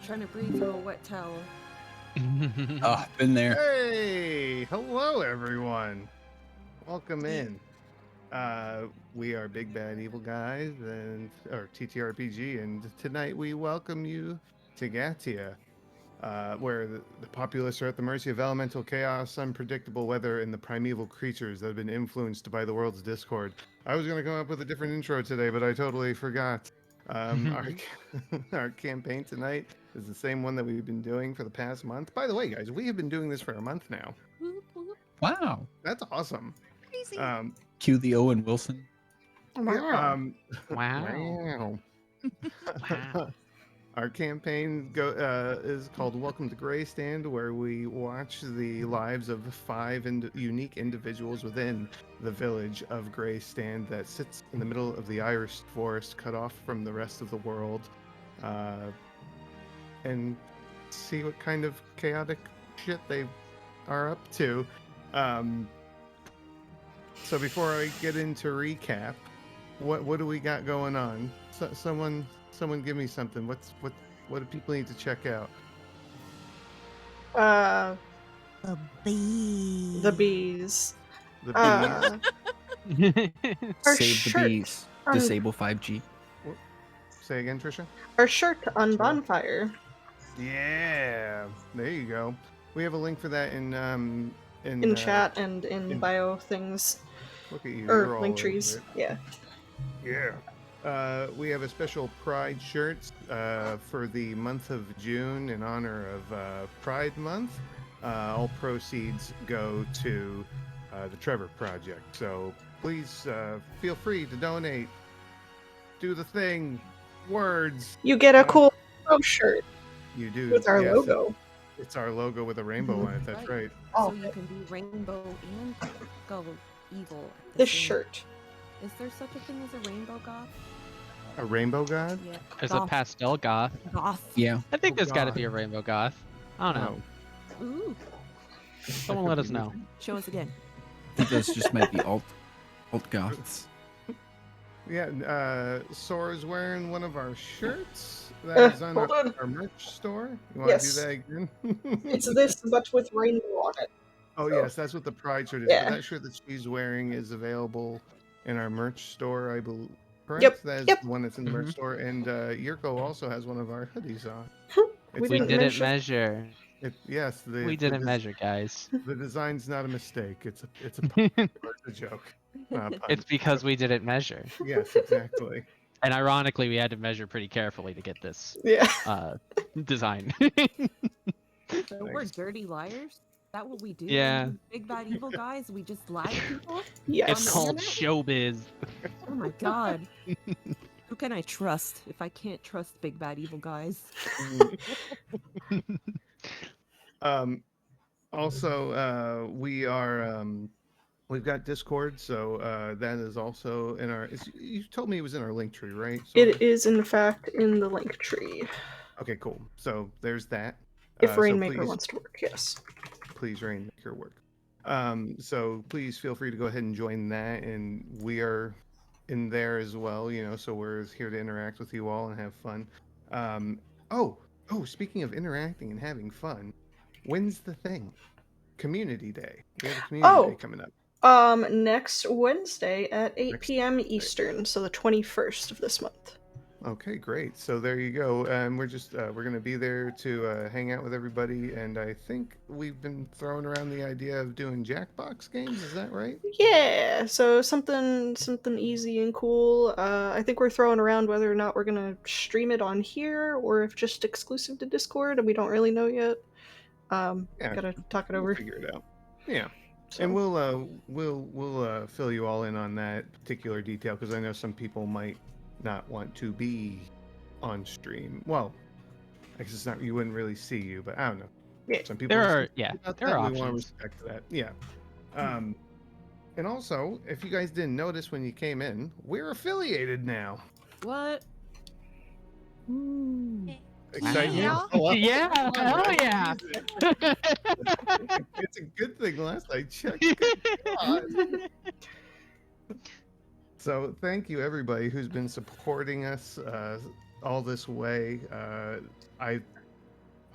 Trying to breathe through a wet towel. Oh, been there. Hey, hello everyone. Welcome in. We are Big Bad Evil Guys and or TTRPG, and tonight we welcome you to Gatia, where the populace are at the mercy of elemental chaos, unpredictable weather, and the primeval creatures that have been influenced by the world's discord. I was going to come up with a different intro today, but I totally forgot. Our campaign tonight is the same one that we've been doing for the past month. By the way, guys, we have been doing this for a month now. Wow. That's awesome. Crazy. Cue the Owen Wilson. Yeah, Wow. wow. Our campaign is called Welcome to Grey Stand, where we watch the lives of 5 unique individuals within the village of Grey Stand that sits in the middle of the Irish forest, cut off from the rest of the world, and see what kind of chaotic shit they are up to. So before I get into recap, what do we got going on? Someone give me something. What do people need to check out? The bees. The bees. Our Save shirt. the bees. Disable 5G. Say again, Trisha. Our shirt on bonfire. Yeah, there you go. We have a link for that in Chat and in bio things. Look at you. You're Or all link over trees. it. Yeah. Yeah. We have a special Pride shirt for the month of June in honor of Pride Month. All proceeds go to the Trevor Project. So please feel free to donate. Do the thing. Words. You get a cool shirt You do. with our yes, logo. It's our logo with a rainbow on it. That's right. Oh, So you can be rainbow and go evil. at the this same- shirt. Is there such a thing as a rainbow goth? A rainbow god? Yeah. There's a Goth. pastel goth. Goth. Yeah. I think Oh, there's got to God. be a rainbow goth. I don't know. Oh, Ooh. Someone let us know. Show us again. I think those just might be alt goths. Yeah, Sora's wearing one of our shirts. That is on hold on. our merch store. You want Yes. to do that again? It's this, but with rainbow on it. Oh, yes, that's what the Pride shirt is. Yeah. But that shirt that she's wearing is available in our merch store, I believe. Correct? Yep, That is yep. the one that's in the merch store. And Yurko also has one of our hoodies on. We It's We didn't didn't measure. measure. Yes, We didn't measure, guys. The design's not a mistake. It's a joke. Not a pun. It's because we didn't measure. Yes, exactly. And ironically, we had to measure pretty carefully to get this Yeah. design. So we're dirty liars? Is that what we do? Yeah. Big bad evil guys? We just lie to people? Yes. It's called showbiz. Oh my god. Who can I trust if I can't trust big bad evil guys? Also, we are we've got Discord, so that is also in our. You told me it was in our link tree, right? It is in fact in the link tree. Okay, cool. So there's that. If So Rainmaker please- wants to work, yes. Please, Rainmaker, work. So please feel free to go ahead and join that, and we are in there as well. So we're here to interact with you all and have fun. Oh, speaking of interacting and having fun, when's the thing? Community Day. We have a community day coming up. Next Wednesday at 8 Next p.m. Wednesday. Eastern, so the 21st of this month. Okay, great. So there you go. We're just we're gonna be there to hang out with everybody, and I think we've been throwing around the idea of doing Jackbox games. Is that right? Yeah, so something easy and cool. I think we're throwing around whether or not we're gonna stream it on here or if just exclusive to Discord, and we don't really know yet. Gotta talk it We'll over. figure it out. Yeah. So. And we'll fill you all in on that particular detail, because I know some people might not want to be on stream. Well, I guess it's not, you wouldn't really see you, but I don't know. Yeah. Some people There are, are yeah, about there that. are We want to options. respect that. Yeah. And also, if you guys didn't notice when you came in, we're affiliated now. What? Exciting. Yeah. Yeah, hell yeah. It's a good thing last I checked. Good God. So thank you everybody who's been supporting us all this way. I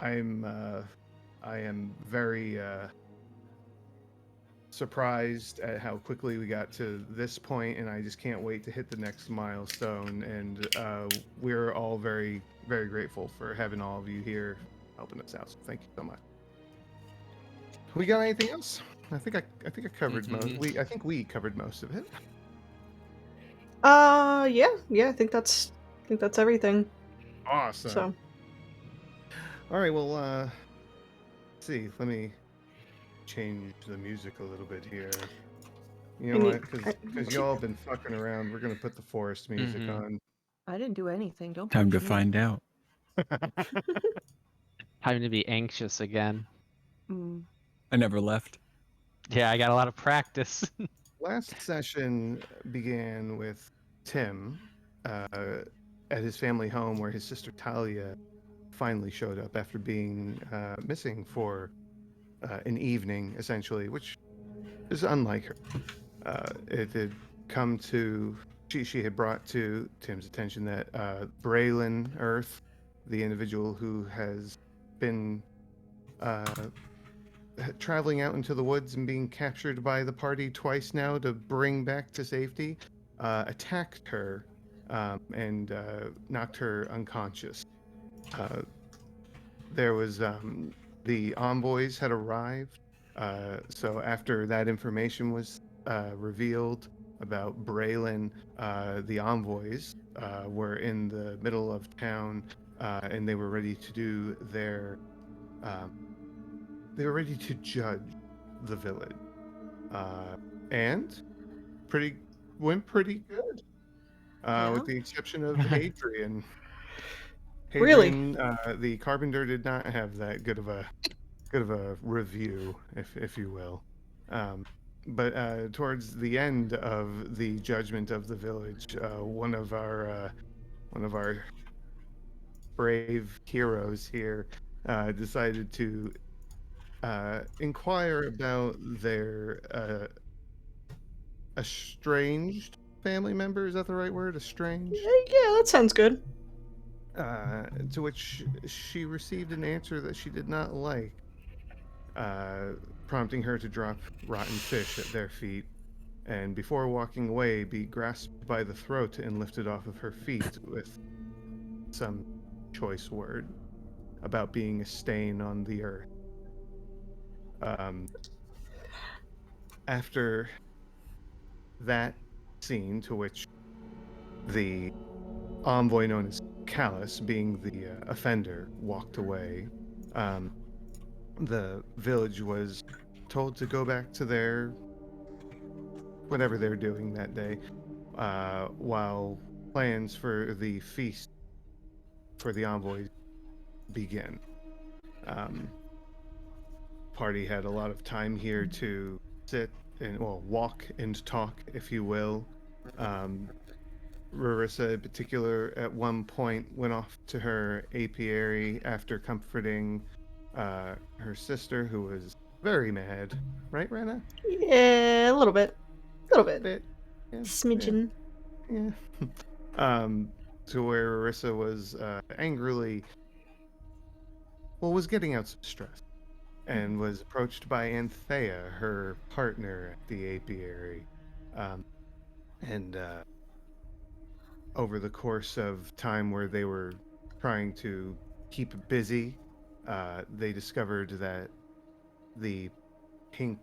I am very surprised at how quickly we got to this point, and I just can't wait to hit the next milestone. And we're all very, very grateful for having all of you here helping us out. So thank you so much. We got anything else? I think I covered most. I think we covered most of it. Yeah, I think that's everything. Awesome. So, All right, well, let's see. Let me change the music a little bit here. You know what? Because y'all have been fucking around, we're gonna put the forest music on. I didn't do anything. Don't Time to punch me. find out. Time to be anxious again. Mm. I never left. Yeah, I got a lot of practice. Last session began with Tim at his family home, where his sister Talia finally showed up after being missing for an evening, essentially, which is unlike her. It had come to she had brought to Tim's attention that Braylon Earth, the individual who has been traveling out into the woods and being captured by the party twice now to bring back to safety, attacked her and knocked her unconscious. There was the envoys had arrived. So after that information was revealed about Braylon, the envoys were in the middle of town and they were ready to do their. They were ready to judge the village, and went pretty good, Yeah? with the exception of Adrian. Really? Hadrian, the carpenter, did not have that good of a review, if you will. But towards the end of the judgment of the village, one of our brave heroes here decided to inquire about their estranged family member. Is that the right word? Estranged? yeah, that sounds good. To which she received an answer that she did not like, prompting her to drop rotten fish at their feet, and before walking away, be grasped by the throat and lifted off of her feet with some choice word about being a stain on the earth. After that scene, to which the envoy known as Callus, being the offender, walked away, the village was told to go back to their whatever they're doing that day, while plans for the feast for the envoys begin. Party had a lot of time here to sit and, well, walk and talk, if you will. Rarissa, in particular, at one point went off to her apiary after comforting her sister, who was very mad. Right, Rena? Yeah, a little bit. Bit. Yeah. Smidgen. Yeah. To where Rarissa was angrily, well, was getting out some stress, and was approached by Anthea, her partner at the apiary. And over the course of time where they were trying to keep busy, they discovered that the pink,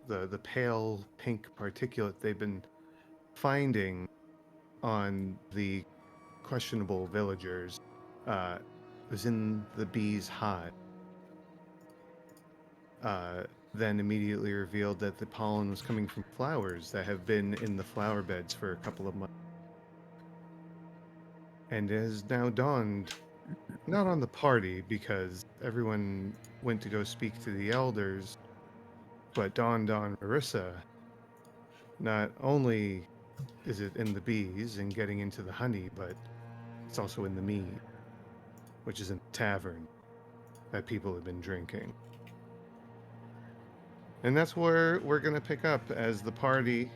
the pale pink particulate they've been finding on the questionable villagers was in the bees' hive. Then immediately revealed that the pollen was coming from flowers that have been in the flower beds for a couple of months. And it has now dawned, not on the party, because everyone went to go speak to the elders, but dawned on Marissa. Not only is it in the bees and getting into the honey, but it's also in the mead, which is in the tavern that people have been drinking. And that's where we're going to pick up as the party,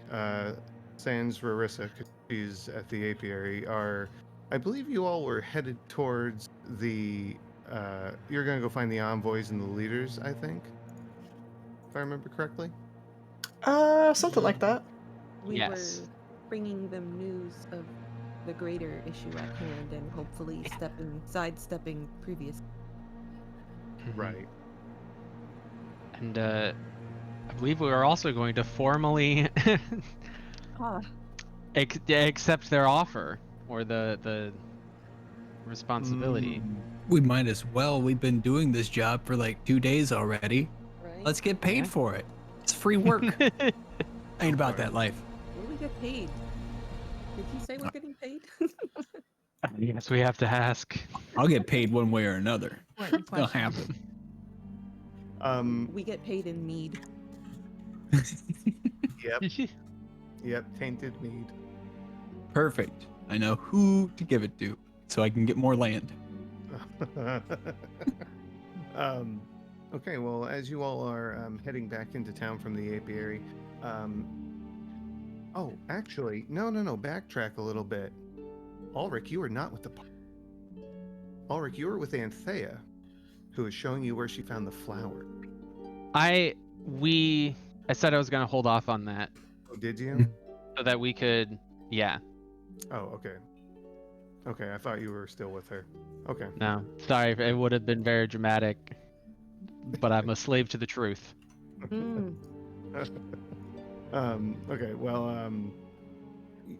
sans Rarissa, because she's at the apiary, are, I believe you all were headed towards the you're gonna go find the envoys and the leaders, I think, if I remember correctly. Something like that. We Yes. were bringing them news of the greater issue at hand and hopefully sidestepping previous. Mhm. Right. And I believe we are also going to formally Ah, accept their offer or the responsibility. We might as well. We've been doing this job for like 2 days already. right? Let's get paid Yeah. for it. It's free work. Ain't about that life. What do we get paid? Did he say we're getting paid? Yes, we have to ask. I'll get paid one way or another. Important It's gonna question. happen. We get paid in mead. Yep, tainted mead. Perfect. I know who to give it to, so I can get more land. Okay, well, as you all are heading back into town from the apiary, oh, actually, no, backtrack a little bit. Ulrich, you were not with the Ulrich, you were with Anthea, who is showing you where she found the flower. I said I was gonna hold off on that Oh, did you? so that we could, yeah. Oh, okay. Okay, I thought you were still with her. Okay. No, sorry, it would have been very dramatic, but I'm a slave to the truth. Mm. Okay, well,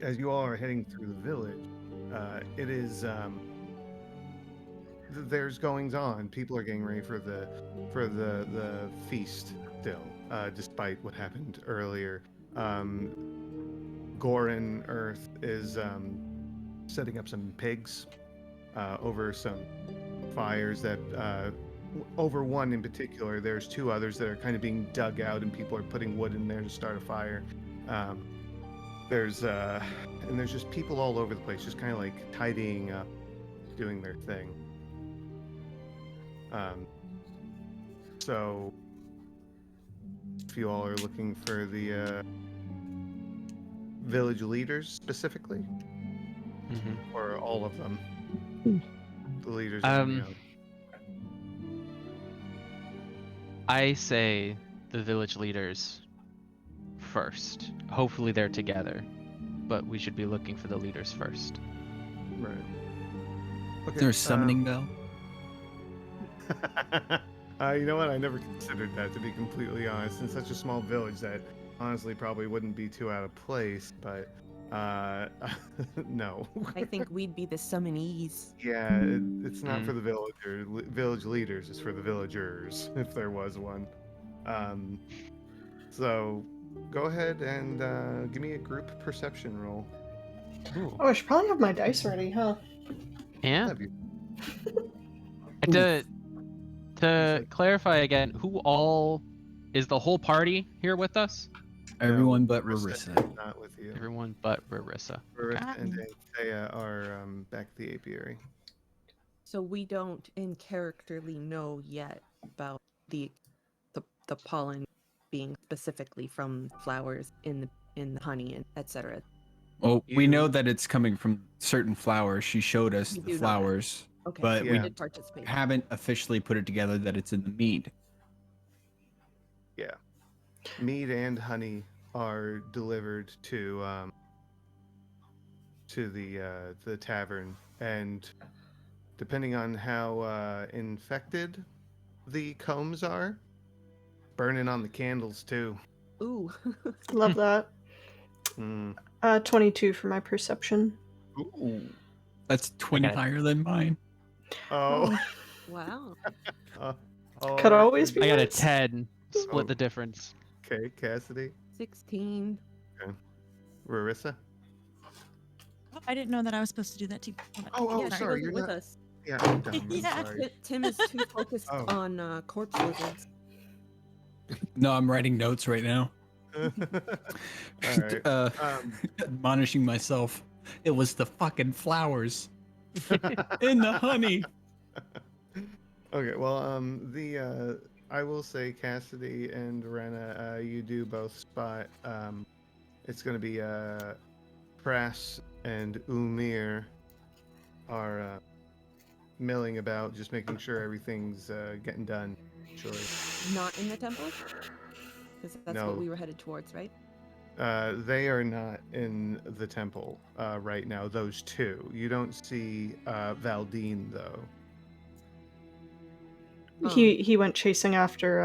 as you all are heading through the village, it is there's goings on. People are getting ready for the feast still, despite what happened earlier. Goran Earth is setting up some pigs over some fires that over one in particular. There's two others that are kind of being dug out, and people are putting wood in there to start a fire. There's just people all over the place, just kind of like tidying up, doing their thing. So if you all are looking for the village leaders specifically, or all of them, the leaders are coming out. I say the village leaders first. Hopefully they're together, but we should be looking for the leaders first. Right. Is there a summoning bell? You know what? I never considered that, to be completely honest. In such a small village, that honestly probably wouldn't be too out of place. But no. I think we'd be the summonees. Yeah, it's not for the village leaders. It's for the villagers, if there was one. So go ahead and give me a group perception roll. Ooh. Oh, I should probably have my dice ready, huh? Yeah. That'd be- To clarify again, who all is the whole party here with us? Everyone but Rarissa Rarissa. is not with you. Everyone but Rarissa. Rarissa and Anthea are back at the apiary. So we don't in characterly know yet about the pollen being specifically from flowers in the honey and etc. Well, we You- know that it's coming from certain flowers. She showed us We the do know that. flowers, Okay, but so we we did participate. haven't officially put it together that it's in the mead. Yeah, mead and honey are delivered to the tavern, and depending on how infected the combs are, burning on the candles too. Ooh. Love that. Mm. 22 for my perception. Ooh. That's 20 got it. higher than mine. Oh. Wow. Could always be I got a worse. 10. Split Oh. the difference. Okay, Cassidy, 16. Rarissa. I didn't know that I was supposed to do that too. Oh, Yeah, she sorry, wasn't you're with not. us. Yeah, I'm dumb. I'm Yeah. sorry. Tim is too focused Oh. on corpse lizards. No, I'm writing notes right now. All right. Admonishing myself. It was the fucking flowers in the honey. Okay, well, I will say Cassidy and Rena, you do both spot. It's going to be Pras and Umir are milling about, just making sure everything's getting done. Sure. Not in the temple? Because that's what No. we were headed towards, right? They are not in the temple right now. Those two. You don't see Valdine though. He went chasing after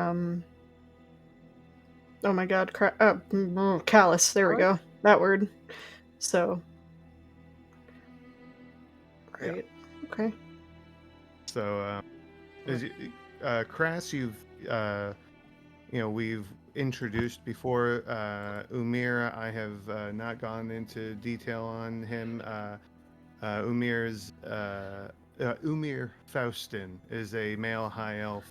oh my god, callus. There we Callus? go. That word. So Yeah. right. Okay. So, as you, Crass, we've introduced before. Umir, I have not gone into detail on him. Umir Faustin is a male high elf.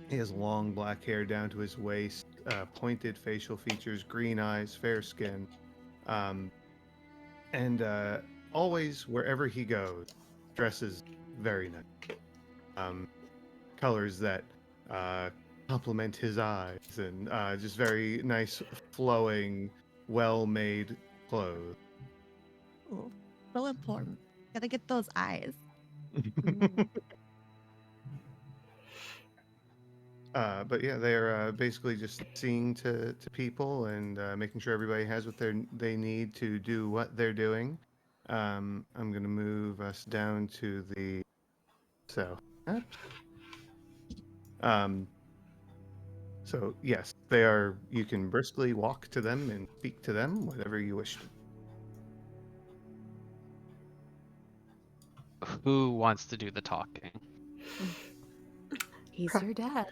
He has long black hair down to his waist, pointed facial features, green eyes, fair skin, um, and always wherever he goes, dresses very nice. Colors that complement his eyes, and just very nice, flowing, well-made clothes. Ooh, so important. Gotta get those eyes. But yeah, they're basically just seeing to people and making sure everybody has what they need to do what they're doing. I'm gonna move us down to the south. Um, so yes, they are. You can briskly walk to them and speak to them, whatever you wish to. Who wants to do the talking? He's your dad.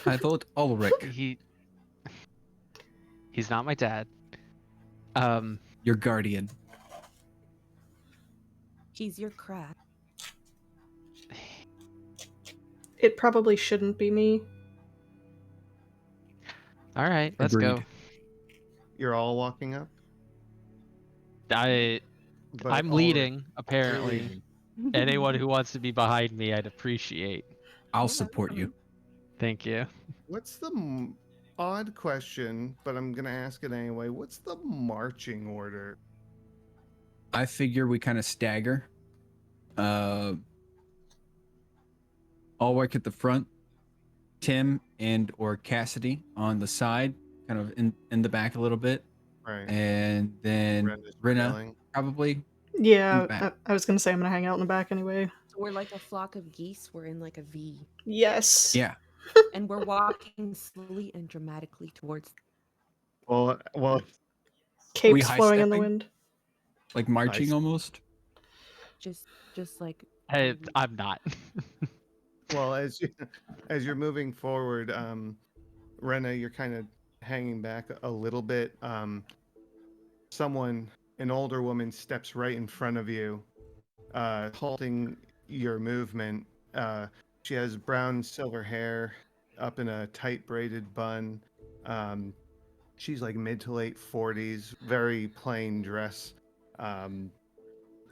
I vote Ulrich, He's not my dad. your guardian. He's your crack. It probably shouldn't be me. All right, let's go. Agreed. You're all walking up. I'm But leading, you're apparently. leading. Anyone who wants to be behind me, I'd appreciate. I'll support you. Thank you. What's the odd question? But I'm gonna ask it anyway. What's the marching order? I figure we kind of stagger. Ulrich at the front, Tim and or Cassidy on the side, kind of in the back a little bit, Right. and then Brenda's Rinna trailing. probably in Yeah, the back. I was gonna say I'm gonna hang out in the back anyway. So we're like a flock of geese. We're in like a V. Yes. Yeah, And we're walking slowly and dramatically towards. Well, Capes high flowing in the stepping? wind. like marching Nice. almost. Just like. Hey, I'm not. well, as you're moving forward, Rena, you're kind of hanging back a little bit. An older woman, steps right in front of you, halting your movement. She has brown silver hair up in a tight braided bun. She's like mid to late 40s, very plain dress,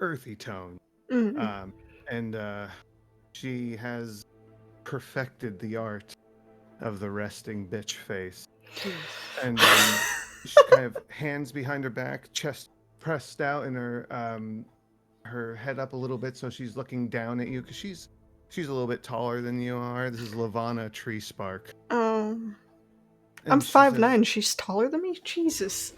earthy tone. Mm. And she has perfected the art of the resting bitch face. And she's kind of hands behind her back, chest pressed out, and her head up a little bit, so she's looking down at you because she's a little bit taller than you are. This is Lavana Tree Spark. I'm And she 5'9". She's taller than me. Jesus.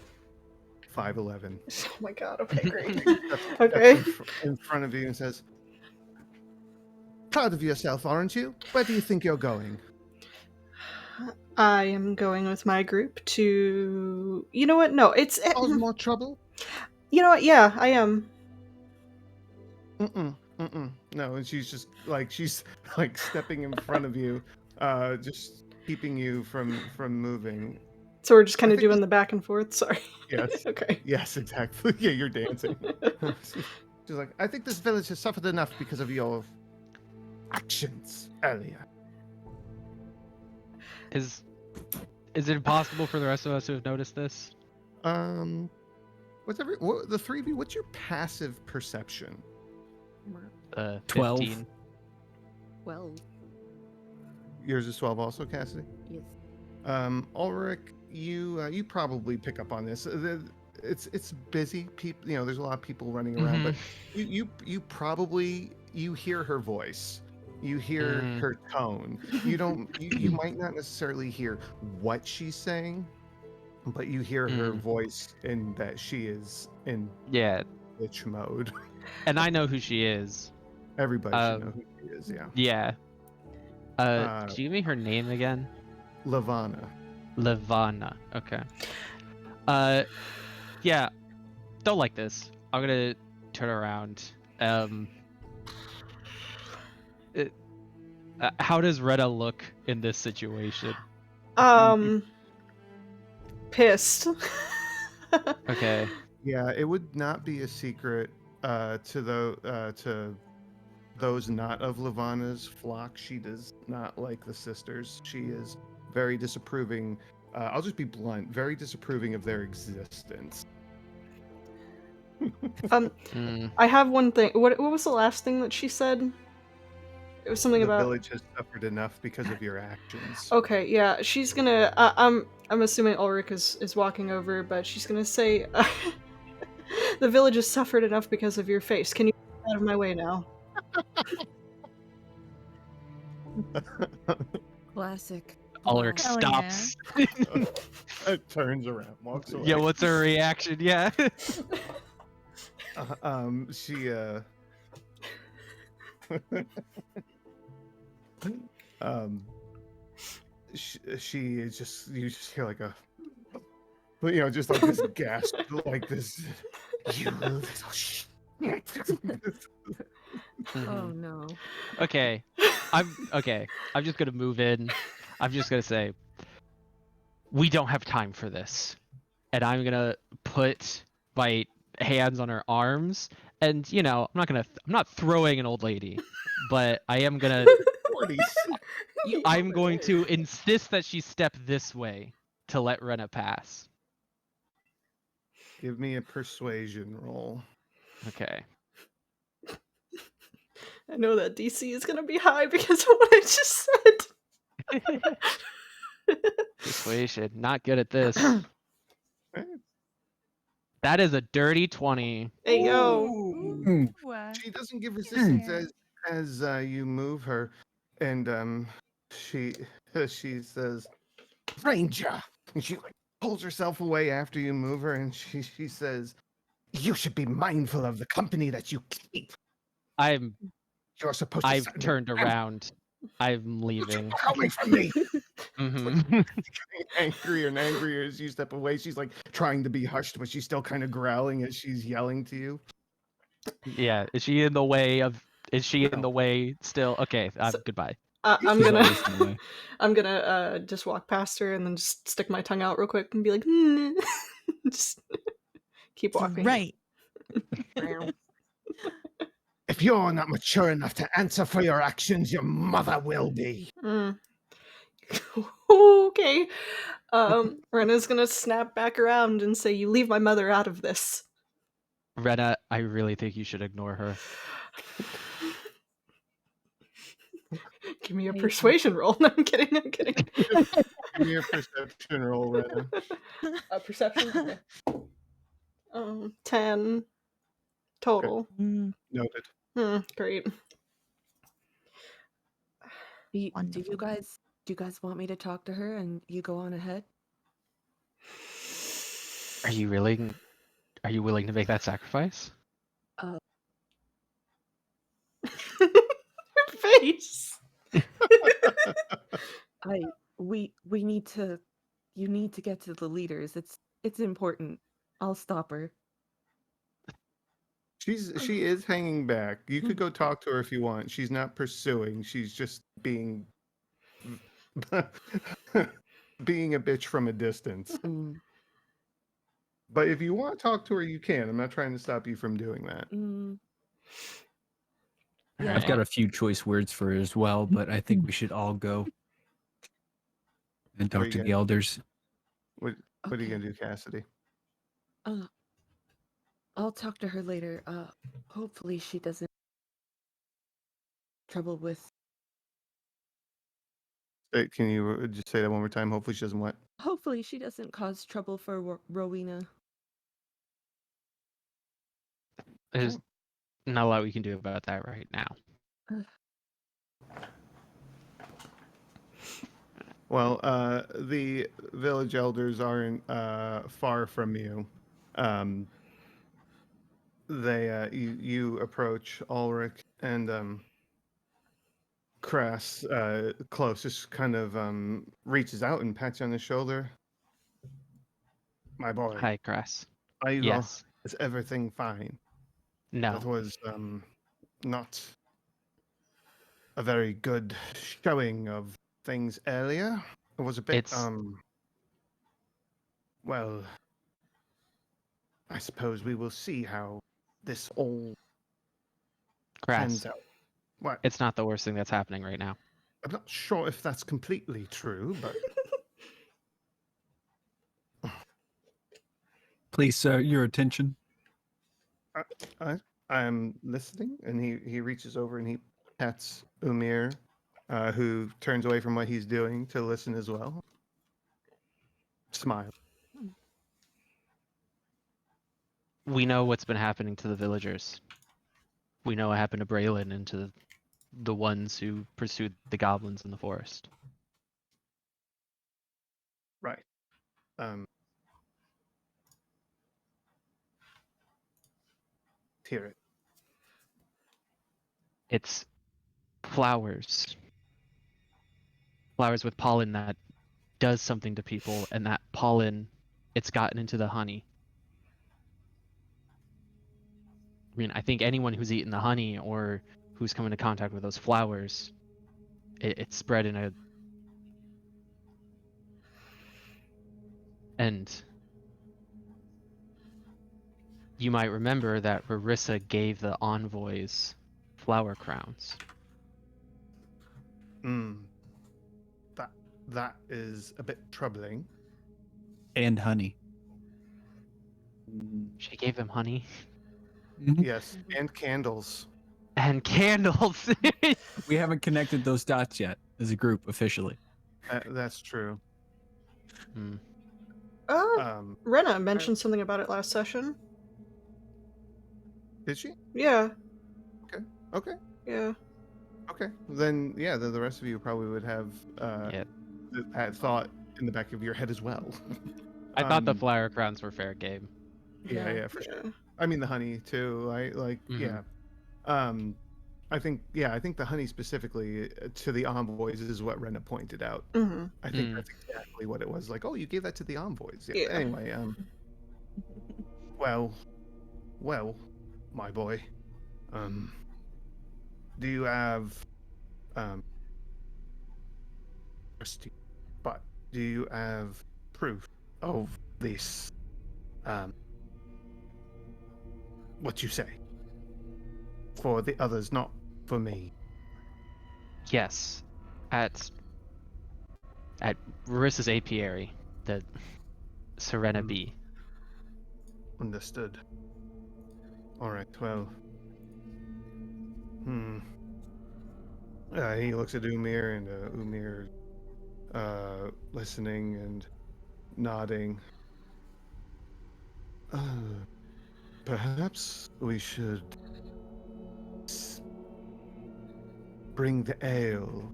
5'11". Oh my god. Okay, great. Steps Okay. in front of you and says, "Proud of yourself, aren't you? Where do you think you're going?" I am going with my group to. You know what? No, it's. Cause more trouble? You know what? Yeah, I am. No, and she's like stepping in front of you, just keeping you from moving. So we're just kind I of think doing the back and forth. Sorry. Yes. Okay. Yes, exactly. Yeah, you're dancing. She's like, "I think this village has suffered enough because of your actions earlier." Is it impossible for the rest of us to have noticed this? The three of you, what's your passive perception? 12. 15. Well, Yours is 12 also, Cassidy? yes. Ulrich, you probably pick up on this. it's busy. People, there's a lot of people running around, but you probably hear her voice. You hear Mhm. her tone. You don't you might not necessarily hear what she's saying, but you hear her Mm. voice and that she is in Yeah, bitch mode. and I know who she is. Everybody should know who she is, yeah. Yeah. Uh Could you give me her name again? Lavana. Levana. Okay. Yeah. Don't like this. I'm gonna turn around. How does Retta look in this situation? Pissed. Okay. Yeah, it would not be a secret to those not of Lavana's flock. She does not like the sisters. She is very disapproving. I'll just be blunt, very disapproving of their existence. Mm. I have one thing. What was the last thing that she said? It was something The about. village has suffered enough because of your actions. Okay, yeah, she's gonna. I'm assuming Ulrich is walking over, but she's gonna say, "The village has suffered enough because of your face. Can you get out of my way now?" Classic. Ulrich Hell yeah. stops. Turns around, walks away. Yeah, what's her reaction? Yeah. She she is just, you just hear like a, but just like this gasp, like this, you little shit. Oh no. Okay. I'm just gonna move in. I'm just gonna say we don't have time for this. And I'm gonna put my hands on her arms. And I'm not throwing an old lady, but I am gonna 40s. I'm going to insist that she step this way to let Rena pass. Give me a persuasion roll. Okay. I know that DC is gonna be high because of what I just said. Persuasion. Not good at this. That is a dirty 20. Hey yo. Ooh, She doesn't give resistance Yeah. as you move her, and she she says, "Ranger," and she like pulls herself away after you move her, and she says, "You should be mindful of the company that you keep. You're supposed to I've stand turned around. I'm leaving. away from me." Mhm. Getting angrier and angrier as you step away. She's like trying to be hushed, but she's still kind of growling as she's yelling to you. Yeah. Is she in the way still? Okay. So- Goodbye. I'm She's gonna always in the way. I'm gonna just walk past her and then just stick my tongue out real quick and be like, just keep walking. Right. If you're not mature enough to answer for your actions, your mother will be. Mm. Okay. Rena's gonna snap back around and say, "You leave my mother out of this." Rena, I really think you should ignore her. Give me a Hey, persuasion roll. No, I'm kidding. I'm kidding. Give me a perception roll, Rena. Perception. 10 total. Noted. Great. Do you Wonderful. guys want me to talk to her and you go on ahead? Are you willing to make that sacrifice? Her face. We need to, you need to get to the leaders. It's important. I'll stop her. She is hanging back. You could go talk to her if you want. She's not pursuing. She's just being being a bitch from a distance. Mm, But if you want to talk to her, you can. I'm not trying to stop you from doing that. mm. All Yeah, I've got a few choice words for her as well, but I think we should all go and Where talk you to the gonna- elders. What are you Okay. gonna do, Cassidy? I'll talk to her later. Hopefully she doesn't trouble with. Can you just say that one more time? Hopefully she doesn't what? Hopefully she doesn't cause trouble for Rowena. There's not a lot we can do about that right now. Well, the village elders aren't far from you. You approach Ulrich and Crass close, just kind of reaches out and pats you on the shoulder. My boy, Hi, Grass. are you Yes. is everything fine? No. That was not a very good showing of things earlier. It was a bit It's well, I suppose we will see how this all Grass. pans out. What? It's not the worst thing that's happening right now. I'm not sure if that's completely true, but Please, sir, your attention. I'm listening. And he reaches over and he pats Umir, who turns away from what he's doing to listen as well. Smile. We know what's been happening to the villagers. We know what happened to Braylon and to the ones who pursued the goblins in the forest. Right. Hear it. It's flowers. Flowers with pollen that does something to people, and that pollen, it's gotten into the honey. I mean, I think anyone who's eaten the honey or who's come into contact with those flowers, it's spread in a... And you might remember that Rarissa gave the envoys flower crowns. That is a bit troubling. And honey. She gave them honey. Yes, and candles. And candles! We haven't connected those dots yet as a group officially. That's true. Rena mentioned something about it last session. Did she? Yeah. Okay. Yeah. Okay. Then yeah, the rest of you probably would have that thought in the back of your head as well. I thought the flower crowns were fair game. Yeah, for sure. I mean the honey too. Yeah. I think the honey specifically to the envoys is what Rena pointed out. I think that's exactly what it was. Like, oh, you gave that to the envoys. Yeah. Anyway, well, my boy, do you have but do you have proof of this? What you say for the others, not for me. Yes. At Marissa's apiary, the Serena Bee. Understood. Alright, well. He looks at Umir and Umir listening and nodding. Perhaps we should bring the ale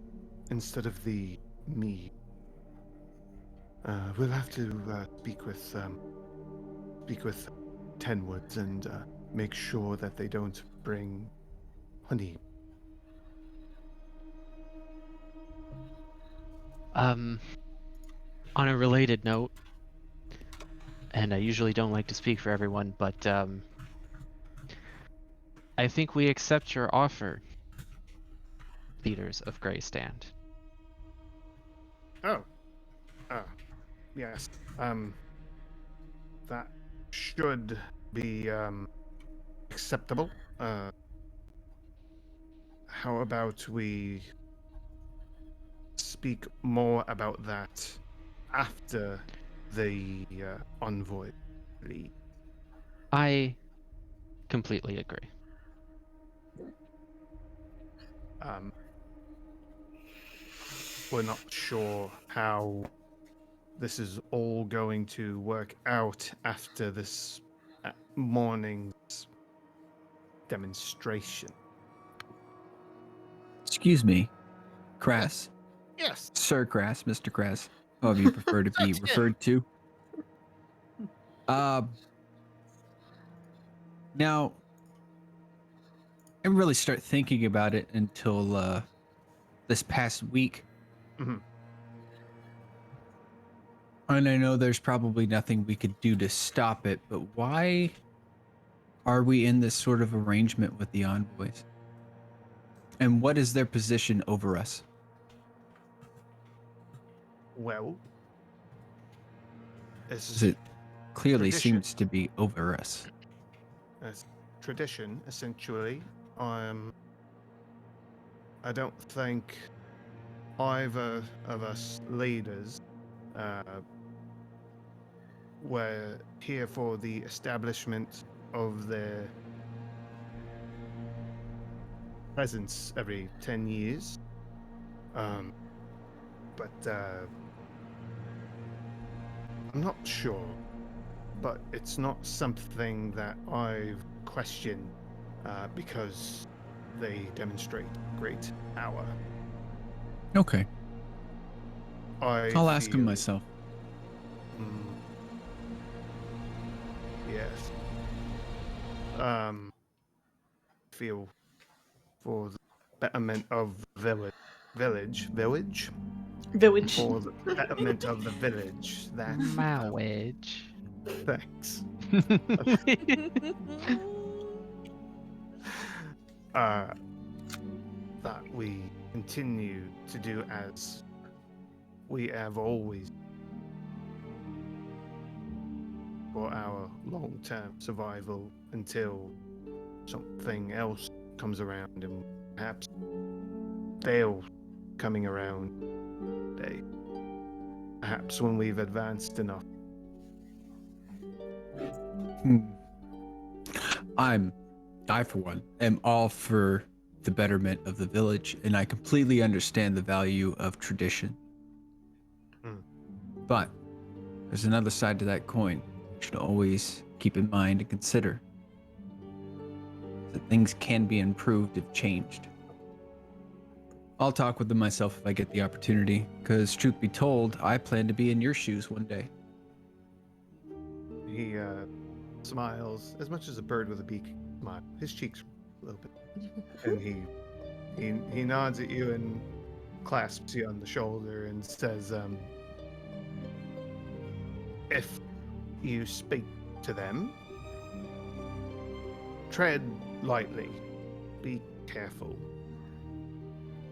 instead of the mead. We'll have to speak with Tenwoods and make sure that they don't bring honey. On a related note, and I usually don't like to speak for everyone, but I think we accept your offer, leaders of Grey Stand. Oh. Yes. That should be acceptable. How about we speak more about that after the envoy leave? I completely agree. We're not sure how this is all going to work out after this morning's demonstration. Excuse me, Crass. Yes. Sir Crass, Mr. Crass, however you prefer to be That's him. referred to. Now, I didn't really start thinking about it until this past week. Mhm. And I know there's probably nothing we could do to stop it, but why are we in this sort of arrangement with the envoys? And what is their position over us? Well, this 'Cause is it clearly tradition. seems to be over us. As tradition, essentially. I don't think either of us leaders were here for the establishment of their presence every 10 years. But I'm not sure. But it's not something that I've questioned because they demonstrate great power. Okay, I'll ask him feel- myself. Mm, yes. Feel for the betterment of the village, Village. for the betterment of the village. That Mowage. thanks. That we continue to do as we have always for our long-term survival until something else comes around, and perhaps they'll coming around day. Perhaps when we've advanced enough. I for one am all for the betterment of the village, and I completely understand the value of tradition. But there's another side to that coin you should always keep in mind and consider. That things can be improved if changed. I'll talk with them myself if I get the opportunity, because truth be told, I plan to be in your shoes one day. He smiles as much as a bird with a beak smile. His cheeks open, and he nods at you and clasps you on the shoulder and says, "If you speak to them, tread lightly. Be careful.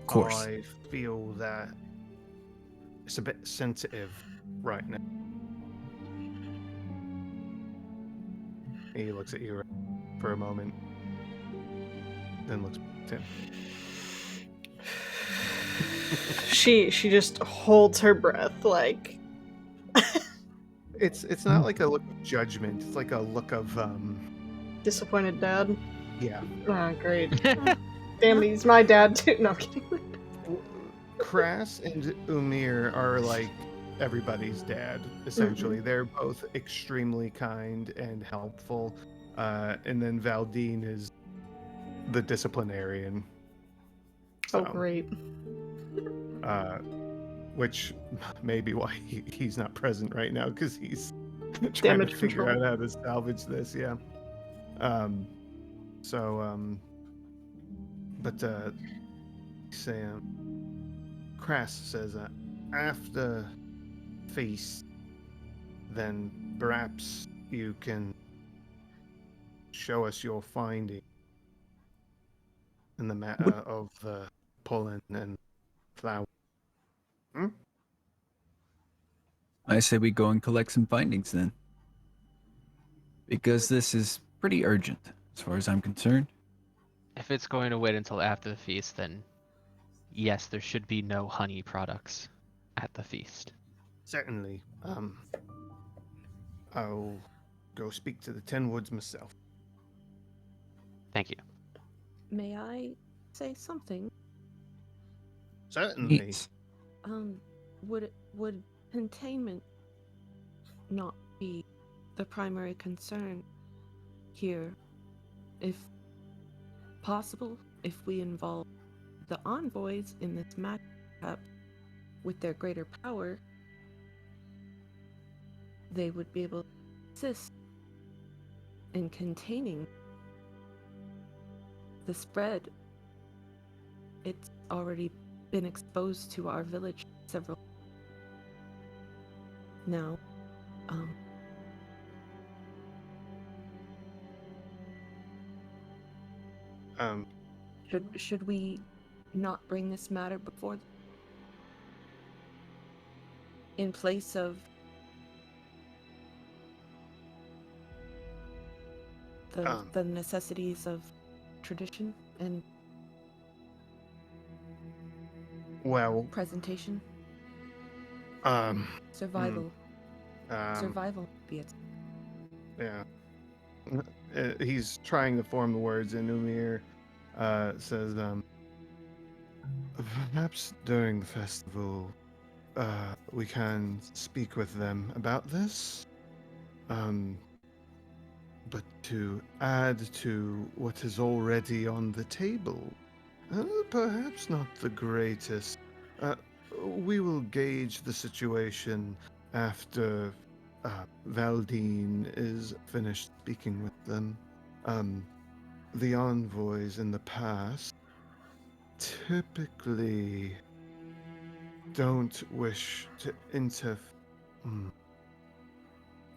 Of course. I feel that it's a bit sensitive right now." He looks at you for a moment, then looks at him. She just holds her breath, like. It's not like a look of judgment. It's like a look of Disappointed dad. yeah. Ah, great. Damn it, he's my dad too. No, I'm kidding. Crass and Umir are like everybody's dad, essentially. They're both extremely kind and helpful. And then Valdine is the disciplinarian. Oh, great. Which may be why he's not present right now, because he's trying Damage to figure control. out how to salvage this. Yeah. But Sam Crass says after feast, then perhaps you can show us your finding in the matter of the pollen and flower. I say we go and collect some findings then. Because this is pretty urgent, as far as I'm concerned. If it's going to wait until after the feast, then yes, there should be no honey products at the feast. Certainly. I'll go speak to the Ten Woods myself. Thank you. May I say something? Certainly. Neat. Would containment not be the primary concern here if possible if we involve the envoys in this match, perhaps with their greater power, they would be able to assist in containing the spread. It's already been exposed to our village several now. Should we not bring this matter before in place of the necessities of tradition and presentation? Survival. Survival be it. Yeah. He's trying to form the words, and Umir says, perhaps during the festival, we can speak with them about this. But to add to what is already on the table, perhaps not the greatest. We will gauge the situation after Valdine is finished speaking with them. The envoys in the past typically don't wish to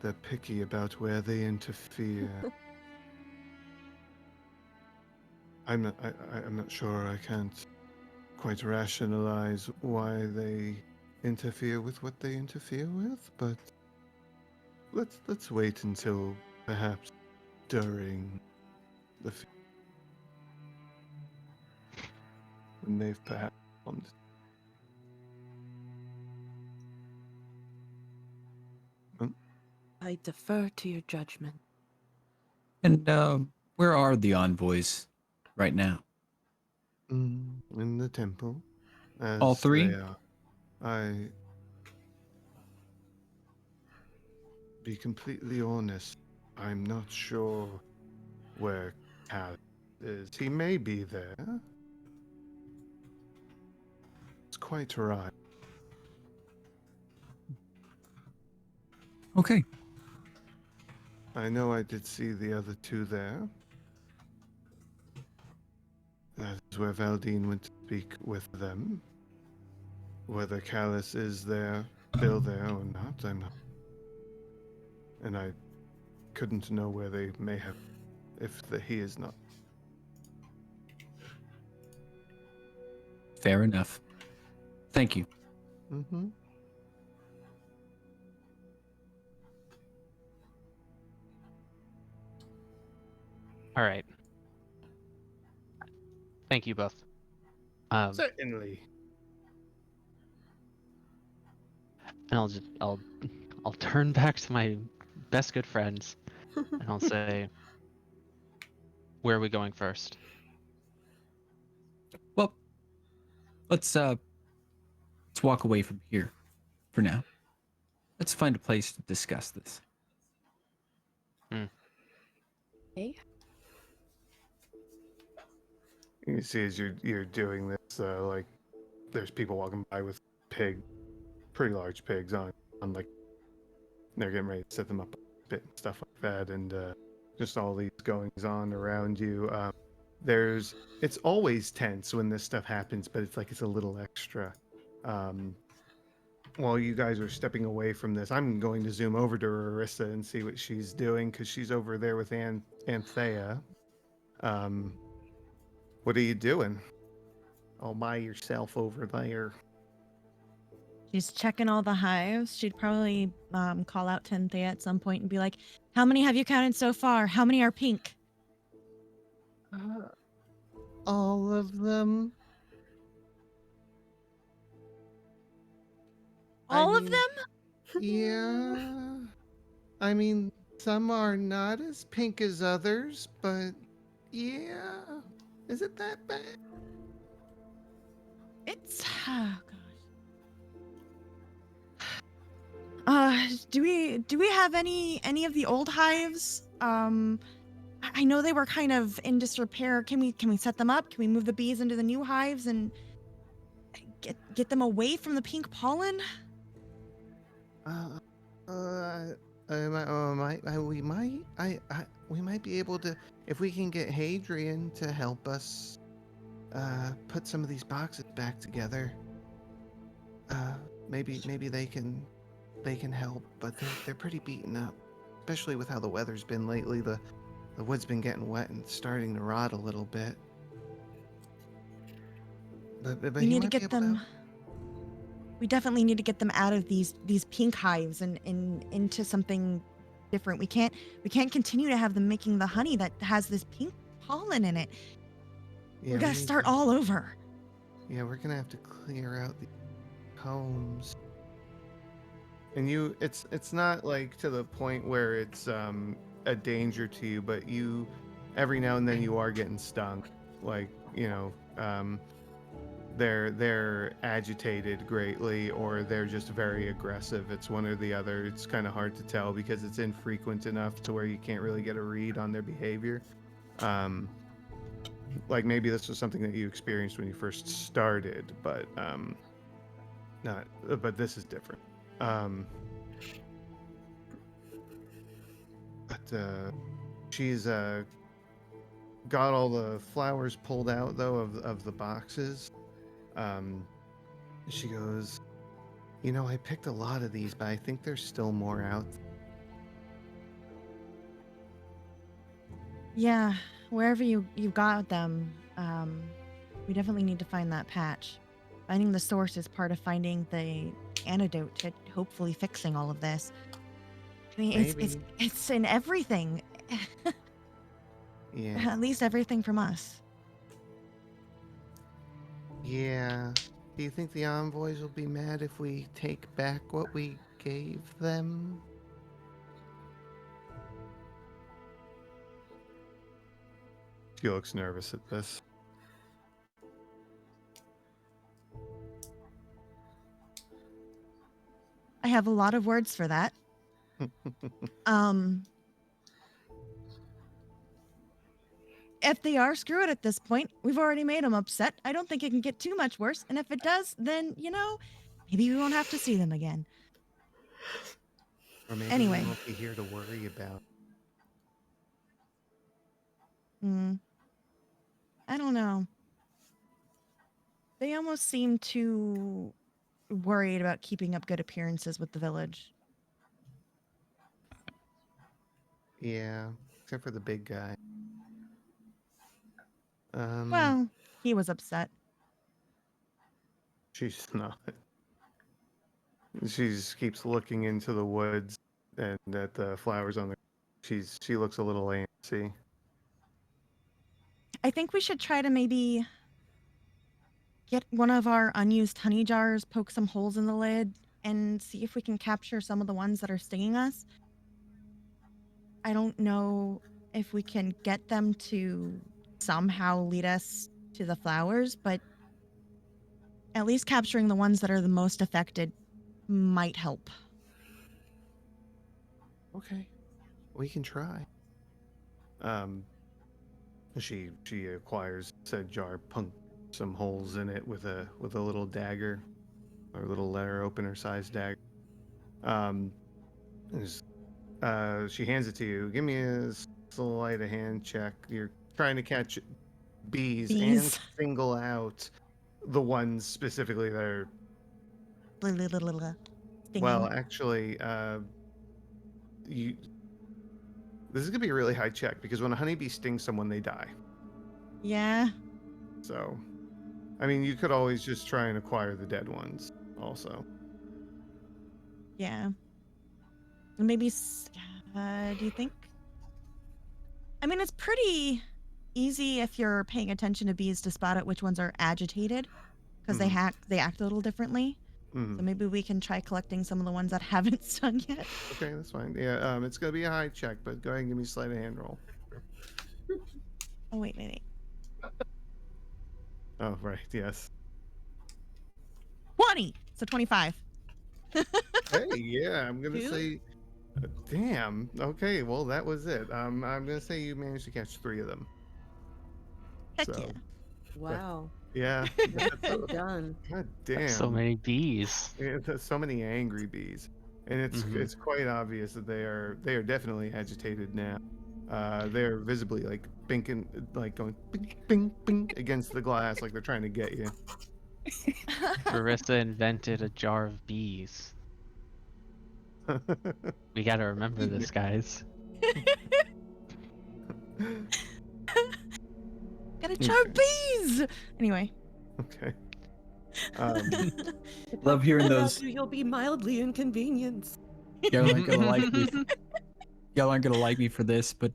They're picky about where they interfere. I'm not sure. I can't quite rationalize why they interfere with what they interfere with, but let's wait until perhaps during the when they've perhaps formed. I defer to your judgment. And where are the envoys right now? In the temple. As All three? They are. Be completely honest, I'm not sure where Cal is. He may be there. It's quite right. Okay. I know I did see the other two there. That is where Valdine went to speak with them. Whether Callus is there, still there or not, I'm not. And I couldn't know where they may have, if he is not. Fair enough. Thank you. Mm-hmm. All right. Thank you both. Certainly. And I'll turn back to my best good friends, and I'll say, where are we going first? Well, let's walk away from here for now. Let's find a place to discuss this. Okay. You see, as you're doing this, like there's people walking by with pretty large pigs on like they're getting ready to set them up a bit and stuff like that, and just all these goings on around you. It's always tense when this stuff happens, but it's a little extra. While you guys are stepping away from this, I'm going to zoom over to Arissa and see what she's doing because she's over there with Anthea. What are you doing? All by yourself over there. She's checking all the hives. She'd probably call out to Anthea at some point and be like, "How many have you counted so far? How many are pink?" All of them. All of them? Yeah. I mean, some are not as pink as others, but yeah. Is it that bad? It's oh gosh. Do we have any of the old hives? I I know they were kind of in disrepair. Can we set them up? Can we move the bees into the new hives and get them away from the pink pollen? We might be able to, if we can get Hadrian to help us put some of these boxes back together. Maybe they can help, but they're pretty beaten up, especially with how the weather's been lately. The wood's been getting wet and starting to rot a little bit. But We he need to might be get able to them. help. We definitely need to get them out of these pink hives and into something different. We can't continue to have them making the honey that has this pink pollen in it. Yeah, We gotta need start to- all over. Yeah, we're gonna have to clear out the combs. And it's not like to the point where it's a danger to you, but you every now and then you are getting stung. Like, they're agitated greatly, or they're just very aggressive. It's one or the other. It's kind of hard to tell because it's infrequent enough to where you can't really get a read on their behavior. Like maybe this was something that you experienced when you first started, but not. But this is different. But she's got all the flowers pulled out though of the boxes. She goes, I picked a lot of these, but I think there's still more out. Yeah, wherever you got them, we definitely need to find that patch. Finding the source is part of finding the antidote to hopefully fixing all of this. I mean, Maybe. it's in everything. Yeah. At least everything from us. Yeah. Do you think the envoys will be mad if we take back what we gave them? She looks nervous at this. I have a lot of words for that. If they are, screw it at this point. We've already made them upset. I don't think it can get too much worse. And if it does, then, maybe we won't have to see them again. Or maybe Anyway. we won't be here to worry about. I don't know. They almost seem too worried about keeping up good appearances with the village. Yeah, except for the big guy. Well, he was upset. She's not. She just keeps looking into the woods and at the flowers on the. She looks a little antsy. I think we should try to maybe get one of our unused honey jars, poke some holes in the lid, and see if we can capture some of the ones that are stinging us. I don't know if we can get them to somehow lead us to the flowers, but at least capturing the ones that are the most affected might help. Okay, we can try. She acquires said jar, punk some holes in it with a little dagger, or a little letter opener sized dagger. She hands it to you. Give me a sleight of hand check. You're trying to catch bees and single out the ones specifically that are. Stinging. Well, actually, you. This is gonna be a really high check because when a honeybee stings someone, they die. Yeah. So, I mean, you could always just try and acquire the dead ones, also. Yeah. Maybe. Do you think? I mean, it's pretty easy if you're paying attention to bees to spot out which ones are agitated, because they act a little differently. So maybe we can try collecting some of the ones that haven't stung yet. Okay, that's fine. Yeah, it's gonna be a high check, but go ahead and give me a sleight of hand roll. Oh wait. Oh right, yes. 20. So 25. Hey, yeah, I'm gonna Two? say Damn. Okay, well that was it. I'm gonna say you managed to catch 3 of them. Heck So yeah. Wow. yeah, Nicely done. God That's so damn. many bees. There's so many angry bees, and it's quite obvious that they are definitely agitated now. They're visibly like binking, like going bing bing bing against the glass, like they're trying to get you. Marissa invented a jar of bees. We gotta remember this, guys. Gotta char bees! Anyway. Okay. Um, If Love I hearing call out those. you, you'll be mildly inconvenienced. Y'all aren't gonna like me. Y'all aren't gonna like me for this, but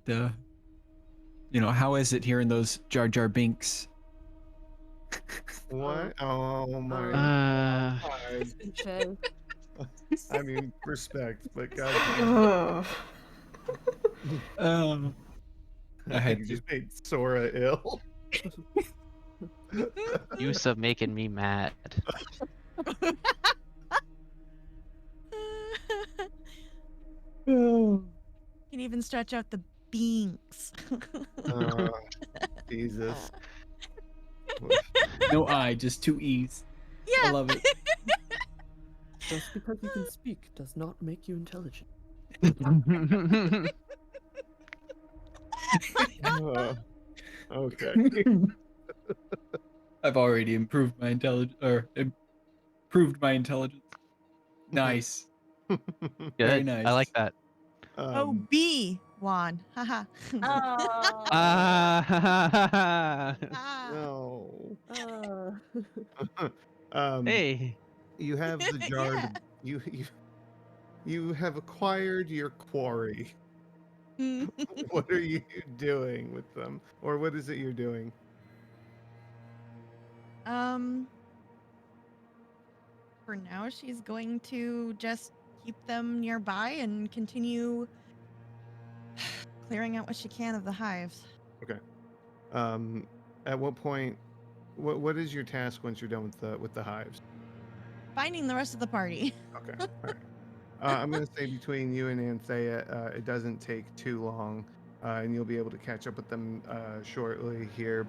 how is it hearing those Jar Jar Binks? what? Oh my Uh, God. Touche. I mean, respect, but goddamn, Ugh. Um, I I think had you to. just made Sora ill. Yusa making me mad. Can even stretch out the beings. Uh, Jesus. No I, just 2 E's. I Yeah. love it. Just because you can speak does not make you intelligent. Okay. I've already improved my intelligence, or improved my intelligence. Nice. Very Good. I nice. like that. Oh, Um, bee, Juan. Haha. Oh. Ah. Ah. no. Uh, um, Hey. you have the jar. Yeah. You have acquired your quarry. What are you doing with them, or what is it you're doing? um, for now, she's going to just keep them nearby and continue clearing out what she can of the hives. Okay. Um, at what point? What is your task once you're done with the hives? Finding the rest of the party. Okay. All right. I'm going to say between you and Anthea, it doesn't take too long, and you'll be able to catch up with them shortly here.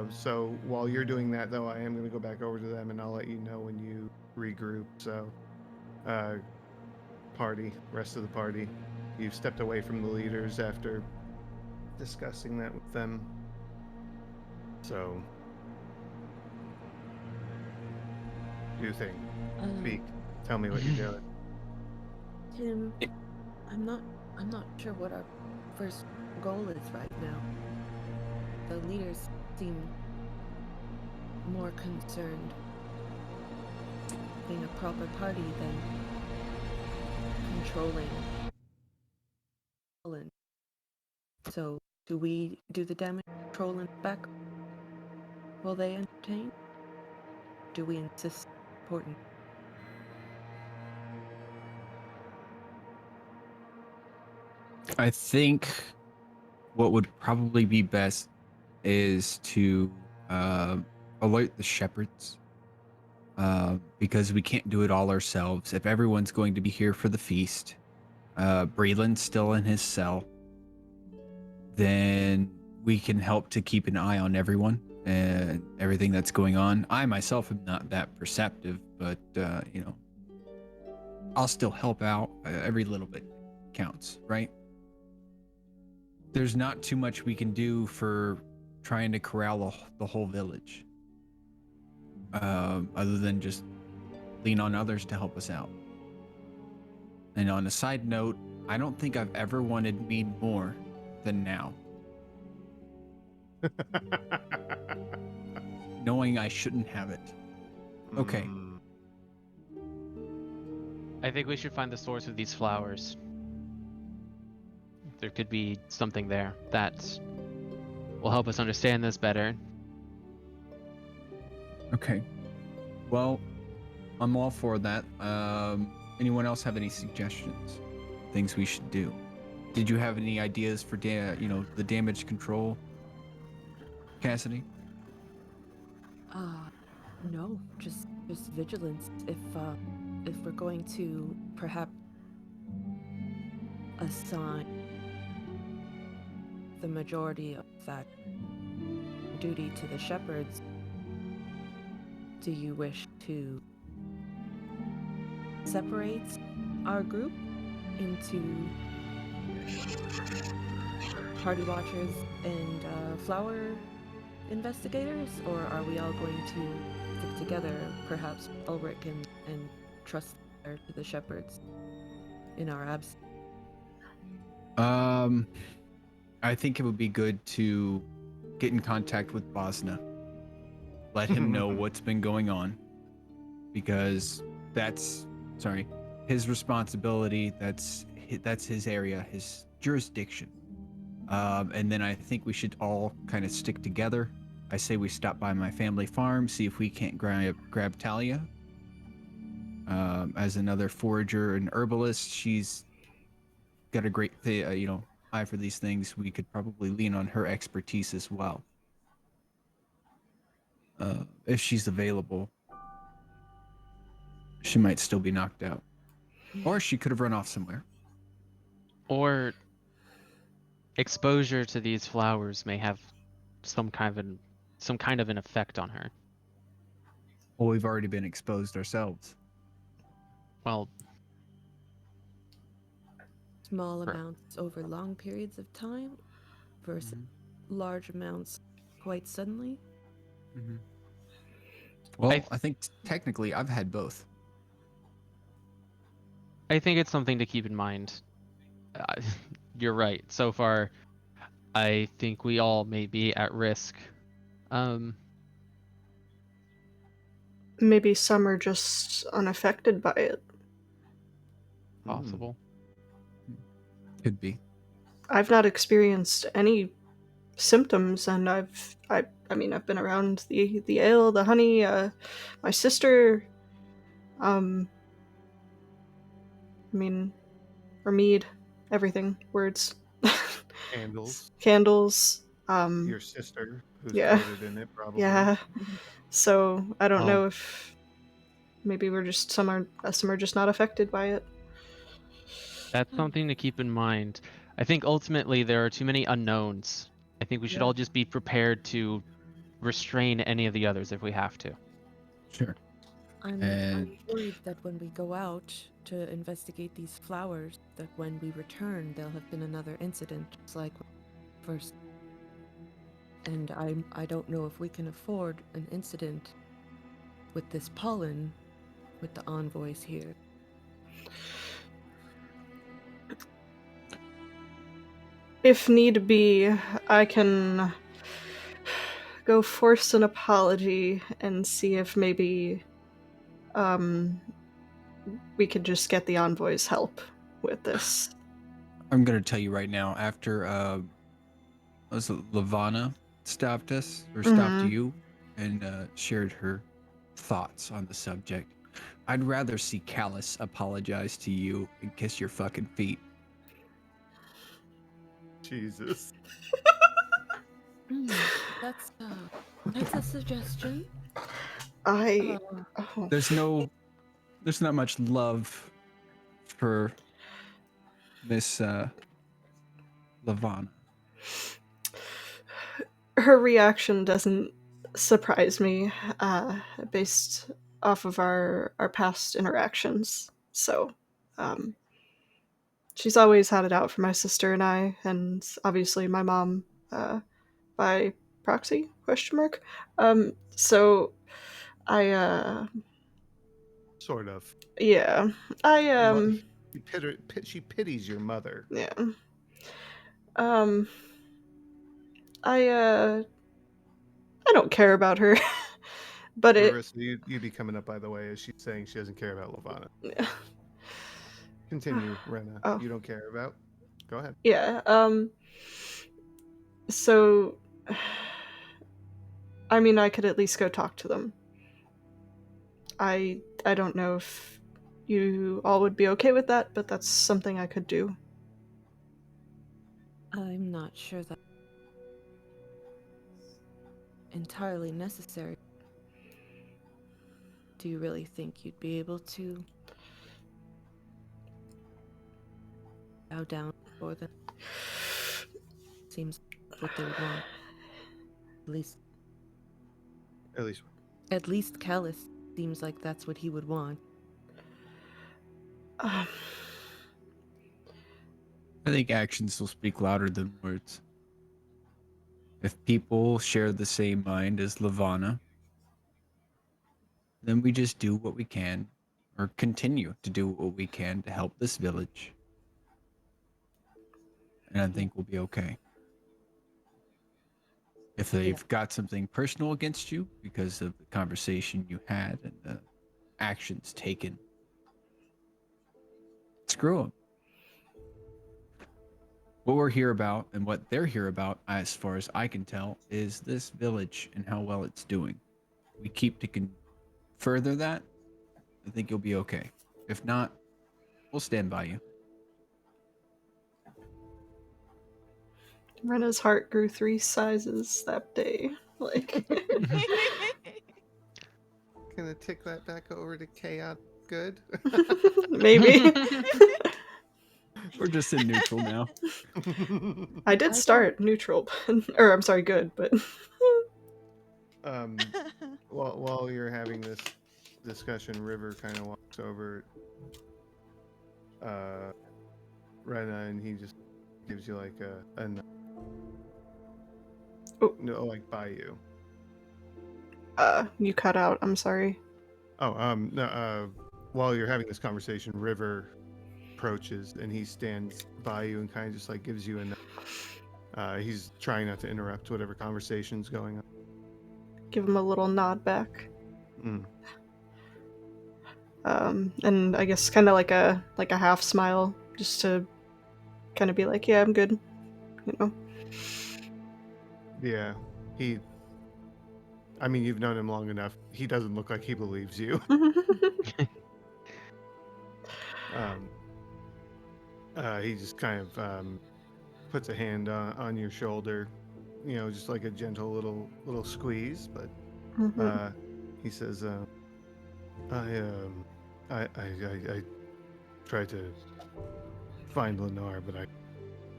So while you're doing that, though, I am going to go back over to them, and I'll let you know when you regroup. So, uh, rest of the party, you've stepped away from the leaders after discussing that with them. So, do thing. Speak. Tell me what you're doing. Tim, I'm not sure what our first goal is right now. The leaders seem more concerned being a proper party than controlling Holland. So, do we do the damage control and back while they entertain? Do we insist important? I think what would probably be best is to alert the shepherds, because we can't do it all ourselves. If everyone's going to be here for the feast, Breland's still in his cell, then we can help to keep an eye on everyone and everything that's going on. I myself am not that perceptive, but I'll still help out. Every little bit counts, right? There's not too much we can do for trying to corral the whole village, other than just lean on others to help us out. And on a side note, I don't think I've ever wanted mead more than now, knowing I shouldn't have it. Okay. Mm. I think we should find the source of these flowers. There could be something there that will help us understand this better. Okay. Well, I'm all for that. Anyone else have any suggestions? Things we should do? Did you have any ideas for the damage control, Cassidy? No, just vigilance. If we're going to perhaps assign the majority of that duty to the shepherds, do you wish to separate our group into party watchers and flower investigators, or are we all going to stick together, perhaps Ulrich and trust to the shepherds in our absence? I think it would be good to get in contact with Bosna. Let him know what's been going on, because that's his responsibility. That's his area, his jurisdiction. And then I think we should all kind of stick together. I say we stop by my family farm, see if we can't grab Talia. As another forager and herbalist, she's got a great eye for these things. We could probably lean on her expertise as well, if she's available. She might still be knocked out, or she could have run off somewhere. Or exposure to these flowers may have some kind of an effect on her. Well, we've already been exposed ourselves. Well, Small Right. amounts over long periods of time versus large amounts quite suddenly. Well, I think technically I've had both. I think it's something to keep in mind. You're right. So far, I think we all may be at risk. Maybe some are just unaffected by it. Possible. Could be. I've not experienced any symptoms, and I've been around the ale, the honey, my sister, or mead, everything, words, candles. Your sister, who's yeah. coated in it, probably. Yeah. So I don't Well- know if maybe we're just some are just not affected by it. That's something to keep in mind. I think ultimately there are too many unknowns. I think we should all just be prepared to restrain any of the others if we have to. Sure. I'm worried that when we go out to investigate these flowers, that when we return, there'll have been another incident, just like first. And I don't know if we can afford an incident with this pollen, with the envoys here. If need be, I can go force an apology and see if maybe we could just get the envoys' help with this. I'm gonna tell you right now. After was it Lavana stopped us or stopped you and shared her thoughts on the subject, I'd rather see Callus apologize to you and kiss your fucking feet. Jesus. That's a suggestion. There's not much love for Miss Lavana. Her reaction doesn't surprise me, based off of our past interactions. So, she's always had it out for my sister and I, and obviously my mom, by proxy, question mark. So I, Sort of. yeah, She pities your mother. yeah. I don't care about her, but Marissa, you'd be coming up, by the way, as she's saying she doesn't care about Lavana. Yeah. Continue, Rena. Oh. You don't care about? Go ahead. Yeah. So, I mean, I could at least go talk to them. I don't know if you all would be okay with that, but that's something I could do. I'm not sure that's entirely necessary. Do you really think you'd be able to bow down for them. Seems what they would want. At least At least Callus seems like that's what he would want. Um, I think actions will speak louder than words. If people share the same mind as Lavana, then we just do what we can, or continue to do what we can to help this village. And I think we'll be okay. If they've got something personal against you because of the conversation you had and the actions taken, screw them. What we're here about and what they're here about, as far as I can tell, is this village and how well it's doing. We keep to further that, I think you'll be okay. If not, we'll stand by you. Rena's heart grew 3 sizes that day. Like, gonna tick that back over to chaos good. maybe. We're just in neutral now. I did start neutral, or I'm sorry, good, but While you're having this discussion, River kind of walks over Rena, and he just gives you like a no, like by you. you cut out. I'm sorry. Oh, no, while you're having this conversation, River approaches and he stands by you and kind of just like gives you a he's trying not to interrupt whatever conversation's going on. Give him a little nod back. Mm. And I guess kind of like a half smile, just to kind of be like, yeah, I'm good, you know. Yeah, I mean, you've known him long enough. He doesn't look like he believes you. He just kind of puts a hand on your shoulder, you know, just like a gentle little squeeze. But he says, I tried to find Lennar, but I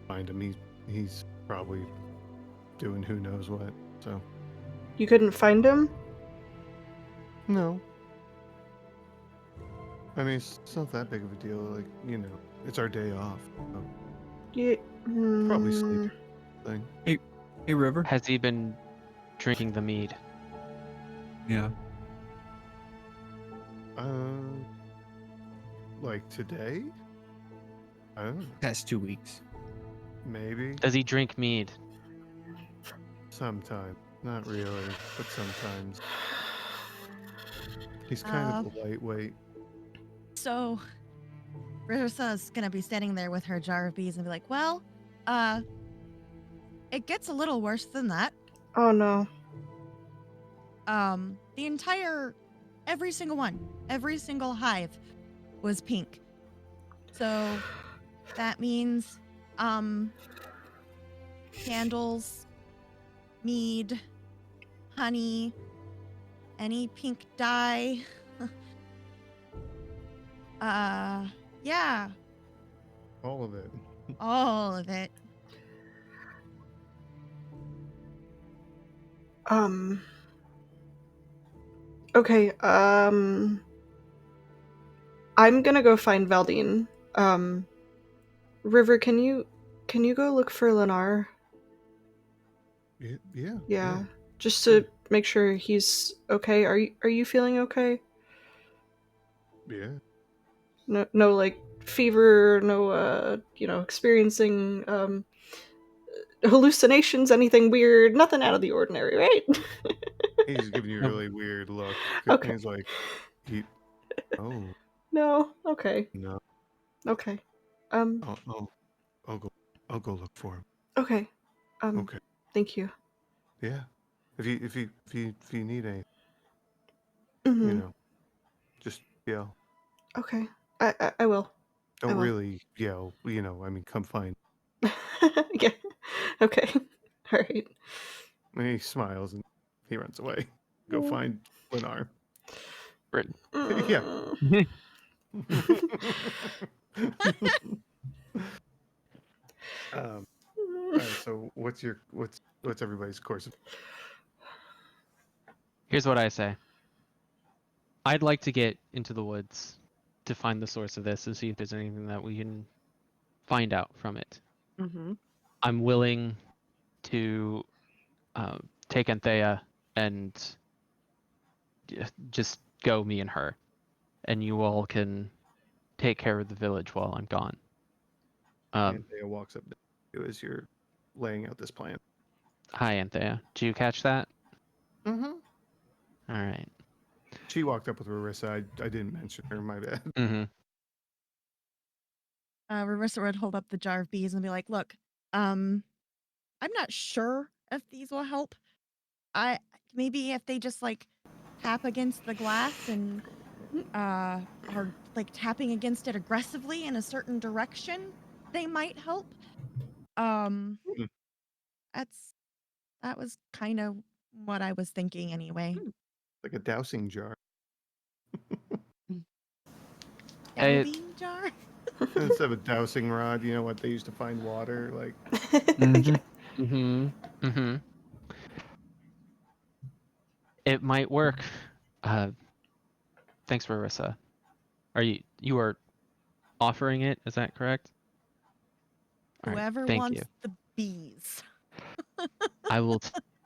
find him. He's probably doing who knows what. So You couldn't find him? no. I mean, it's not that big of a deal. Like, you know, it's our day off. So Yeah. probably sleep thing. Hey, River. Has he been drinking the mead? Yeah. Like today? I don't know. Past 2 weeks. Maybe Does he drink mead? sometime. Not really, but sometimes. He's kind of a lightweight. So, Rissa's gonna be standing there with her jar of bees and be like, well, it gets a little worse than that. Oh no. Every single hive was pink. So, that means, candles, mead, honey, any pink dye. Yeah, All of it. all of it. Okay, I'm gonna go find Valdine. River, can you go look for Lennar? Yeah. Just to make sure he's okay. Are you feeling okay? Yeah. No like fever, no experiencing hallucinations, anything weird, nothing out of the ordinary, right? He's giving you a really weird look. Okay. He's like, oh No. Okay. no. Okay. I'll go look for him. Okay. Okay. Thank you. Yeah. If you need anything, Mhm. you know, just yell. Okay. I will. Don't will. really yell. You know, I mean, come find. Yeah. Okay. All right. And he smiles and he runs away. Go Mm. find Lennar. Britain. Yeah. what's everybody's course of... Here's what I say. I'd like to get into the woods to find the source of this and see if there's anything that we can find out from it. Mm-hmm. I'm willing to take Anthea and just go, me and her, and you all can take care of the village while I'm gone. Anthea walks up to you as you're laying out this plan. Hi, Anthea. Did you catch that? Mm-hmm. All right. She walked up with Marissa. I didn't mention her. My bad. Mm-hmm. Rarissa would hold up the jar of bees and be like, "Look, I'm not sure if these will help. Maybe if they just like tap against the glass and are like tapping against it aggressively in a certain direction, they might help. Um, Hmm. that was kind of what I was thinking anyway. Like a dowsing jar. Dowsing jar? Instead of a dowsing rod, you know what they used to find water? Like, Mm-hmm. Mm-hmm. Mm-hmm. It might work. Thanks, Marissa. You are offering it? Is that correct? All right. Whoever Thank wants you. the bees. I will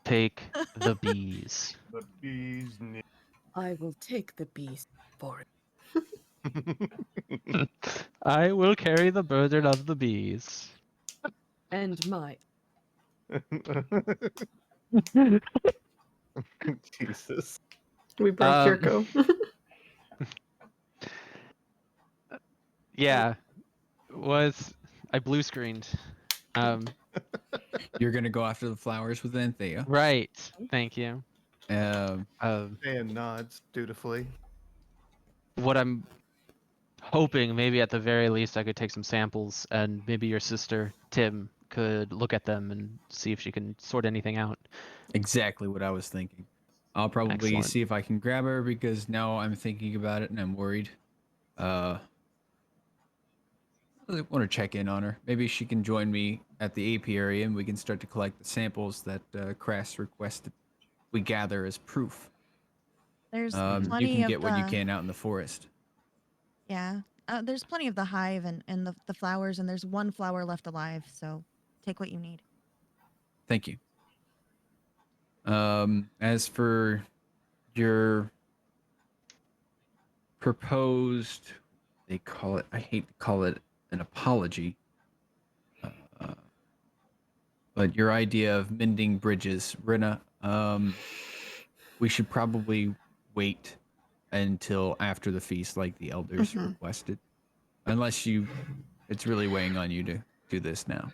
take the bees. the bees. I will take the beast for it. I will carry the burden of the bees. And my Jesus. We brought Um, Kirko. Yeah, I blue screened. You're gonna go after the flowers with Anthea. Right. Thank you. Um, And nods dutifully. What I'm hoping, maybe at the very least, I could take some samples, and maybe your sister Tim could look at them and see if she can sort anything out. exactly what I was thinking. I'll probably Excellent. see if I can grab her because now I'm thinking about it and I'm worried. I want to check in on her. Maybe she can join me at the apiary and we can start to collect the samples that Crass requested. We gather as proof. There's You plenty can of get what you the can out in the forest. yeah. There's plenty of the hive and the flowers, and there's one flower left alive. So take what you need. Thank you. As for your proposed, they call it, I hate to call it an apology, but your idea of mending bridges, Rina, we should probably wait until after the feast, like the elders Mhm. requested. Unless it's really weighing on you to do this now.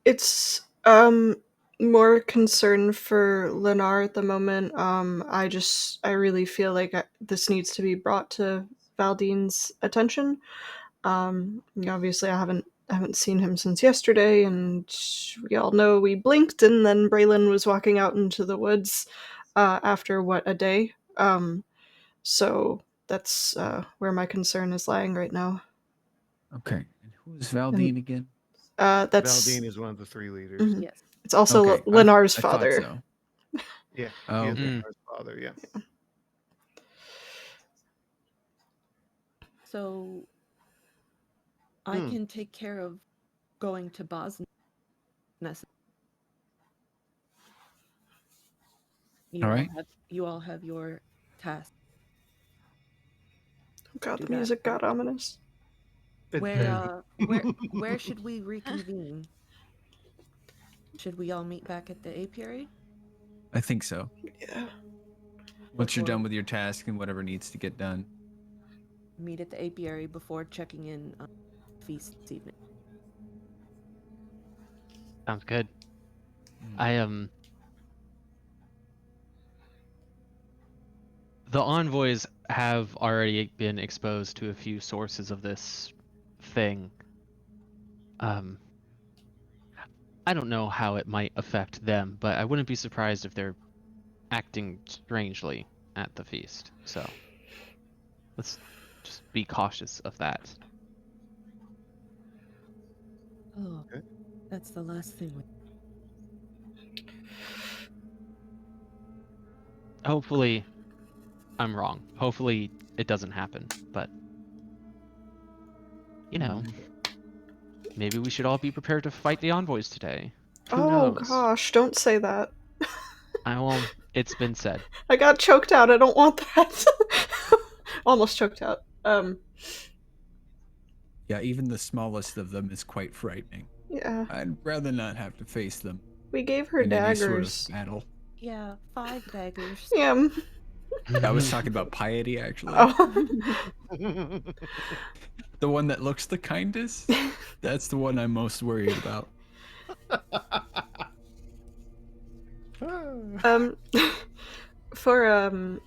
It's more concern for Lennar at the moment. I really feel like this needs to be brought to Valdine's attention. Obviously I haven't seen him since yesterday, and we all know we blinked and then Braylon was walking out into the woods after a day. So that's where my concern is lying right now. Okay. And who's Valdine again? That's Valdine is one of the 3 leaders. Mhm. yes. It's also Okay. Lennar's I thought father. so. Yeah. Oh, He is okay. Lenar's father, yeah. So I can take care of going to Bosnia. All right. You all have your task. God, Do the that. music got ominous. Where should we reconvene? Should we all meet back at the apiary? I think so. Yeah. Once you're Before- done with your task and whatever needs to get done. Meet at the apiary before checking in on feast this evening. Sounds good. The envoys have already been exposed to a few sources of this thing. I don't know how it might affect them, but I wouldn't be surprised if they're acting strangely at the feast. So let's just be cautious of that. Oh, Okay. that's the last thing. hopefully I'm wrong. Hopefully it doesn't happen. But you know, maybe we should all be prepared to fight the envoys today. Who Oh knows? gosh, don't say that. Well, it's been said. I got choked out. I don't want that. Almost choked out. Yeah, even the smallest of them is quite frightening. Yeah. I'd rather not have to face them We gave her in any sort daggers. of battle. Yeah, 5 daggers. Yeah. I was talking about piety, actually. Oh. The one that looks the kindest? That's the one I'm most worried about. For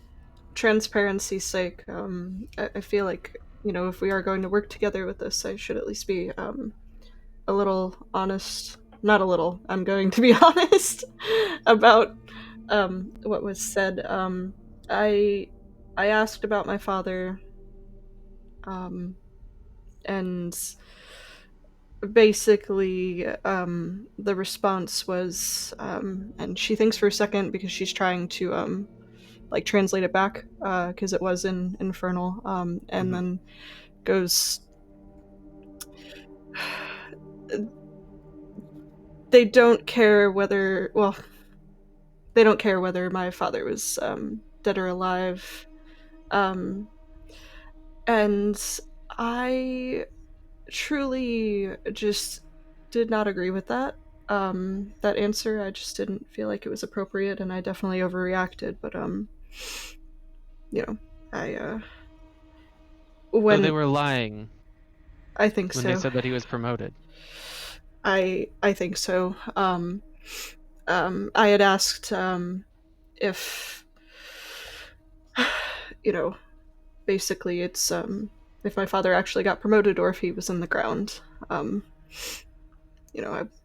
transparency's sake, I feel like, if we are going to work together with this, I should at least be a little honest. Not a little. I'm going to be honest about what was said. I asked about my father, and basically the response was, and she thinks for a second because she's trying to translate it back because it was in Infernal, and then goes, they don't care whether my father was dead or alive, and I truly just did not agree with that answer. I just didn't feel like it was appropriate, and I definitely overreacted. But I when So they were lying I think when so. they said that he was promoted. I think so. I had asked if basically it's if my father actually got promoted or if he was in the ground. I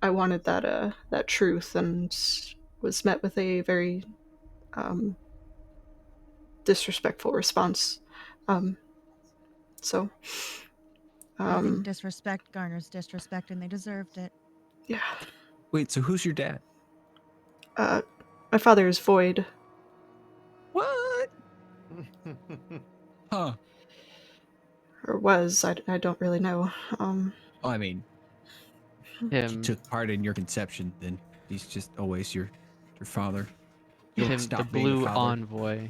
wanted that truth, and was met with a very disrespectful response. So I think disrespect garners disrespect, and they deserved it. yeah. Wait, so who's your dad? My father is void. What? Huh. Or was. I don't really know. I mean, he Him, took part in your conception, then he's just always your father. You don't him, the stop being a blue father. envoy.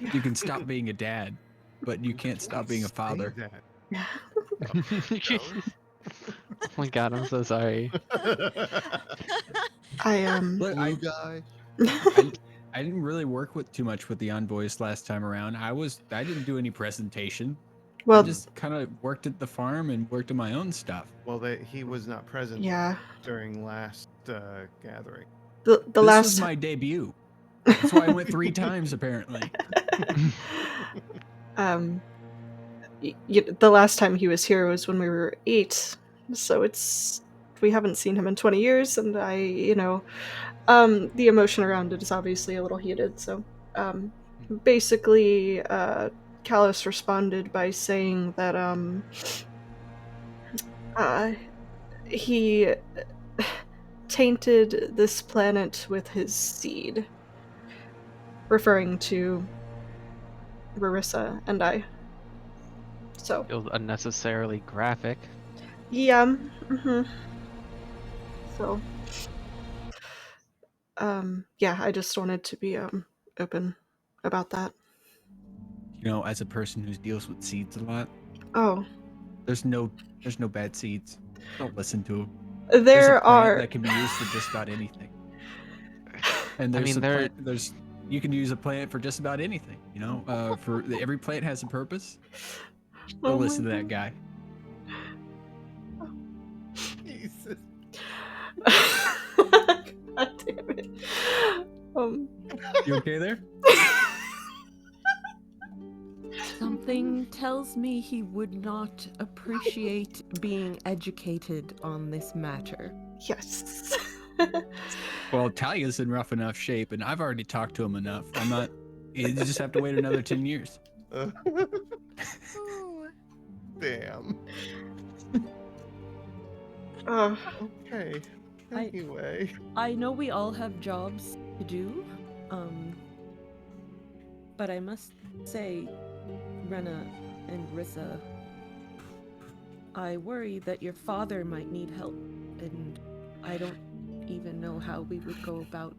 You can stop being a dad, but you can't stop being a father. Oh my god, I'm so sorry. Look, Blue guy. I didn't really work too much with the envoys last time around. I didn't do any presentation. Well, I just kind of worked at the farm and worked on my own stuff. Well, he was not present yeah. during last gathering. The This last was my debut. That's why I went 3 times apparently. The last time he was here was when we were 8, so we haven't seen him in 20 years, and the emotion around it is obviously a little heated. So basically Callus responded by saying that he tainted this planet with his seed, referring to Rarissa and I. So Feels unnecessarily graphic. yeah. So yeah, I just wanted to be open about that. As a person who deals with seeds a lot, Oh, there's no bad seeds. Don't listen to them. there There's a plant are that can be used for just about anything. And I mean, you can use a plant for just about anything. Every plant has a purpose. Don't listen to that guy. Jesus. God damn it. You okay there? Something tells me he would not appreciate being educated on this matter. Yes. Well, Talia's in rough enough shape, and I've already talked to him enough. You just have to wait another 10 years. Damn. Okay. Anyway. I know we all have jobs to do. But I must say, Rena and Rissa, I worry that your father might need help, and I don't even know how we would go about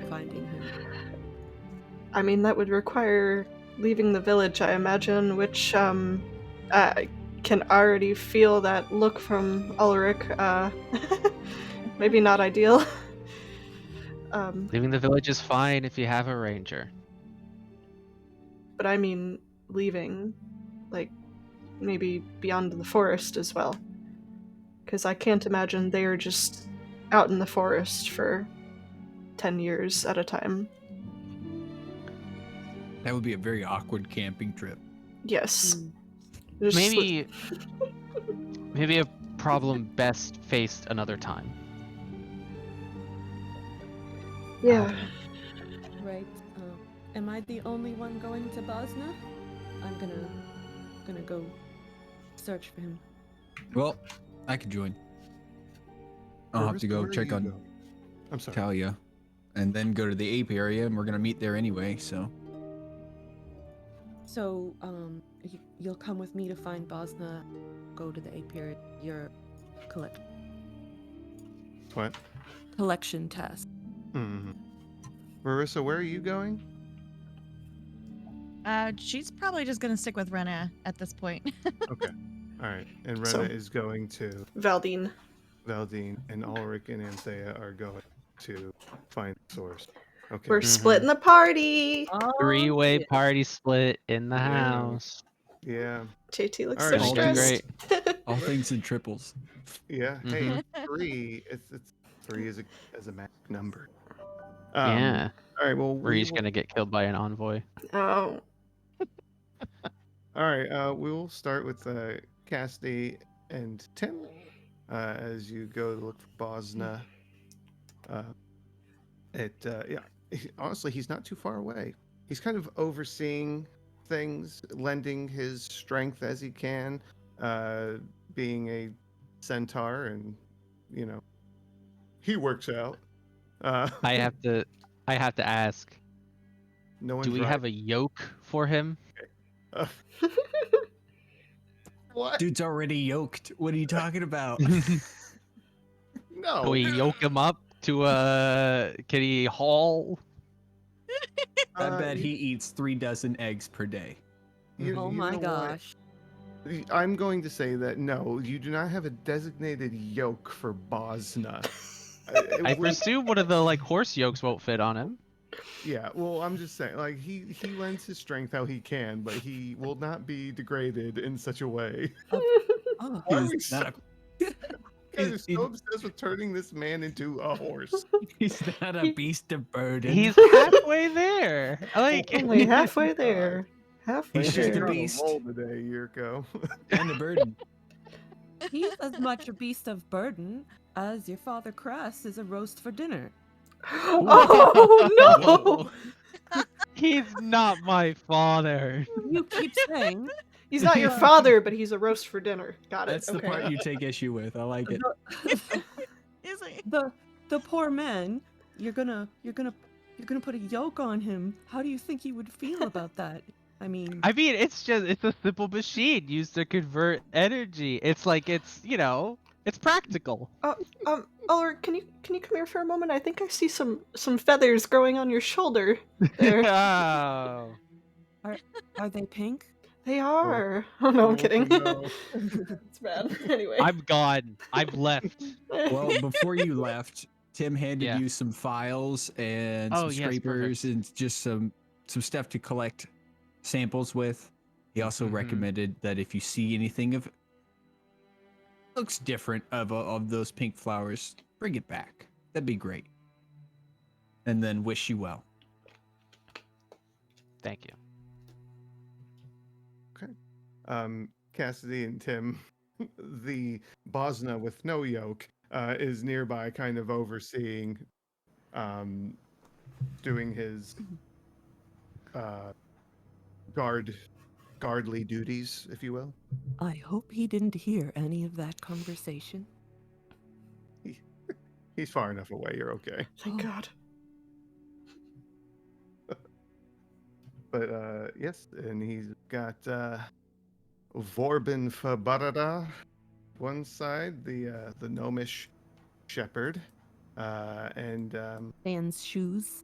finding him. I mean, that would require leaving the village, I imagine, which I can already feel that look from Ulrich. Maybe not ideal. Leaving the village is fine if you have a ranger. But I mean, leaving, like, maybe beyond the forest as well. Because I can't imagine they are just out in the forest for 10 years at a time. That would be a very awkward camping trip. Yes. Mm. Just- Maybe a problem best faced another time. Yeah. Right. Am I the only one going to Bosna? I'm gonna go search for him. Well, I could join. I'll have to Marissa, go where are check you on going? I'm sorry. Talia, and then go to the ape area, and we're gonna meet there anyway. So So, you'll come with me to find Bosna, go to the apiary, your What? collection task. Mm-hmm. Marissa, where are you going? She's probably just gonna stick with Rena at this point. Okay. All right. And Rena So- is going to Valdine. Valdine, and Ulrich and Anthea are going to find the source. Okay. We're Mhm. splitting the party. Three-way yeah. party split in the Yeah. house. Yeah. JT looks All so right. All do stressed. all things in triples. Yeah. Hey, Mhm. 3. It's 3 is a magic number. Yeah. All right. Well, Or we he's will, gonna get killed by an envoy. Oh. all right. We will start with Cassidy and Tim as you go to look for Bosna. Honestly, he's not too far away. He's kind of overseeing things, lending his strength as he can, being a centaur, and he works out. I have to ask, No one's do we have a yoke for him? what? Dude's already yoked. What are you talking about? No. Can we yoke him up to can he haul? I bet you- he eats 3 dozen eggs per day. Oh you my know what? gosh. I'm going to say that no, you do not have a designated yoke for Bosna. I We're- presume one of the horse yokes won't fit on him. Yeah, well, I'm just saying, he lends his strength how he can, but he will not be degraded in such a way. Oh, Why are He's we so, not you guys are he's- so obsessed with turning this man into a horse? He's not a beast of burden. He's halfway there. Only halfway there. Halfway He's just a there. You're on beast. roll today, Yurko. and a burden. he's as much a beast of burden as your father Crass is a roast for dinner. Oh no! He's not my father. You keep saying He's not your father, but he's a roast for dinner. Got it. That's the okay. part you take issue with. I like it. Is it? the poor man. You're gonna put a yoke on him. How do you think he would feel about that? I mean, It's a simple machine used to convert energy. It's it's practical. Ulrich, can you come here for a moment? I think I see some feathers growing on your shoulder there. Oh. are they pink? They are. Oh no, I'm kidding. no. It's bad. Anyway. I'm gone. I've left. Well, before you left, Tim handed Yeah. you some files and Oh, some yes, scrapers and just some stuff to collect samples with. He also Mhm. recommended that if you see anything of looks different of those pink flowers, bring it back. That'd be great. And then wish you well. Thank you. Cassidy and Tim, the Bosna with no yoke, is nearby, kind of overseeing, doing his guardly duties, if you will. I hope he didn't hear any of that conversation. He's far enough away. You're okay. Thank God. But yes, and he's got Vorben Fabarada one side, the gnomish shepherd, and Dan's shoes.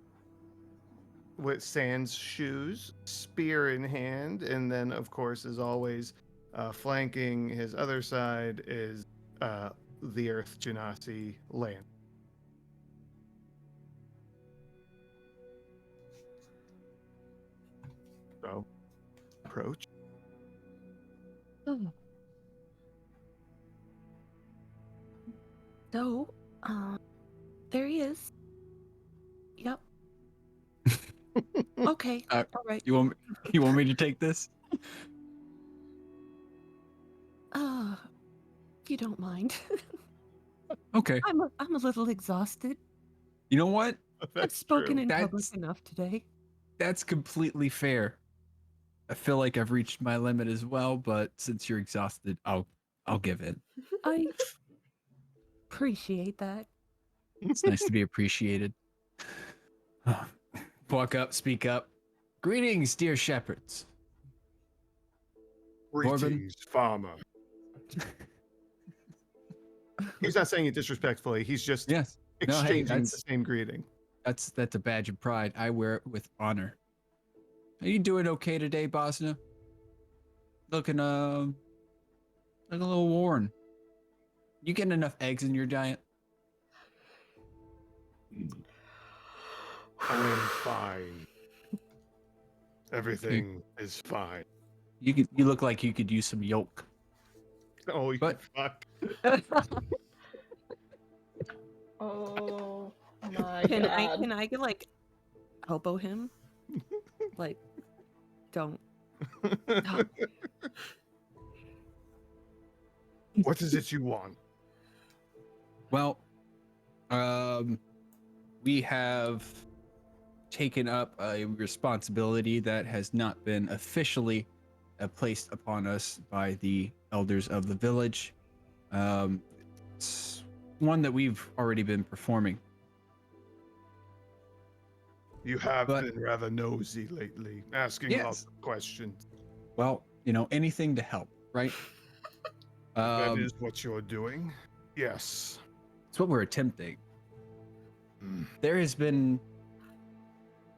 with Sans shoes, spear in hand, and then of course, as always, flanking his other side is the Earth Genasi land. So, approach. Oh. So, there he is. Yep. Okay. All right. You want me to take this? If you don't mind. Okay. I'm a little exhausted. You know what? I've That's spoken true. in public That's- enough today. That's completely fair. I feel like I've reached my limit as well, but since you're exhausted, I'll give in. I appreciate that. It's nice to be appreciated. Walk up, speak up. Greetings, dear shepherds. Greetings, farmer. He's not saying it disrespectfully. He's just Yes. No, hey, exchanging the same greeting. that's a badge of pride. I wear it with honor. Are you doing okay today, Bosna? Looking like a little worn. You getting enough eggs in your diet? I am fine. Everything is fine. You look like you could use some yolk. Oh, you But- fuck. Oh my Can god. I like elbow him? Like, don't. What is it you want? Well, we have taken up a responsibility that has not been officially placed upon us by the elders of the village. It's one that we've already been performing. You have But- been rather nosy lately, asking Yes. lots of questions. Well, anything to help, right? That is what you're doing. Yes. It's what we're attempting. There has been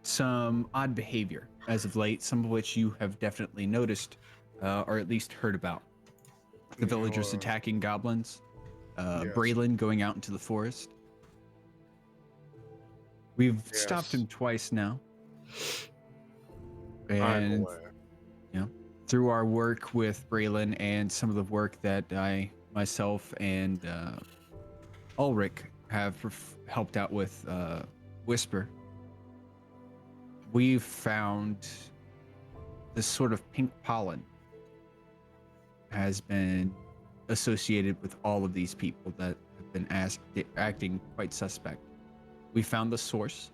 some odd behavior as of late, some of which you have definitely noticed, or at least heard about. The villagers Your- attacking goblins, Yes. Braylon going out into the forest. We've stopped Yes. him twice now. I'm And aware. through our work with Braylon and some of the work that I, myself, and Ulrich have helped out with Whisper, we've found this sort of pink pollen has been associated with all of these people that have been acting quite suspect. We found the source,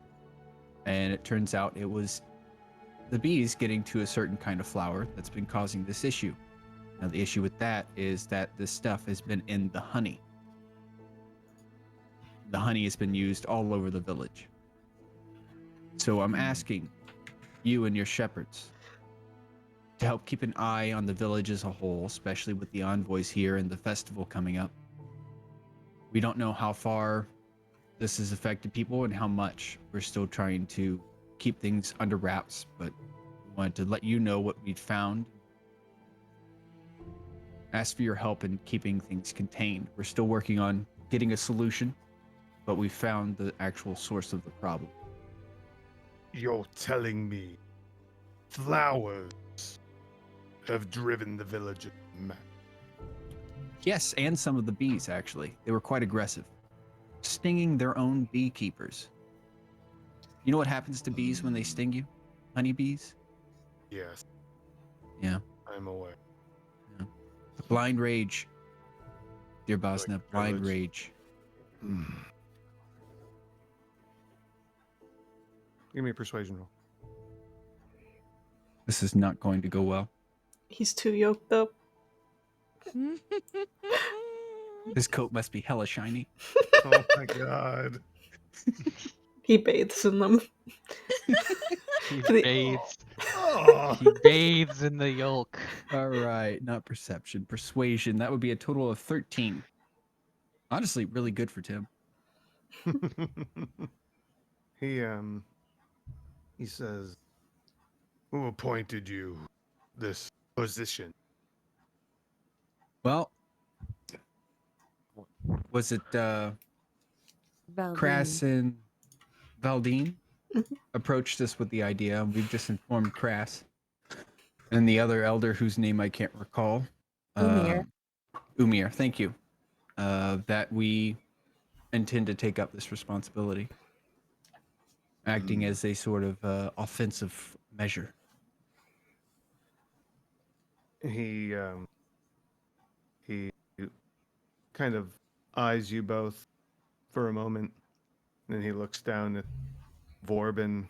and it turns out it was the bees getting to a certain kind of flower that's been causing this issue. Now, the issue with that is that this stuff has been in the honey. The honey has been used all over the village. So I'm asking you and your shepherds to help keep an eye on the village as a whole, especially with the envoys here and the festival coming up. We don't know how far this has affected people and how much. We're still trying to keep things under wraps, but we wanted to let you know what we'd found. Ask for your help in keeping things contained. We're still working on getting a solution, but we found the actual source of the problem. You're telling me flowers have driven the villagers mad? Yes, and some of the bees, actually. They were quite aggressive, stinging their own beekeepers. You know what happens to bees when they sting you? Honeybees? Yes. Yeah. I'm aware. Blind rage. Dear Bosna, Like blind village. rage. Give me a persuasion roll. This is not going to go well. He's too yoked up. His coat must be hella shiny. Oh my god. He bathes in them. He For the- bathes. Oh, He bathes in the yolk. All right, not perception, persuasion. That would be a total of 13. Honestly, really good for Tim. he says, "Who appointed you this position?" Well, was it Crass and Valdine approached us with the idea? We've just informed Crass and the other elder whose name I can't recall. Umir. Umir, thank you. That we intend to take up this responsibility, acting as a sort of offensive measure. He kind of eyes you both for a moment, and then he looks down at Vorben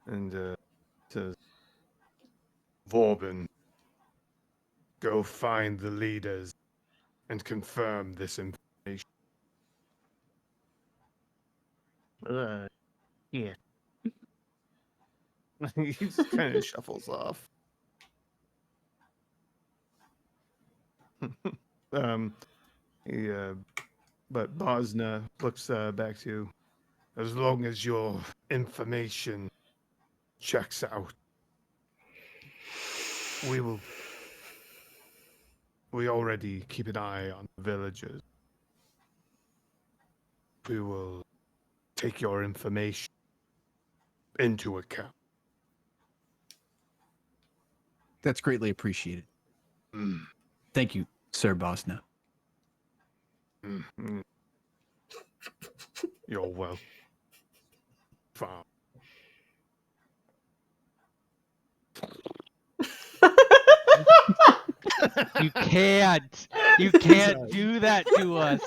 and says, "Vorben, go find the leaders and confirm this information." Yeah. He just kind of shuffles off. um, he, but Bosna looks back to you. As long as your information checks out, we will. We already keep an eye on the villagers. We will take your information into account. That's greatly appreciated. Mm, Thank you, Sir Bosna. mm. You're well. Fine. You can't. You can't do that to us.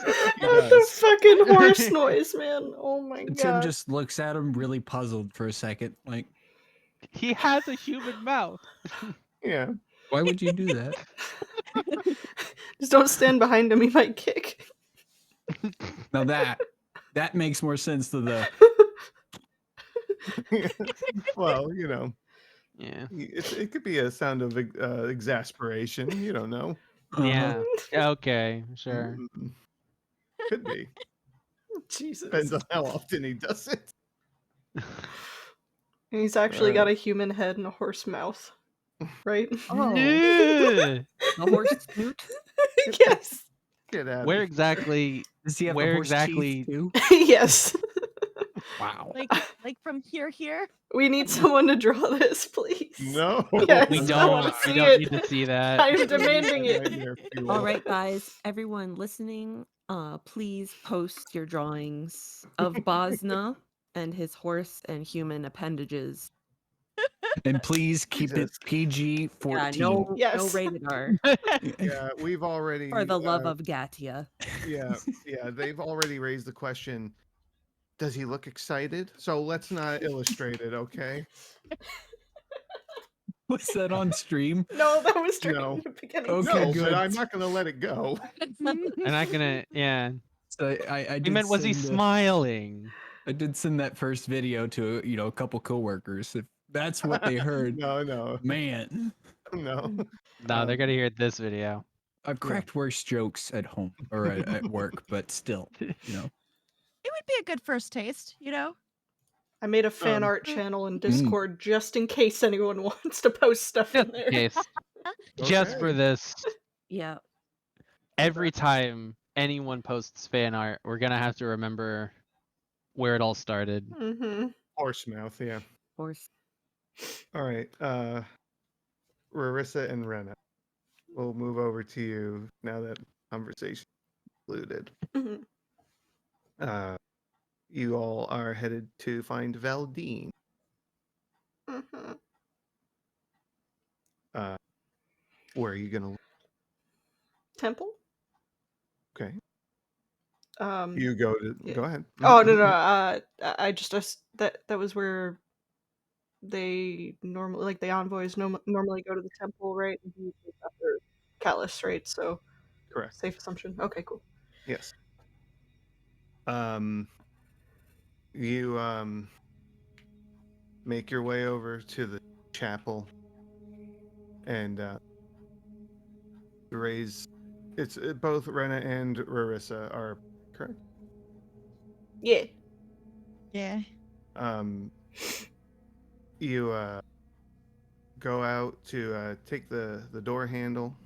Fucking horse noise, man. Oh my Tim god. just looks at him really puzzled for a second, like, He has a human mouth. Yeah. why would you do that? Just don't stand behind him, he might kick. Now that makes more sense to the Well, you know, Yeah. it could be a sound of exasperation. You don't know. Yeah. Okay. Sure. Mm, could be. Jesus. Depends on how often he does it. And he's actually got a Alright. human head and a horse mouth. Right? Oh, Yeah. a horse snoot? Yes. Get out Where of exactly? Does he have Where the horse exactly? teeth too? Yes. Wow. Like from here. We need someone to draw this, please. No. Yes, We I wanna don't. We see don't it. need to see that. I'm demanding it. Nightmare fuel. All right, guys, everyone listening, please post your drawings of Bosna and his horse and human appendages. And please keep it Jesus. PG-14. Yeah, no Yes. rated R. Yeah, we've already. For the love of Gatia. Yeah, they've already raised the question. Does he look excited? So let's not illustrate it, okay? Was that on stream? No, that was during No. the beginning. Okay, No, good. but I'm not going to let it go. I'm not gonna. Yeah. So I He did meant, was he send, smiling? I did send that first video to a couple coworkers. If that's what they heard, No, man, no. No, they're gonna hear this video. I've cracked worse jokes at home or at work, but still, It would be a good first taste, I made a fan art channel in Discord just in case anyone wants to post stuff Just in in there. case. Just for Okay. this. Yeah. Every time anyone posts fan art, we're gonna have to remember where it all started. Mm-hmm. Horse mouth, yeah. Horse. All right. Rarissa and Rena. We'll move over to you now that conversation concluded. Mm-hmm. You all are headed to find Valdine. Mm-hmm. Where are you gonna? Temple? Okay. Um You go to. yeah. Go ahead. Oh no. I just that was where they normally, like, the envoys normally go to the temple, right? And he goes after Callus, right? So Correct. safe assumption. Okay, cool. Yes. You make your way over to the chapel and raise. Both Rena and Rarissa are correct. Yeah. Yeah. You go out to take the door handle,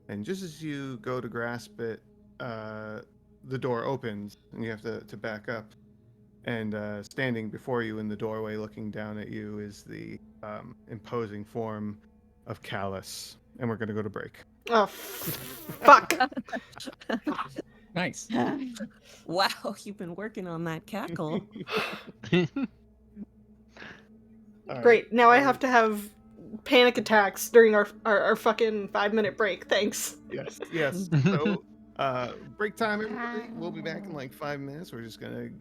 and just as you go to grasp it, the door opens, and you have to back up. And standing before you in the doorway, looking down at you, is the imposing form of Callus. And we're going to go to break. Oh, fuck. Nice. Wow, you've been working on that cackle. All right. Great. Now I have to have panic attacks during our fucking 5-minute break. Thanks. Yes. So, break time, everybody. We'll be back in like 5 minutes. We're just going to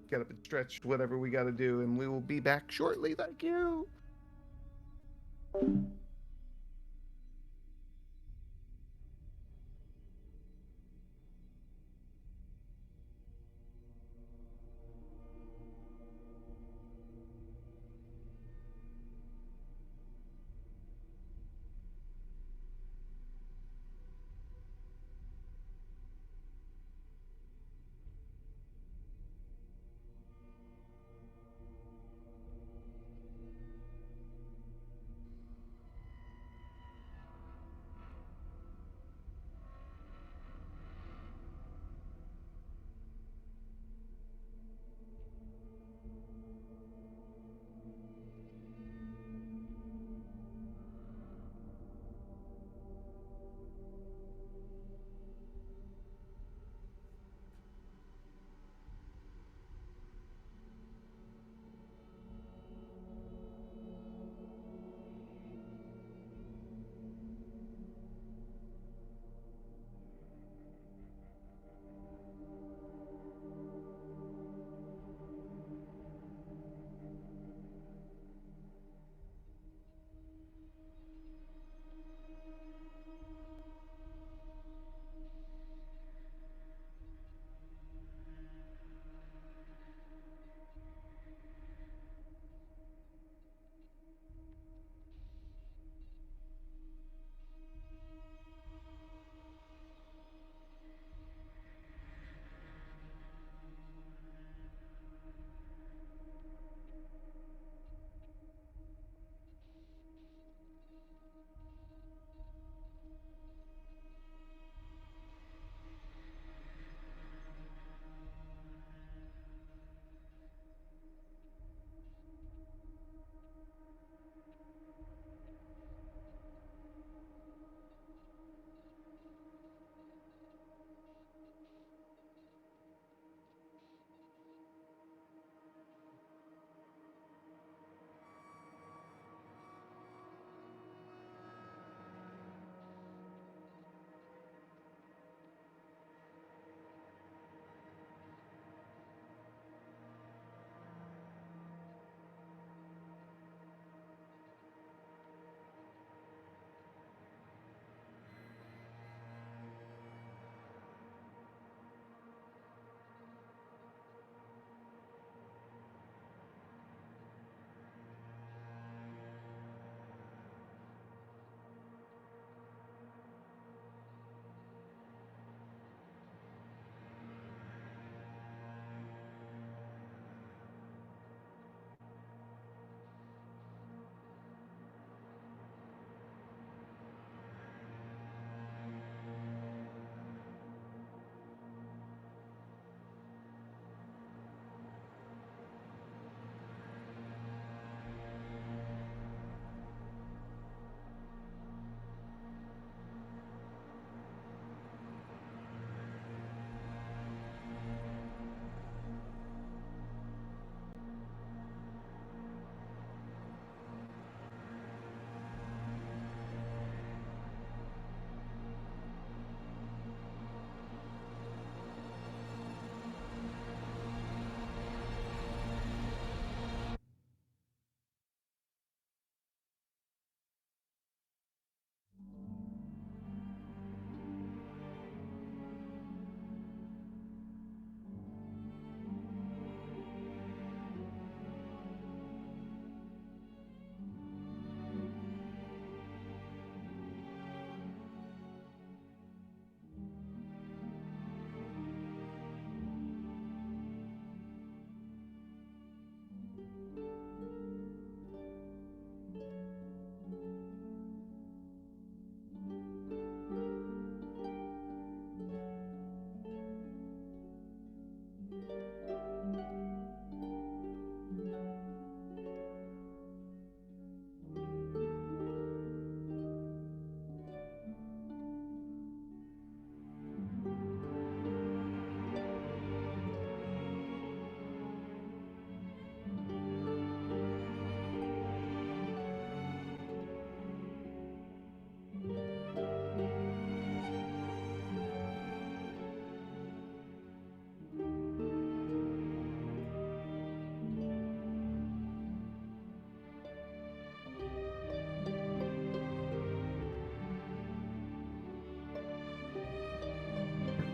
get up and stretch whatever we got to do, and we will be back shortly. Thank you.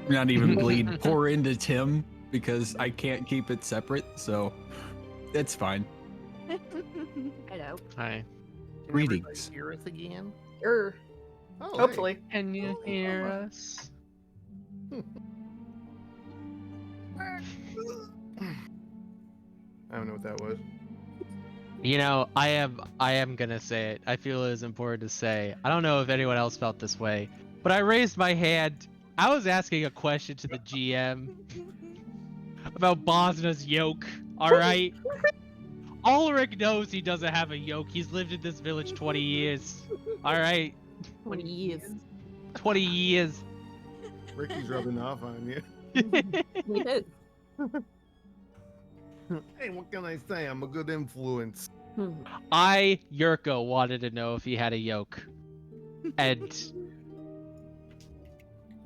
Not even bleed. Pour into Tim because I can't keep it separate, so it's fine. Hello. Hi. Can Greetings. everybody hear us again? Er, Oh, hey. hopefully. Can you hear us? I don't know what that was. You know, I am gonna say it. I feel it is important to say. I don't know if anyone else felt this way, but I raised my hand. I was asking a question to the GM about Bosna's yoke. All right. Ulrich knows he doesn't have a yoke. He's lived in this village 20 years. All right. 20 years. 20 years. Ricky's rubbing off on you. We did. Hey, what can I say? I'm a good influence. Yurko, wanted to know if he had a yoke. And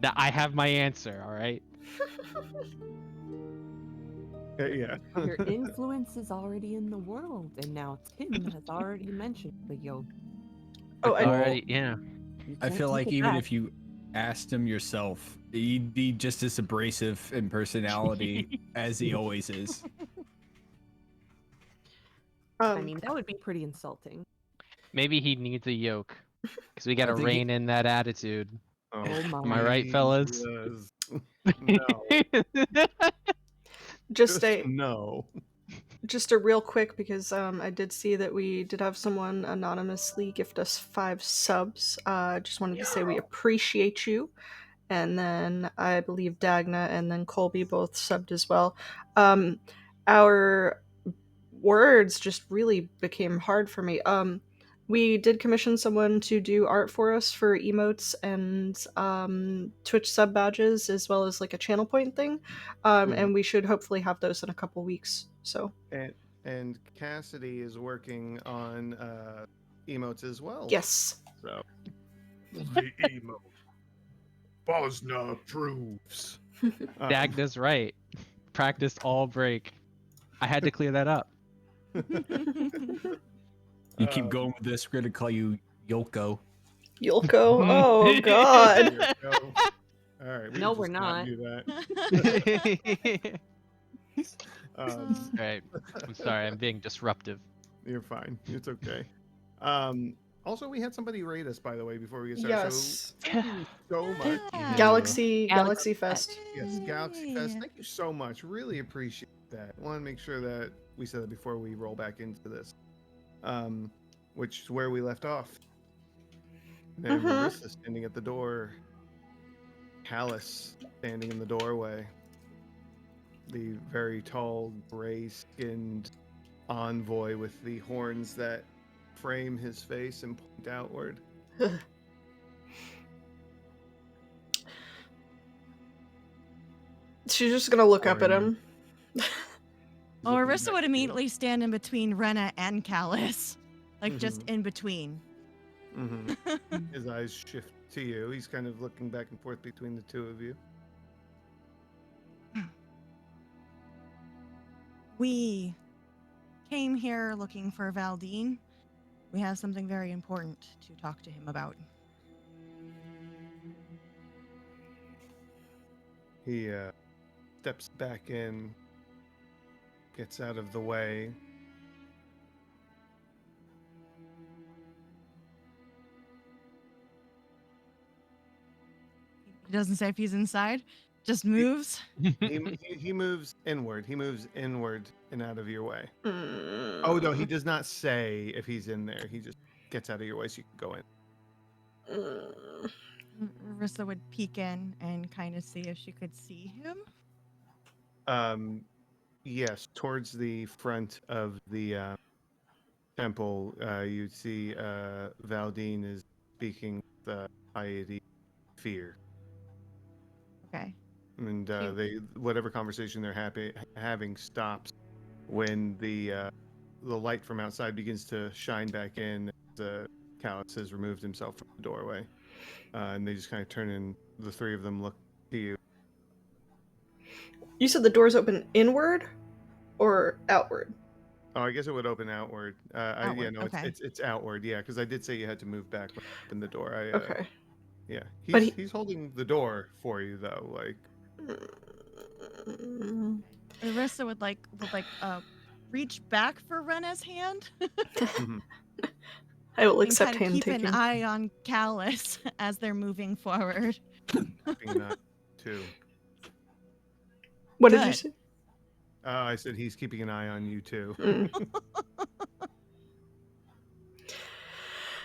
I have my answer, all right? Yeah. Your influence is already in the world, and now Tim has already mentioned the yoke. Oh, I, Already, yeah. You I can't feel take like it even back. if you asked him yourself, he'd be just as abrasive in personality as he always is. I mean, that would be pretty insulting. Maybe he needs a yoke. Because we gotta I think he- rein in that attitude. Oh, my. Am I right, fellas? Jesus. No. just a no. just a real quick, because I did see that we did have someone anonymously gift us 5 subs. Just wanted to say we appreciate you. And then I believe Dagna and then Colby both subbed as well. Our words just really became hard for me. We did commission someone to do art for us for emotes and Twitch sub badges, as well as like a channel point thing. And we should hopefully have those in a couple weeks. So And Cassidy is working on emotes as well. yes. So the emote. Bosna approves. Dagna's right. Practiced all break. I had to clear that up. You keep going with this, we're gonna call you Yoko. Yulko. Oh God. There you go. All right. We No, can we're just not. do that. Right. I'm sorry, I'm being disruptive. You're fine. It's okay. Also, we had somebody rate us, by the way, before we get started. Yes. So thank you so much. Yeah. Galaxy Fest. Yes, Galaxy Fest. Yay. Thank you so much. Really appreciate that. Want to make sure that we said that before we roll back into this, which is where we left off. And Marissa standing at the door. Callus standing in the doorway. The very tall, gray-skinned envoy with the horns that frame his face and point outward. She's just gonna look up at him. Well, Looking Arissa back would at you. immediately stand in between Rena and Callus. Like, just in between. His eyes shift to you. He's kind of looking back and forth between the two of you. We came here looking for Valdine. We have something very important to talk to him about. He steps back in, gets out of the way. He doesn't say if he's inside, just moves. He moves inward. He moves inward and out of your way. Mm. Oh, no, he does not say if he's in there. He just gets out of your way so you can go in. Arissa would peek in and kind of see if she could see him. Yes, towards the front of the temple, you see Valdine is speaking with piety, fear. Okay. And they whatever conversation they're having stops when the light from outside begins to shine back in. Callus has removed himself from the doorway, and they just kind of turn and the three of them look to you. You said the doors open inward or outward? Oh, I guess it would open outward. Outward, No, okay. it's outward. Yeah, because I did say you had to move back when you opened the door. Okay. Yeah, But he's holding the door for you though. Like Arissa would reach back for Rena's hand I will and accept kind of hand keep taking. an eye on Callus as they're moving forward. Keeping an eye too. What did you Good. say? I said he's keeping an eye on you too.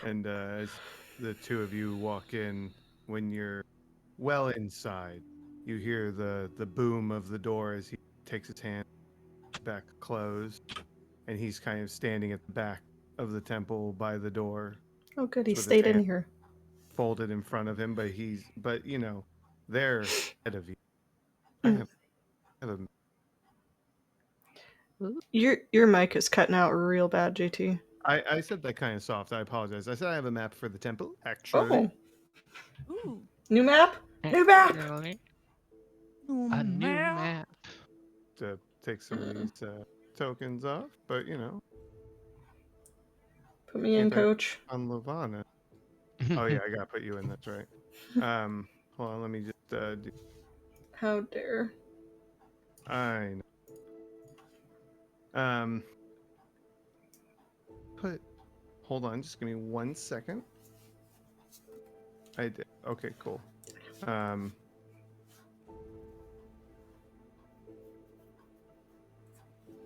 And as the two of you walk in, when you're well inside, you hear the boom of the door as he takes his hand back closed, and he's kind of standing at the back of the temple by the door, Oh, good. He with his stayed in hand here. folded in front of him. But you know, they're ahead of you. I Mm. have a Your mic is cutting out real bad, JT. I said that kind of soft. I apologize. I said I have a map for the temple, actually. Oh, Ooh. new map? New map! Actually, Ooh, a new man. map. To take some of these tokens off, but you know, Put me in, Can't I- coach. on Lavana. Oh yeah, I gotta put you in. That's right. Hold on. Let me just do. How dare. I know. Hold on. Just give me 1 second. I did. Okay. Cool.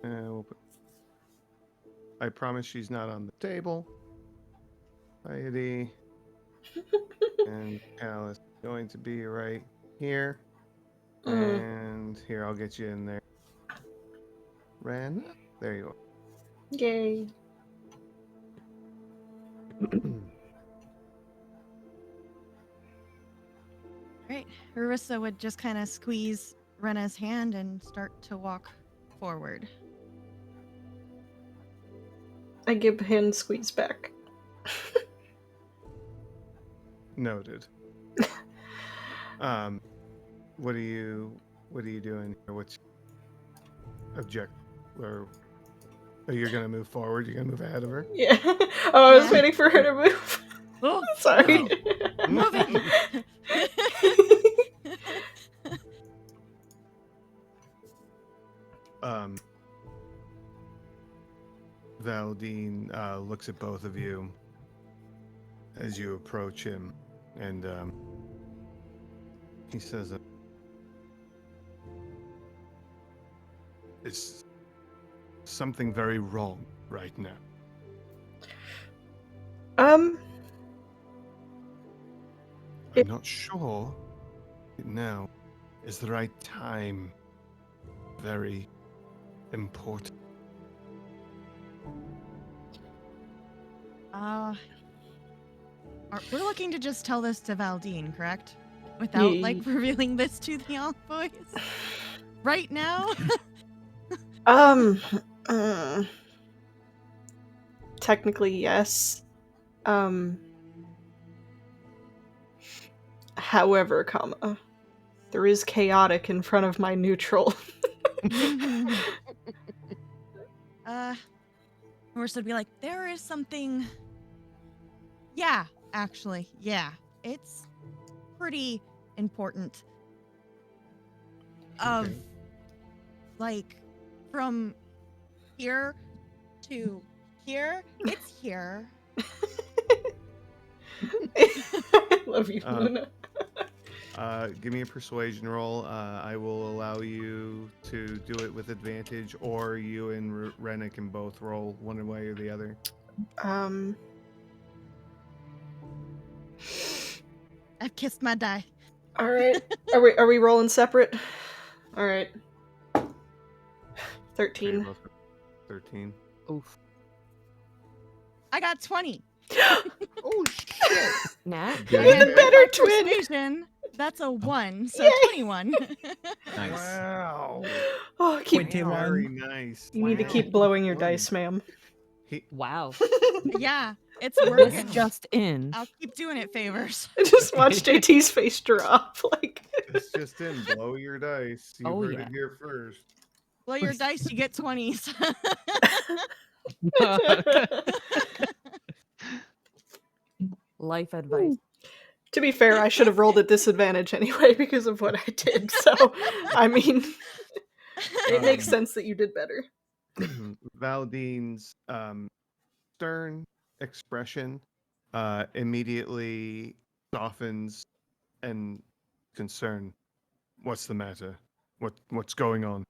We'll put, I promise she's not on the table. Heidi and Alice going to be right here. And here, I'll get you in there. Ren, there you Yay. are. Right. Arissa would just kind of squeeze Rena's hand and start to walk forward. I give hand squeeze back. Noted. What are you doing here? What's your objective? Or are you gonna move forward? You're gonna move ahead of her? Yeah. Oh, I was Yeah. waiting for her to move. Oh, Sorry. moving. Valdine looks at both of you as you approach him, and he says, "It's something very wrong right now." Um, I'm not sure now is the right time. Very important. We're looking to just tell this to Valdine, correct? Without Ye- revealing this to the envoys right now. Technically, yes. However, comma, there is chaotic in front of my neutral. Marissa would be like, there is something. Yeah, actually, yeah, it's pretty important. Okay. From here to here, it's here. I love you, Luna. Give me a persuasion roll. I will allow you to do it with advantage, or you and Rena can both roll one way or the other. I've kissed my die. All right. Are we rolling separate? All right. So you're 13. both 13. Oof. I got 20. Oh shit! Nat? Good. Even Okay. better, My twin. persuasion, that's a 1, so Yay! 21. Nice. Wow. Oh, keep. Very nice. You need to keep blowing your dice, ma'am. Wow. Yeah, it's This working. just in. I'll keep doing it favors. I just watched JT's face drop. Like, It's just in. Blow your dice. You Oh, heard yeah. it here first. Blow your dice, you get 20s. Life advice. To be fair, I should have rolled at disadvantage anyway because of what I did. So, I mean, it makes sense that you did better. Valdine's stern expression immediately softens and concern. What's the matter? What's going on?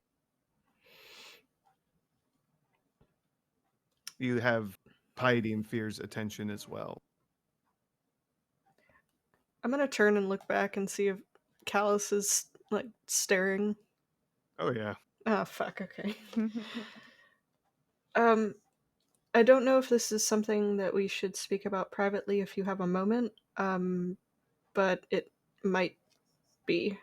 You have Piety and Fear's attention as well. I'm gonna turn and look back and see if Callus is like staring. Oh yeah. Oh fuck, okay. I don't know if this is something that we should speak about privately if you have a moment. But it might be.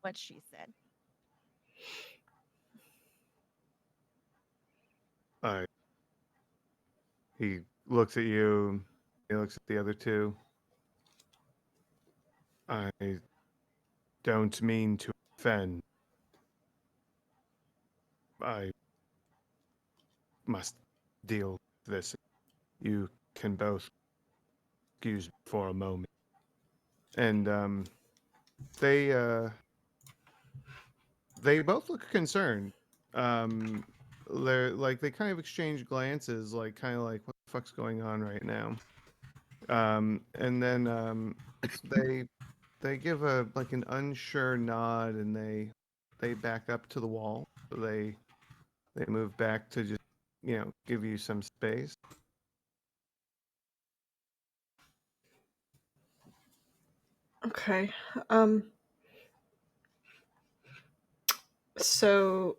What she said. He looks at you. He looks at the other two. I don't mean to offend. I must deal with this. You can both excuse me for a moment. And they both look concerned. They're like they kind of exchange glances, like kind of like what the fuck's going on right now. And then they give a like an unsure nod, and they back up to the wall. So they move back to just give you some space. Okay. So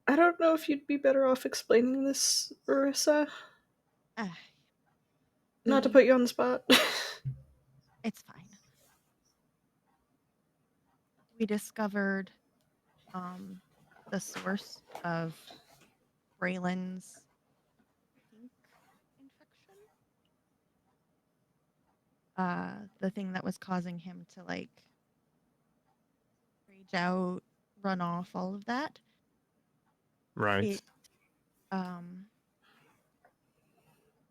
I don't know if you'd be better off explaining this, Arissa. Not to put you on the spot. It's fine. We discovered the source of Braylon's pink infection. The thing that was causing him to like rage out, run off, all of that. Right.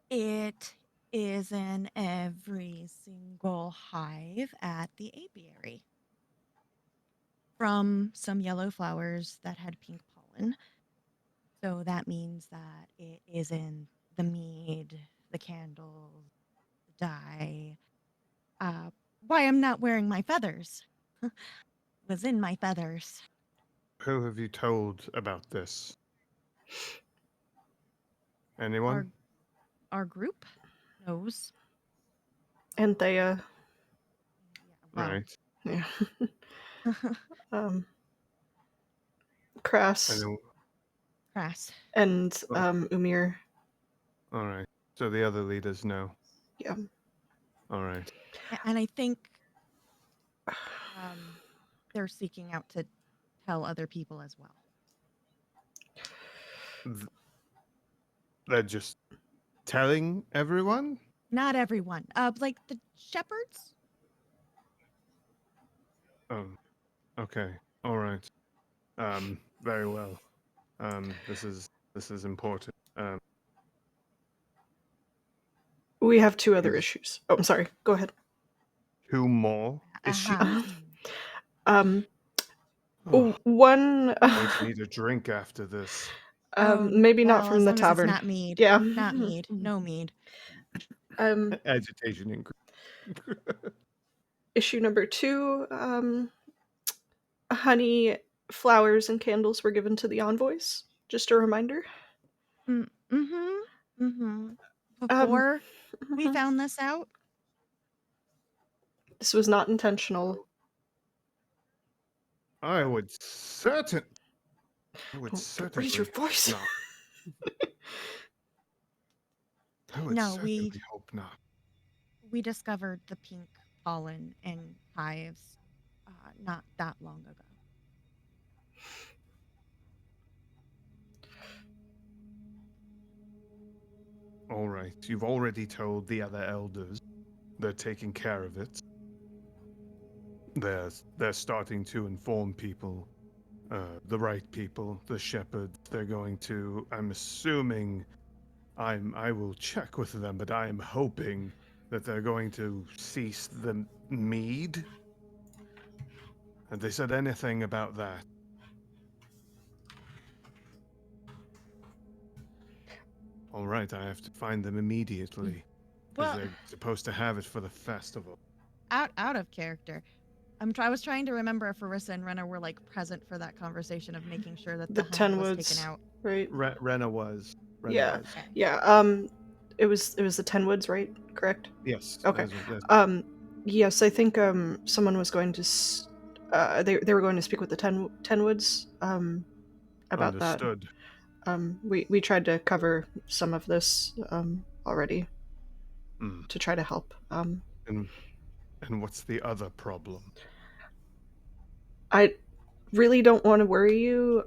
It is in every single hive at the apiary. From some yellow flowers that had pink pollen. So that means that it is in the mead, the candles, the dye. Why I'm not wearing my feathers. Was in my feathers. Who have you told about this? Anyone? Our group knows. And they Yeah, well, Right. yeah. Crass Crass. and Umir. All right. So the other leaders know. Yeah. All right. And I think they're seeking out to tell other people as well. They're just telling everyone? Not everyone. Like the shepherds. Oh, okay. All right. Very well. This is important. We have two other issues. Oh, I'm sorry. Go ahead. Two more issues. One. I'm going to need a drink after this. Maybe not from as the long tavern. As it's not mead. Yeah. Not mead. No mead. Agitation increase. Issue number 2. Honey, flowers, and candles were given to the envoys. Just a reminder. Before we found this out, this was not intentional. I would certainly. Raise your voice. Not. I would certainly hope not. We discovered the pink pollen in hives not that long ago. All right, you've already told the other elders. They're taking care of it. They're starting to inform people, the right people, the shepherds. They're going to, I'm assuming, I will check with them, but I am hoping that they're going to cease the mead. Have they said anything about that? All right, I have to find them immediately because Well, they're supposed to have it for the festival. out of character. I was trying to remember if Arissa and Rena were like present for that conversation of making sure that The the honey was taken Tenwoods, out. right? Rena was. Yeah. Was. Okay. Yeah. It was the Tenwoods, right? Correct. Yes. Okay. That's Yes, I think someone was going to they were going to speak with the Tenwoods about that. understood. We tried to cover some of this already Mm. to try to help. And what's the other problem? I really don't want to worry you,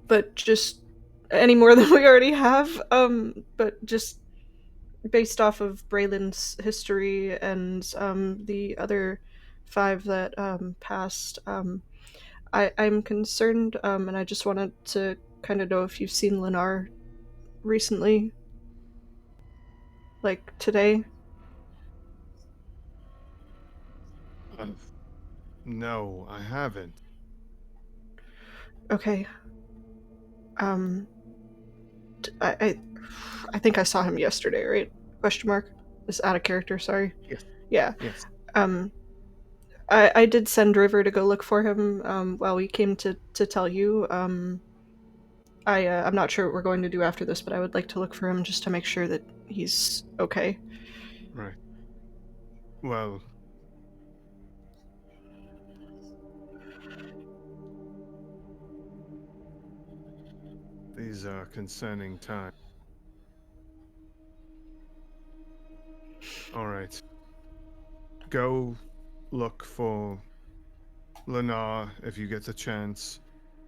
but just any more than we already have. But just based off of Braylon's history and the other 5 that passed, I'm concerned, and I just wanted to kind of know if you've seen Lennar recently, like today. No, I haven't. Okay. I I think I saw him yesterday, right? Question mark. Is out of character. Sorry. Yes. Yeah. Yes. Um, I did send River to go look for him. While we came to tell you. I'm not sure what we're going to do after this, but I would like to look for him just to make sure that he's okay. Right. Well, these are concerning times. All right. Go look for Lennar if you get the chance.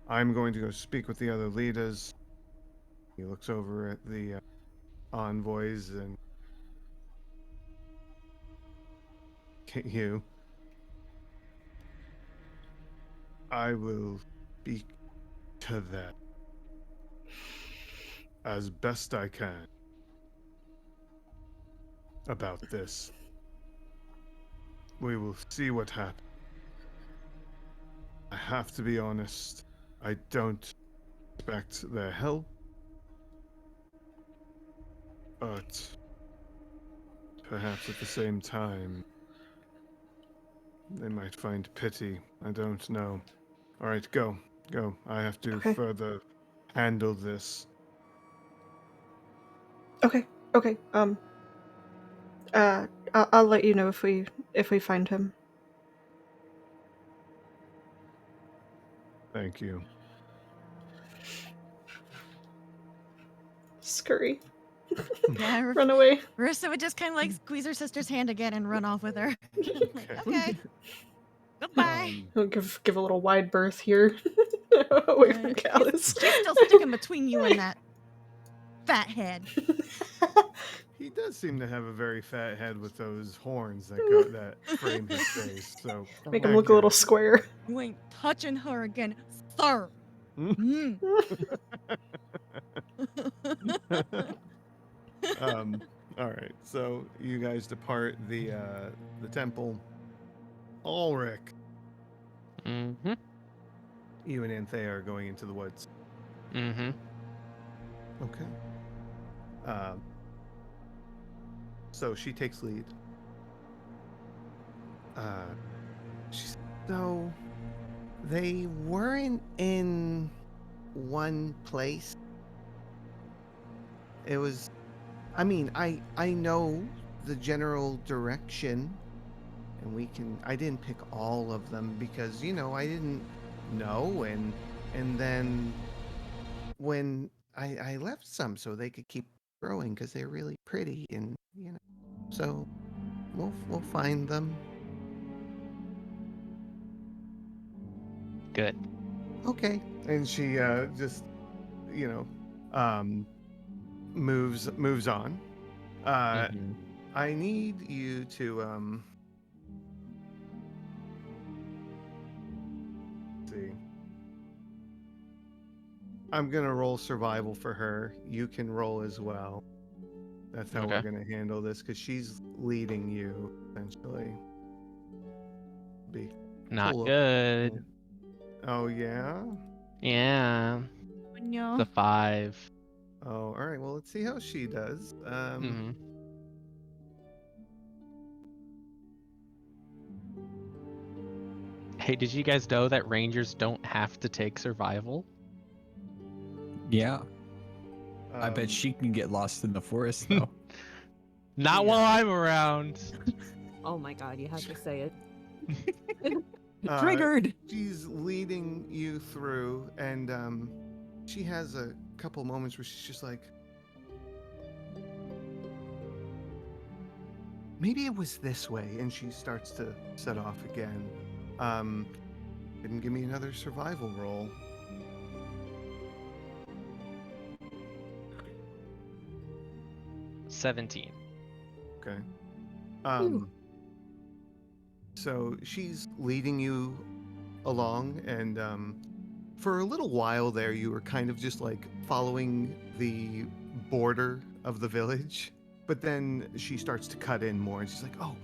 I'm going to go speak with the other leaders. He looks over at the envoys and you. I will speak to them as best I can about this. We will see what happens. I have to be honest. I don't expect their help, but perhaps at the same time, they might find pity. I don't know. All right, go. Go. I have to Okay. further handle this. Okay. Okay. I'll let you know if we find him. Thank you. Scurry. Yeah, Run away. Arissa would just kind of like squeeze her sister's hand again and run off with her. Like, okay. Goodbye. He'll give a little wide berth here, away from Callus. She's still sticking between you and that fat head. He does seem to have a very fat head with those horns that frame his face. So Make him look a little accurate. square. You ain't touching her again, sir. Mm. All right. So you guys depart the temple. Ulrich, Mm-hmm. you and Anthea are going into the woods. Mm-hmm. Okay. So she takes lead. So they weren't in one place. It was, I mean, I know the general direction, and I didn't pick all of them because, I didn't know, and then when I left some so they could keep growing because they're really pretty, and, so we'll find them. Good. Okay. And she just, moves on. Mhm. I need you to see. I'm gonna roll survival for her. You can roll as well. That's how we're Okay. gonna handle this because she's leading you essentially. Be Not full of- good. Oh yeah. Yeah. No. The 5. Oh, all right. Well, let's see how she does. Mm-hmm. Hey, did you guys know that rangers don't have to take survival? Yeah. I bet um, she can get lost in the forest though. Not Yeah. while I'm around. Oh my god, you had to say it. uh, Triggered. She's leading you through, and she has a couple moments where she's just like, maybe it was this way, and she starts to set off again. Didn't give me another survival roll. $17. Okay. So she's leading you along, and for a little while there, you were kind of just like following the border of the village. But then she starts to cut in more, and she's like, "Oh,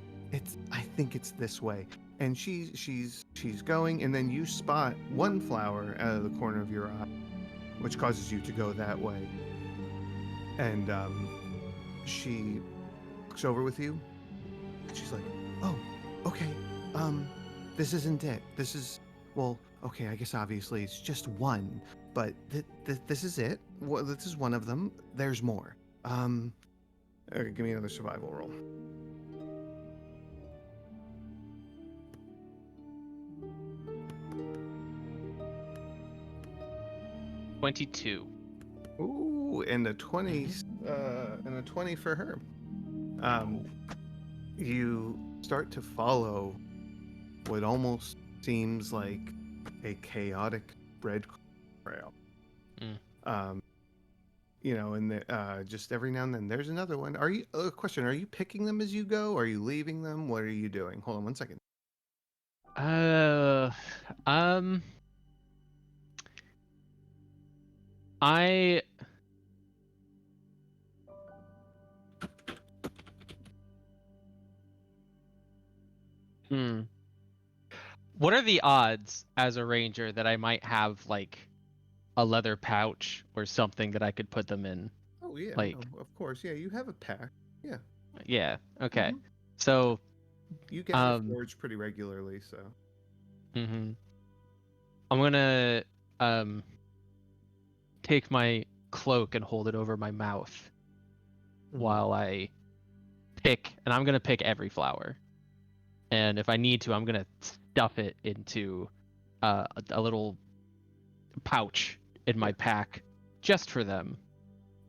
I think it's this way." And she's going, and then you spot one flower out of the corner of your eye, which causes you to go that way. And she looks over with you. She's like, "Oh, okay. This isn't it. This is, well, okay. I guess obviously it's just one, but this is it. Well, this is one of them. There's more. Give me another survival roll." 22. Ooh, and a 20, and a 20 for her. You start to follow what almost seems like a chaotic bread trail. Mm. And just every now and then there's another one. Question, are you picking them as you go? Are you leaving them? What are you doing? Hold on one second. I What are the odds as a ranger that I might have like a leather pouch or something that I could put them in? Oh yeah, Like, no, of course. Yeah, you have a pack. Yeah. yeah, okay. Mhm. So, You get foraged pretty regularly, so. I'm gonna take my cloak and hold it over my mouth while I pick, and I'm gonna pick every flower. And if I need to, I'm gonna stuff it into a little pouch in my pack just for them.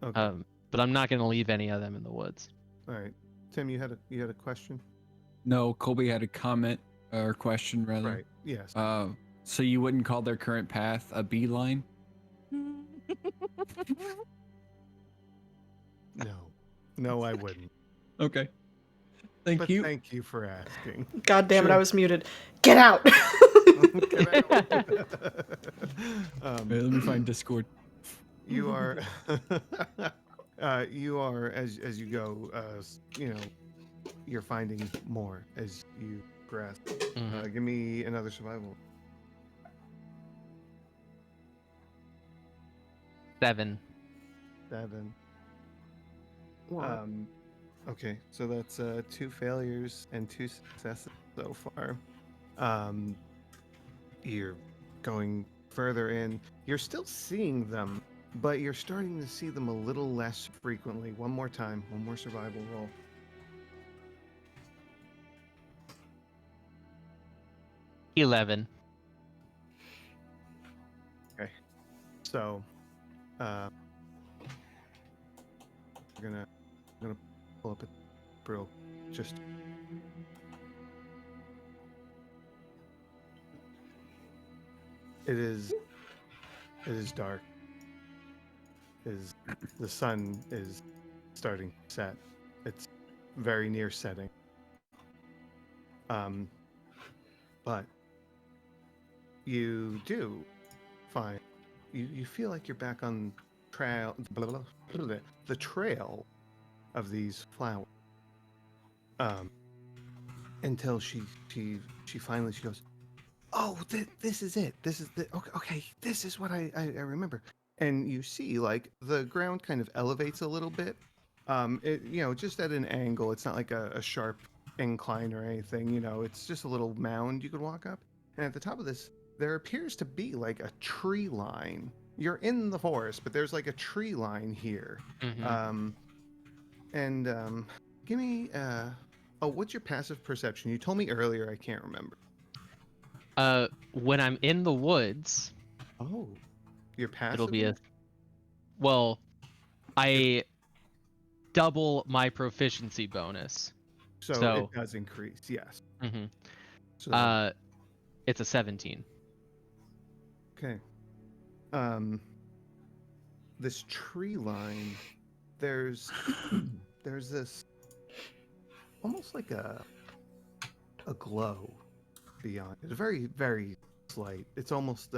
Okay. But I'm not gonna leave any of them in the woods. All right. Tim, you had a question? No, Colby had a comment or question rather. Right. Yes. So you wouldn't call their current path a beeline? No. No, I wouldn't. Okay. Thank But you. thank you for asking. God damn it, Sure. I was muted. Get out! Get out. Wait, let me find Discord. You are you are as you go, you're finding more as you progress. Give me another survival. 7. 7. Wow. Okay, so that's 2 failures and 2 successes so far. You're going further in. You're still seeing them, but you're starting to see them a little less frequently. One more time, one more survival roll. 11. Okay, so we're gonna pull up a real just. It is dark. The sun is starting to set. It's very near setting. But you do find you feel like you're back on the trail of these flowers. Until she finally she goes, oh, this is it. This is the okay. This is what I remember. And you see, like the ground kind of elevates a little bit. Just at an angle. It's not like a sharp incline or anything. It's just a little mound you could walk up. And at the top of this, there appears to be like a tree line. You're in the forest, but there's like a tree line here. Mm-hmm. Give me what's your passive perception? You told me earlier. I can't remember. When I'm in the woods, Oh, your passive. it'll be well, I double my proficiency bonus. So it does increase. Yes. Mm-hmm. So it's a 17. okay. This tree line, there's this almost like a glow beyond. It's very, very slight. It's almost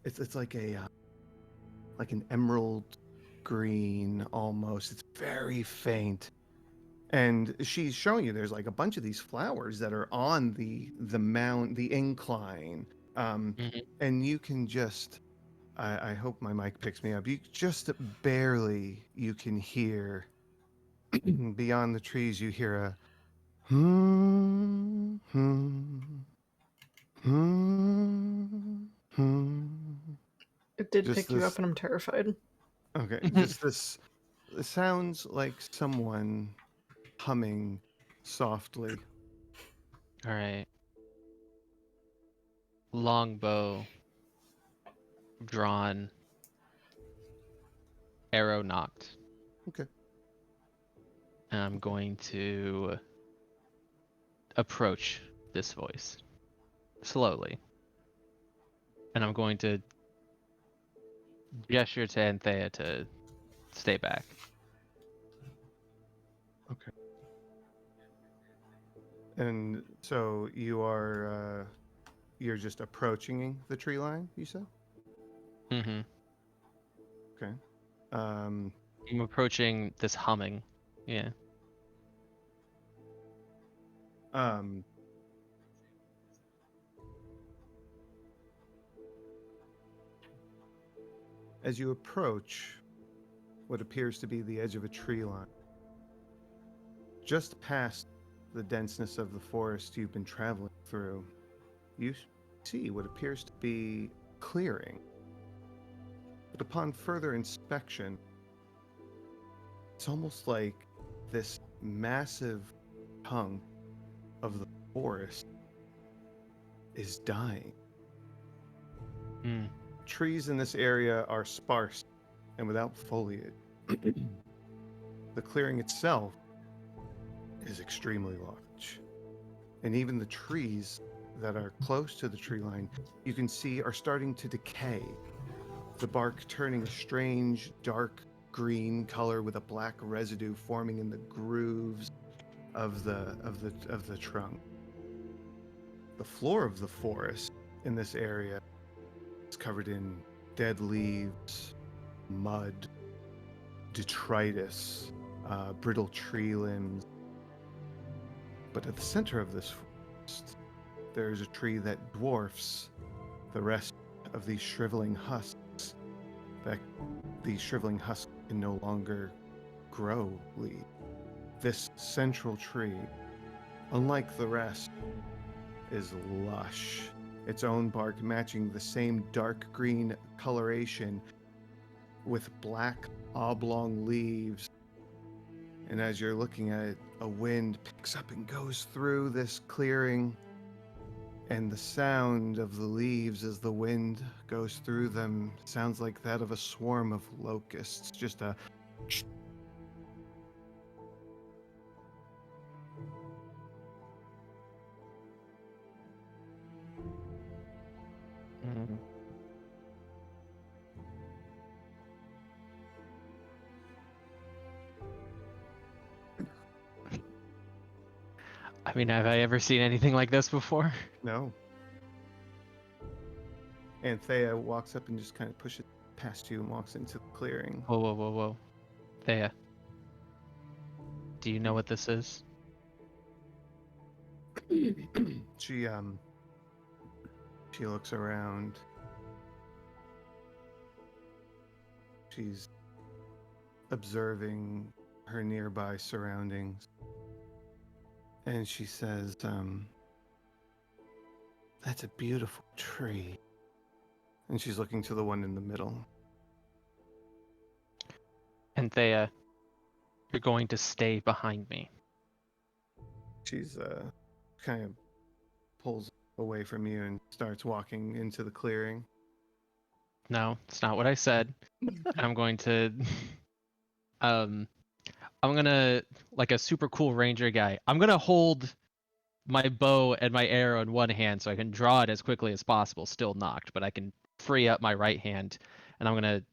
it's like an emerald green almost. It's very faint. And she's showing you there's like a bunch of these flowers that are on the mound, the incline. And you can just I hope my mic picks me up. You just barely you can hear beyond the trees you hear a It did just pick you up, and I'm terrified. Okay, just this. It sounds like someone humming softly. All right. Longbow drawn, arrow knocked. Okay. And I'm going to approach this voice slowly. And I'm going to gesture to Anthea to stay back. Okay. And so you're just approaching the tree line, you said? Mm-hmm. Okay. I'm approaching this humming. Yeah. As you approach what appears to be the edge of a tree line, just past the denseness of the forest you've been traveling through, you see what appears to be clearing. But upon further inspection, it's almost like this massive chunk of the forest is dying. Mm. Trees in this area are sparse and without foliage. The clearing itself is extremely large. And even the trees that are close to the tree line, you can see are starting to decay. The bark turning a strange dark green color with a black residue forming in the grooves of the trunk. The floor of the forest in this area is covered in dead leaves, mud, detritus, brittle tree limbs. But at the center of this forest, there is a tree that dwarfs the rest of these shriveling husks. That these shriveling husks can no longer grow leaves. This central tree, unlike the rest, is lush. Its own bark matching the same dark green coloration with black oblong leaves. And as you're looking at it, a wind picks up and goes through this clearing. And the sound of the leaves as the wind goes through them sounds like that of a swarm of locusts. Just a... Mm. I mean, have I ever seen anything like this before? No. Anthea walks up and just kind of pushes past you and walks into the clearing. Whoa, whoa, whoa, whoa. Thea. Do you know what this is? She looks around. She's observing her nearby surroundings. And she says, that's a beautiful tree. And she's looking to the one in the middle. Anthea, you're going to stay behind me. She's kind of pulls away from you and starts walking into the clearing. No, it's not what I said. I'm going to I'm gonna, like a super cool ranger guy, I'm gonna hold my bow and my arrow in one hand so I can draw it as quickly as possible, still knocked, but I can free up my right hand, and I'm gonna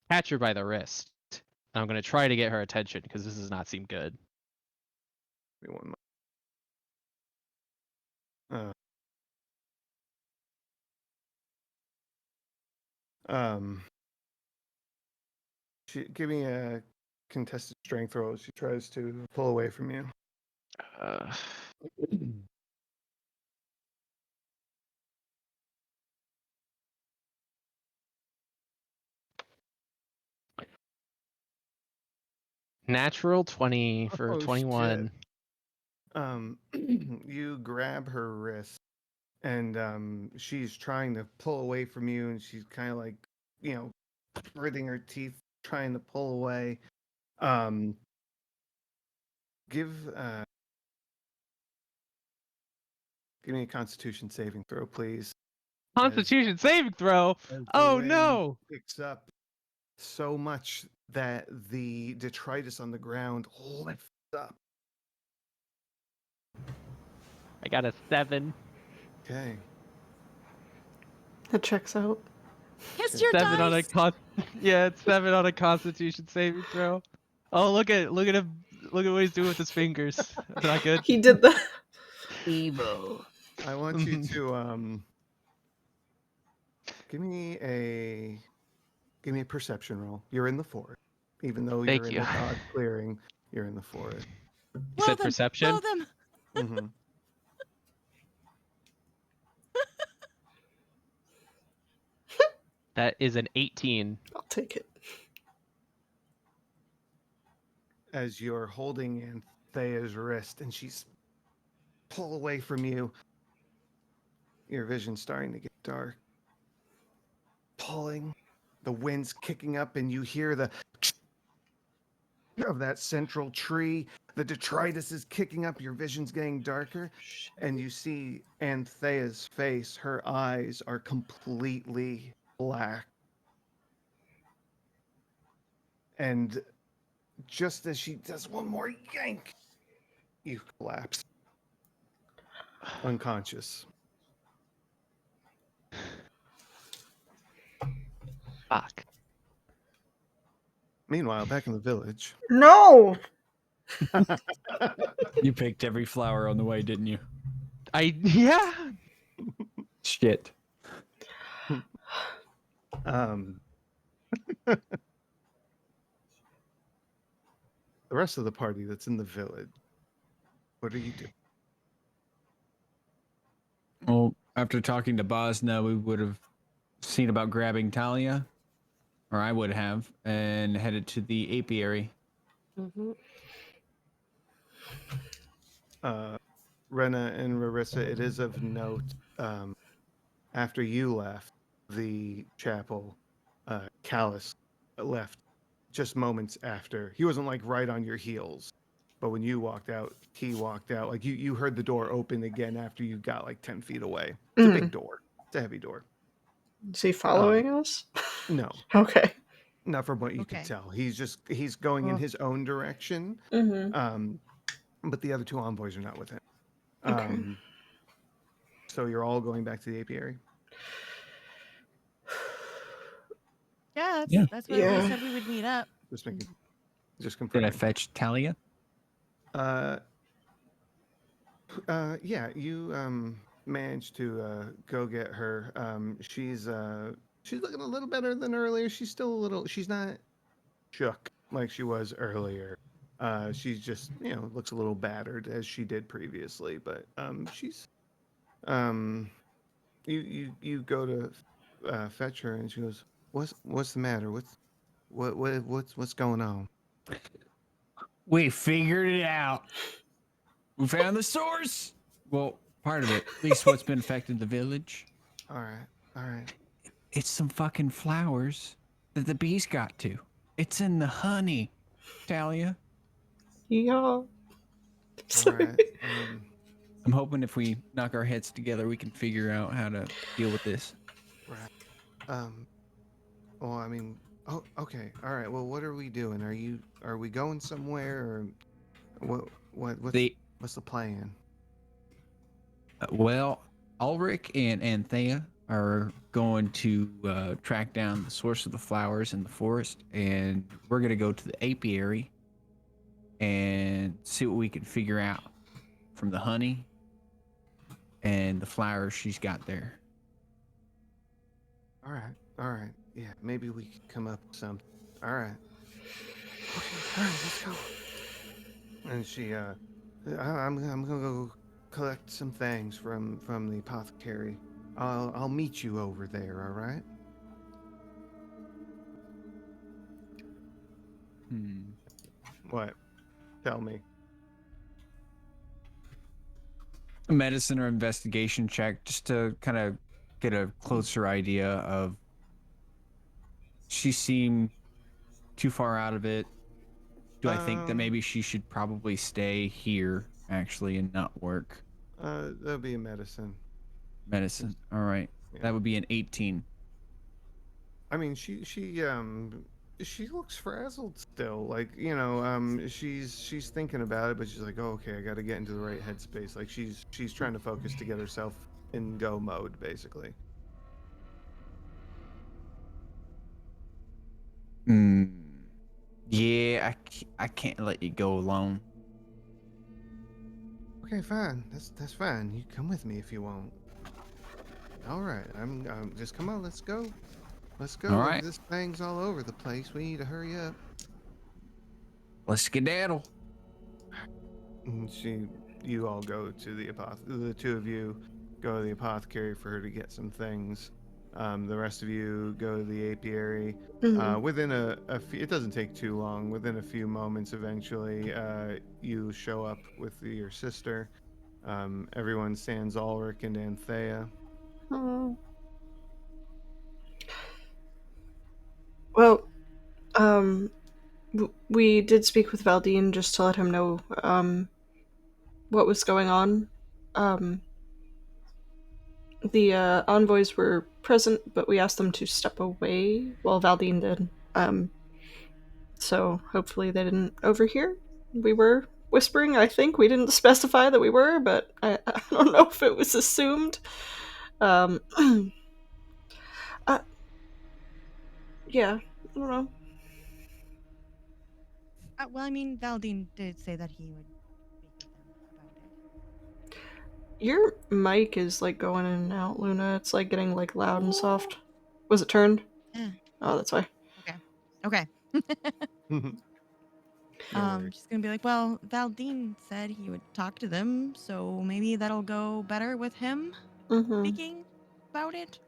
catch her by the wrist. And I'm gonna try to get her attention because this does not seem good. Give me one moment. Give me a contested strength roll as she tries to pull away from you. Uh, Natural 20 for Oh, 21. You grab her wrist, and she's trying to pull away from you, and she's kind of like, gritting her teeth, trying to pull away. Give me a Constitution saving throw, please. Constitution saving throw. As the Oh wind no! Picks up so much that the detritus on the ground lifts up. I got a 7. Okay. That checks out. Kiss your 7 on a dice. yeah, it's 7 on a Constitution saving throw. Oh, look at him! Look at what he's doing with his fingers. That's not good. He did that. Evil. I want you to give me a perception roll. You're in the forest, even though Thank you're in you. a dog clearing. You're in the forest. You Blow said them. perception. Blow them. Mm-hmm. That is an 18. I'll take it. As you're holding Anthea's wrist and she's pull away from you, your vision's starting to get dark. Pulling, the wind's kicking up, and you hear the of that central tree. The detritus is kicking up. Your vision's getting darker, and you see Anthea's face. Her eyes are completely black. And just as she does one more yank, you collapse. Unconscious. Fuck. Meanwhile, back in the village. No! You picked every flower on the way, didn't you? Yeah. Shit. The rest of the party that's in the village, what are you doing? Well, after talking to Bosna, we would have seen about grabbing Talia, or I would have, and headed to the apiary. Mm-hmm. Rena and Rarissa, it is of note, after you left the chapel, Callus left just moments after. He wasn't like right on your heels, but when you walked out, he walked out. Like you heard the door open again after you got like 10 feet away. It's a big door. It's a heavy door. Is he following us? No, Okay. not from what you Okay. can tell. He's going in his own direction. Mm-hmm. But the other two envoys are not with him. Okay. So you're all going back to the apiary. Yeah, Yeah. that's where Yeah. we said we would meet up. Just making, just Did I confirming. fetch Talia? Yeah, you managed to go get her. She's looking a little better than earlier. She's still a little. She's not shook like she was earlier. She's just looks a little battered as she did previously, but she's you go to fetch her and she goes, what's the matter? What's going on? We figured it out. We found the source. Well, part of it, at least what's been affecting the village. All right. It's some fucking flowers that the bees got to. It's in the honey, Talia. Yeah. All Sorry. right. I'm hoping if we knock our heads together, we can figure out how to deal with this. Right. Well, I mean, oh, okay. All right. Well, what are we doing? Are we going somewhere, or what's the plan? Well, Ulrich and Anthea are going to track down the source of the flowers in the forest, and we're going to go to the apiary and see what we can figure out from the honey and the flowers she's got there. All right. Yeah, maybe we could come up with something. All right. Okay. All right. Let's go. And she, I'm gonna go collect some things from the apothecary. I'll meet you over there. All right. What? Tell me. A medicine or investigation check just to kind of get a closer idea of. She seemed too far out of it. Do I think that maybe she should probably stay here actually and not work? That'll be a medicine. Medicine. All right. Yeah. That would be an 18. I mean, she looks frazzled still. Like, she's thinking about it, but she's like, oh, okay, I got to get into the right headspace. Like, she's trying to focus to get herself in go mode, basically. Yeah, I can't let you go alone. Okay, fine. That's fine. You come with me if you want. All right. I'm just come on. Let's go. Let's go. All right. This thing's all over the place. We need to hurry up. Let's skedaddle. And you all go to the two of you go to the apothecary for her to get some things. The rest of you go to the apiary. Within a few, it doesn't take too long. Within a few moments, eventually, you show up with your sister. Everyone stands Ulrich and Anthea. Oh. Well, we did speak with Valdine just to let him know what was going on. The envoys were present, but we asked them to step away while Valdine did. So hopefully they didn't overhear. We were whispering, I think. We didn't specify that we were, but I don't know if it was assumed. Yeah, I don't know. Well, I mean, Valdine did say that he would speak with them about it. Your mic is like going in and out, Luna. It's like getting like loud and soft. Was it turned? Yeah. Oh, that's why. Okay. No worries. She's gonna be like, well, Valdine said he would talk to them, so maybe that'll go better with him speaking about it.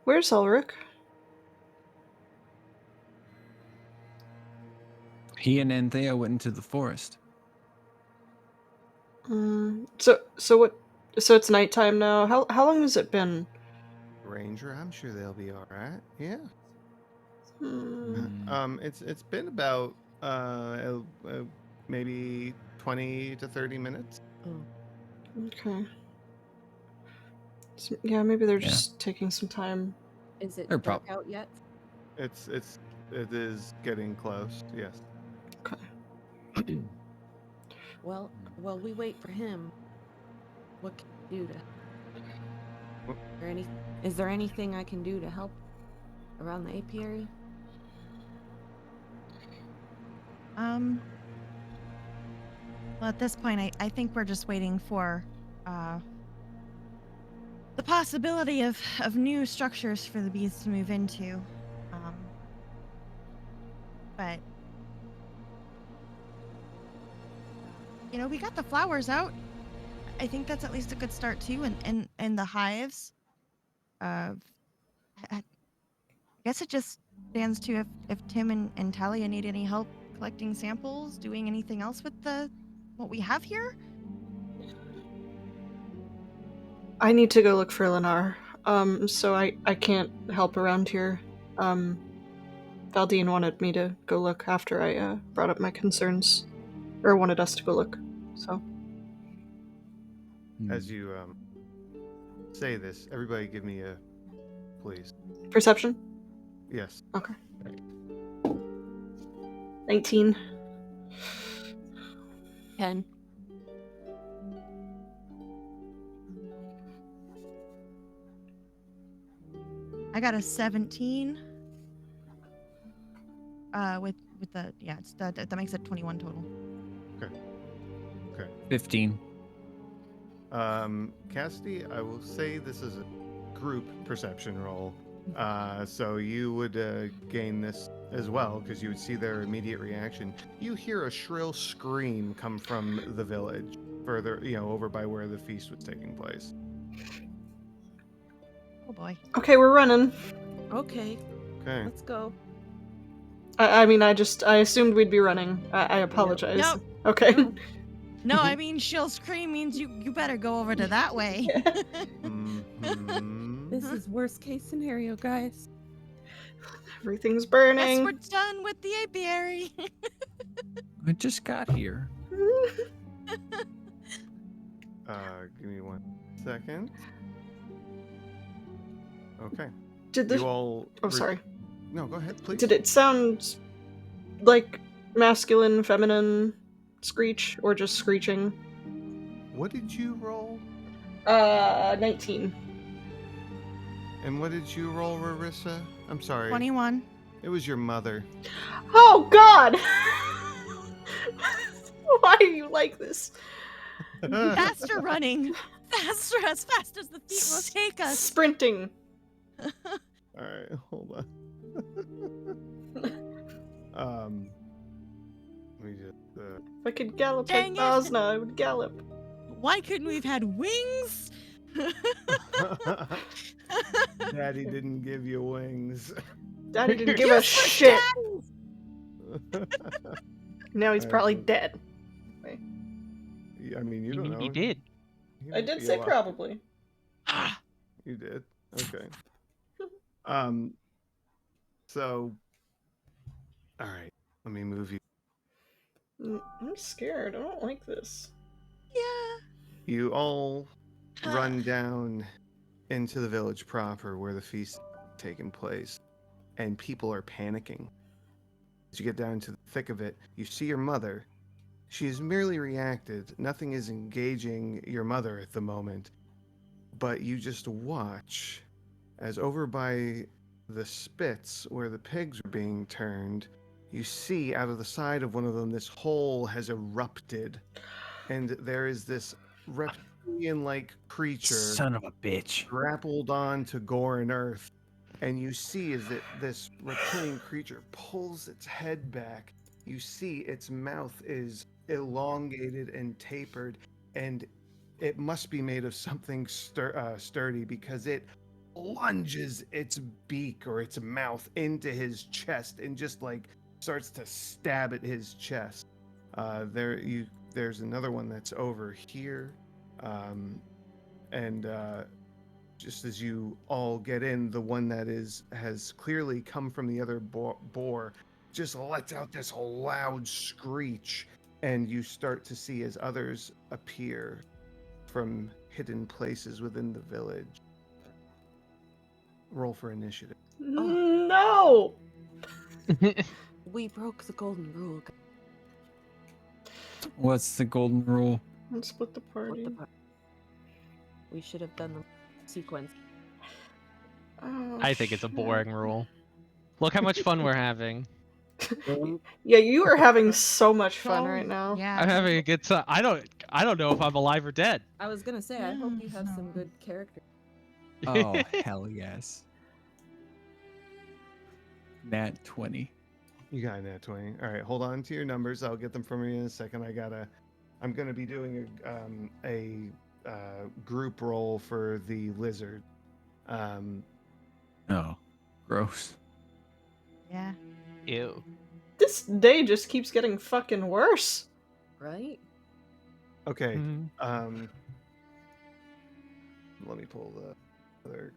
Where's Ulrich? He and Anthea went into the forest. So what? So it's nighttime now. How long has it been? Ranger, I'm sure they'll be all right. Yeah. Hmm. It's been about maybe 20 to 30 minutes. Okay. So, yeah, maybe they're just taking some time. Is it They're dark out yet? It is getting close. Yes. Okay. Well, while we wait for him, what can we do to? Is there anything I can do to help around the apiary? Well, at this point, I think we're just waiting for the possibility of new structures for the bees to move into. But we got the flowers out. I think that's at least a good start too. And the hives. I guess it just stands to if Tim and Talia need any help collecting samples, doing anything else with what we have here. I need to go look for Lennar. So I can't help around here. Valdine wanted me to go look after I brought up my concerns, or wanted us to go look. So As you say this, everybody give me a please. perception. Yes. Okay. 19. 10. I got a 17. With the it's that makes it 21 total. Okay. 15. Cassidy, I will say this is a group perception roll. So you would gain this as well, because you would see their immediate reaction. You hear a shrill scream come from the village, further, over by where the feast was taking place. Oh boy. Okay, we're running. Okay, Okay. let's go. I mean, I assumed we'd be running. I apologize. Yep. Okay. No. No, I mean she'll scream means you better go over to that way. Mhm. This is worst case scenario, guys. Everything's Guess burning. we're done with the apiary. I just got here. Give me 1 second. Okay. Did this? You all. Oh, sorry. No, go ahead, please. Did it sound like masculine, feminine screech, or just screeching? What did you roll? 19. And what did you roll, Rarissa? I'm sorry. 21. It was your mother. Oh God! Why are you like this? Faster running. Faster, as fast as the feet will take us. Sprinting. All right, hold on. Let me just. If I could gallop Dang like it. Basna, I would gallop. Why couldn't we have had wings? Daddy didn't give you wings. Daddy didn't give a Useless shit. daddies! Now he's Alright, probably so- dead. I mean, you don't know. He did. He I might did be say alive. probably. You did. Okay. So. All right. Let me move you. I'm scared. I don't like this. Yeah. You all run down into the village proper where the feast is taking place, and people are panicking. As you get down to the thick of it, you see your mother. She has merely reacted. Nothing is engaging your mother at the moment, but you just watch as over by the spits where the pigs are being turned, you see out of the side of one of them this hole has erupted, and there is this reptilian-like creature Son of a bitch. grappled on to gore and earth, and you see as this reptilian creature pulls its head back, you see its mouth is elongated and tapered, and it must be made of something sturdy, because it plunges its beak or its mouth into his chest and just like starts to stab at his chest. There's another one that's over here, and just as you all get in, the one that has clearly come from the other boar just lets out this loud screech, and you start to see as others appear from hidden places within the village. Roll for initiative. No! We broke the golden rule. What's the golden rule? Let's split the party. We should have done the sequence. Oh, I think it's a shit. boring rule. Look how much fun we're having. Yeah, you are having so much fun right now. Yeah. I'm having a good time. I don't know if I'm alive or dead. I was gonna say, I hope you have some good character. Oh, hell yes. Nat 20. You got that 20. All right, hold on to your numbers. I'll get them from you in a second. I'm gonna be doing a group roll for the lizard. Oh, gross. Yeah. Ew. This day just keeps getting fucking worse. Right? Okay. Mhm. Let me pull the other.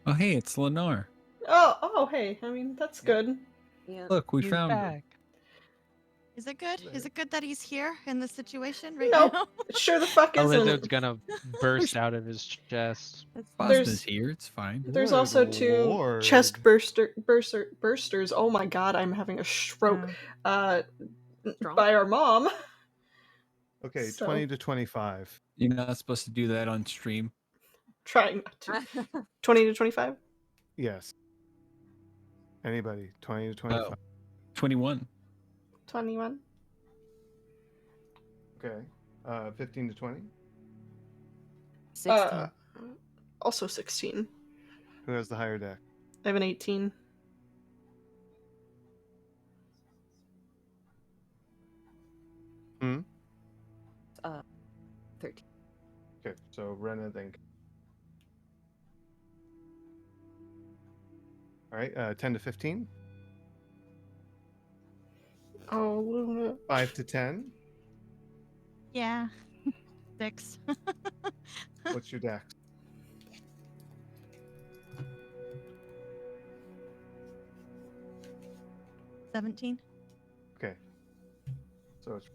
Oh, hey, it's Lennar. Oh, hey. I mean, that's good. Yeah. Look, we He's found him. back. Is it good? Is it good that he's here in this situation right Nope. now? Sure the fuck A isn't. lizard's gonna burst out of his chest. That's There's- Bosma's here. It's fine. There's Good also two lord. chest bursters. Oh my god, I'm having a stroke. Strong. By our mom. Okay, So- 20 to 25. You're not supposed to do that on stream. Trying not to. 20 to 25? Yes. Anybody? 20 to 25. 21. 21. Okay. 15 to 20. 16. Also 16. Who has the higher deck? I have an 18. Hmm? 13. Okay, so Rena then. All right, 10 to 15. Oh, Luna. 5 to 10. Yeah. 6. What's your dex? $17. Okay. So it's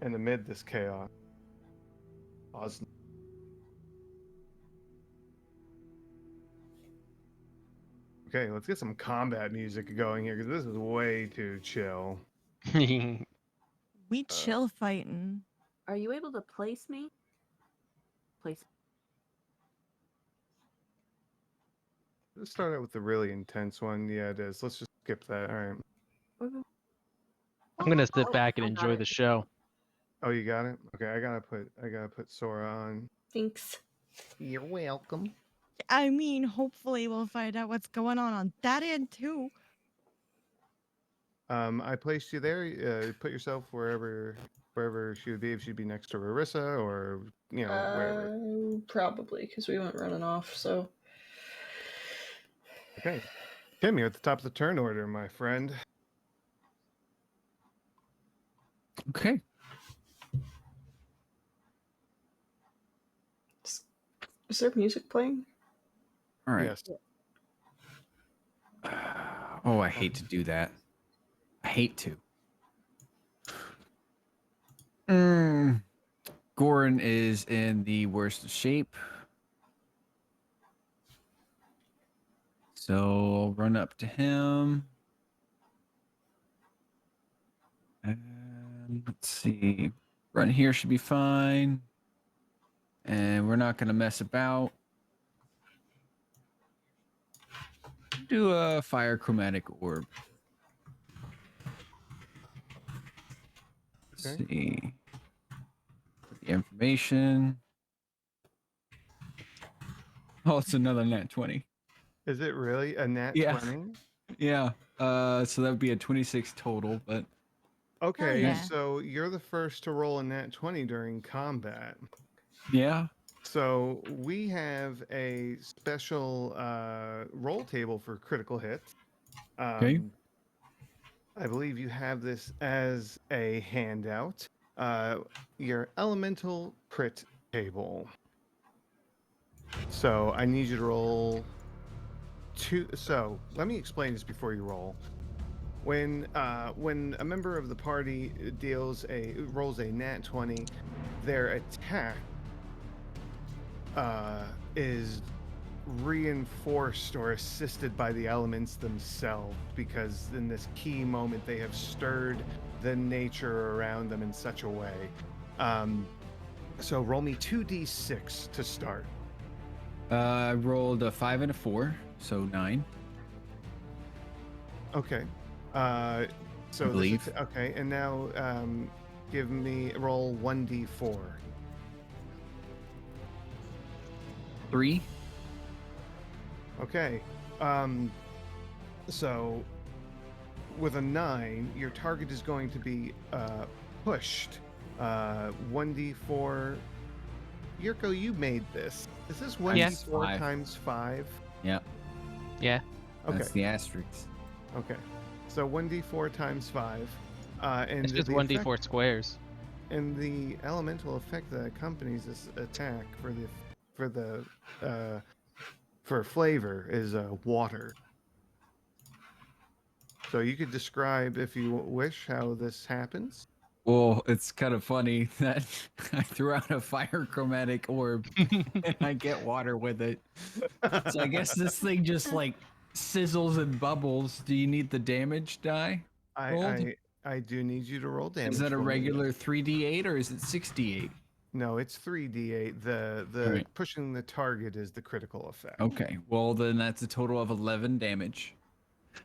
and amid this chaos, Oz. Okay, let's get some combat music going here because this is way too chill. We chill fighting. Are you able to place me? Place. Let's start out with the really intense one. Yeah, it is. Let's just skip that. All right. I'm gonna sit Oh, back and I got enjoy it. the show. Oh, you got it. Okay, I gotta put Sora on. Thanks. You're welcome. I mean, hopefully we'll find out what's going on that end too. I placed you there. Put yourself wherever she would be. If she'd be next to Rarissa or wherever. Probably, because we went running off, so. Okay, Tim, you're at the top of the turn order, my friend. Okay. Is there music playing? All right. Yes. Oh, I hate to do that. I hate to. Goran is in the worst of shape. So I'll run up to him. And let's see. Run here should be fine. And we're not going to mess about. Do a fire chromatic orb. Let's Okay. see. Put the information. Oh, it's another nat 20. Is it really a nat Yeah. 20? Yeah. So that would be a 26 total, but Okay, yeah. so you're the first to roll a nat 20 during combat. yeah. So we have a special roll table for critical hits. Okay. I believe you have this as a handout. Your elemental crit table. So I need you to roll two. So let me explain this before you roll. When a member of the party rolls a nat 20, their attack is reinforced or assisted by the elements themselves, because in this key moment they have stirred the nature around them in such a way. So roll me 2d6 to start. I rolled a 5 and a 4. so 9. Okay. So believe. okay, and now give me roll 1d4. 3. Okay. So with a 9, your target is going to be pushed. 1d4. Yurko, you made this. Is this 1d4 Yes. 5. times 5? Yeah, Yeah. Okay. that's the asterisk. Okay. So 1d4 times 5. And It's just the 1d4 effect, squares. and the elemental effect that accompanies this attack for flavor is water. So you could describe, if you wish, how this happens. Well, it's kind of funny that I threw out a fire chromatic orb and I get water with it. So I guess this thing just like sizzles and bubbles. Do you need the damage die rolled? I do need you to roll damage. Is that a for me. regular 3d8 or is it 6d8? No, it's 3d8. The Alright. pushing the target is the critical effect. Okay, well then that's a total of 11 damage.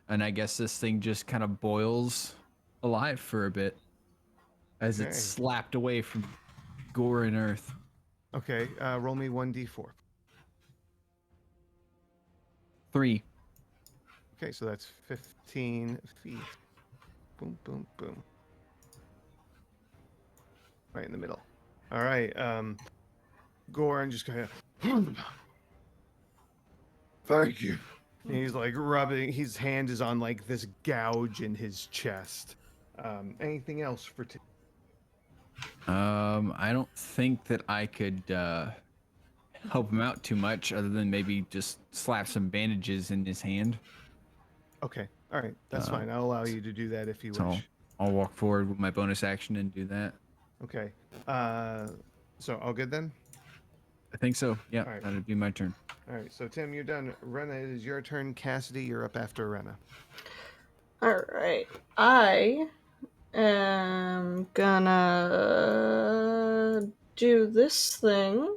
And I guess this thing just kind of boils alive for a bit as it's Okay. slapped away from gore and earth. Okay, roll me 1d4. 3. Okay, so that's 15 feet. Boom, boom, boom. Right in the middle. All right, Goran just kind of. Thank you. And he's like rubbing. His hand is on like this gouge in his chest. Anything else for? I don't think that I could help him out too much other than maybe just slap some bandages in his hand. Okay, all right, that's fine. I'll allow you to do that if you So wish. I'll walk forward with my bonus action and do that. Okay. So all good then. I think so. Yeah, All right. that'd be my turn. All right. So Tim, you're done. Rena, it is your turn. Cassidy, you're up after Rena. All right. I am gonna do this thing.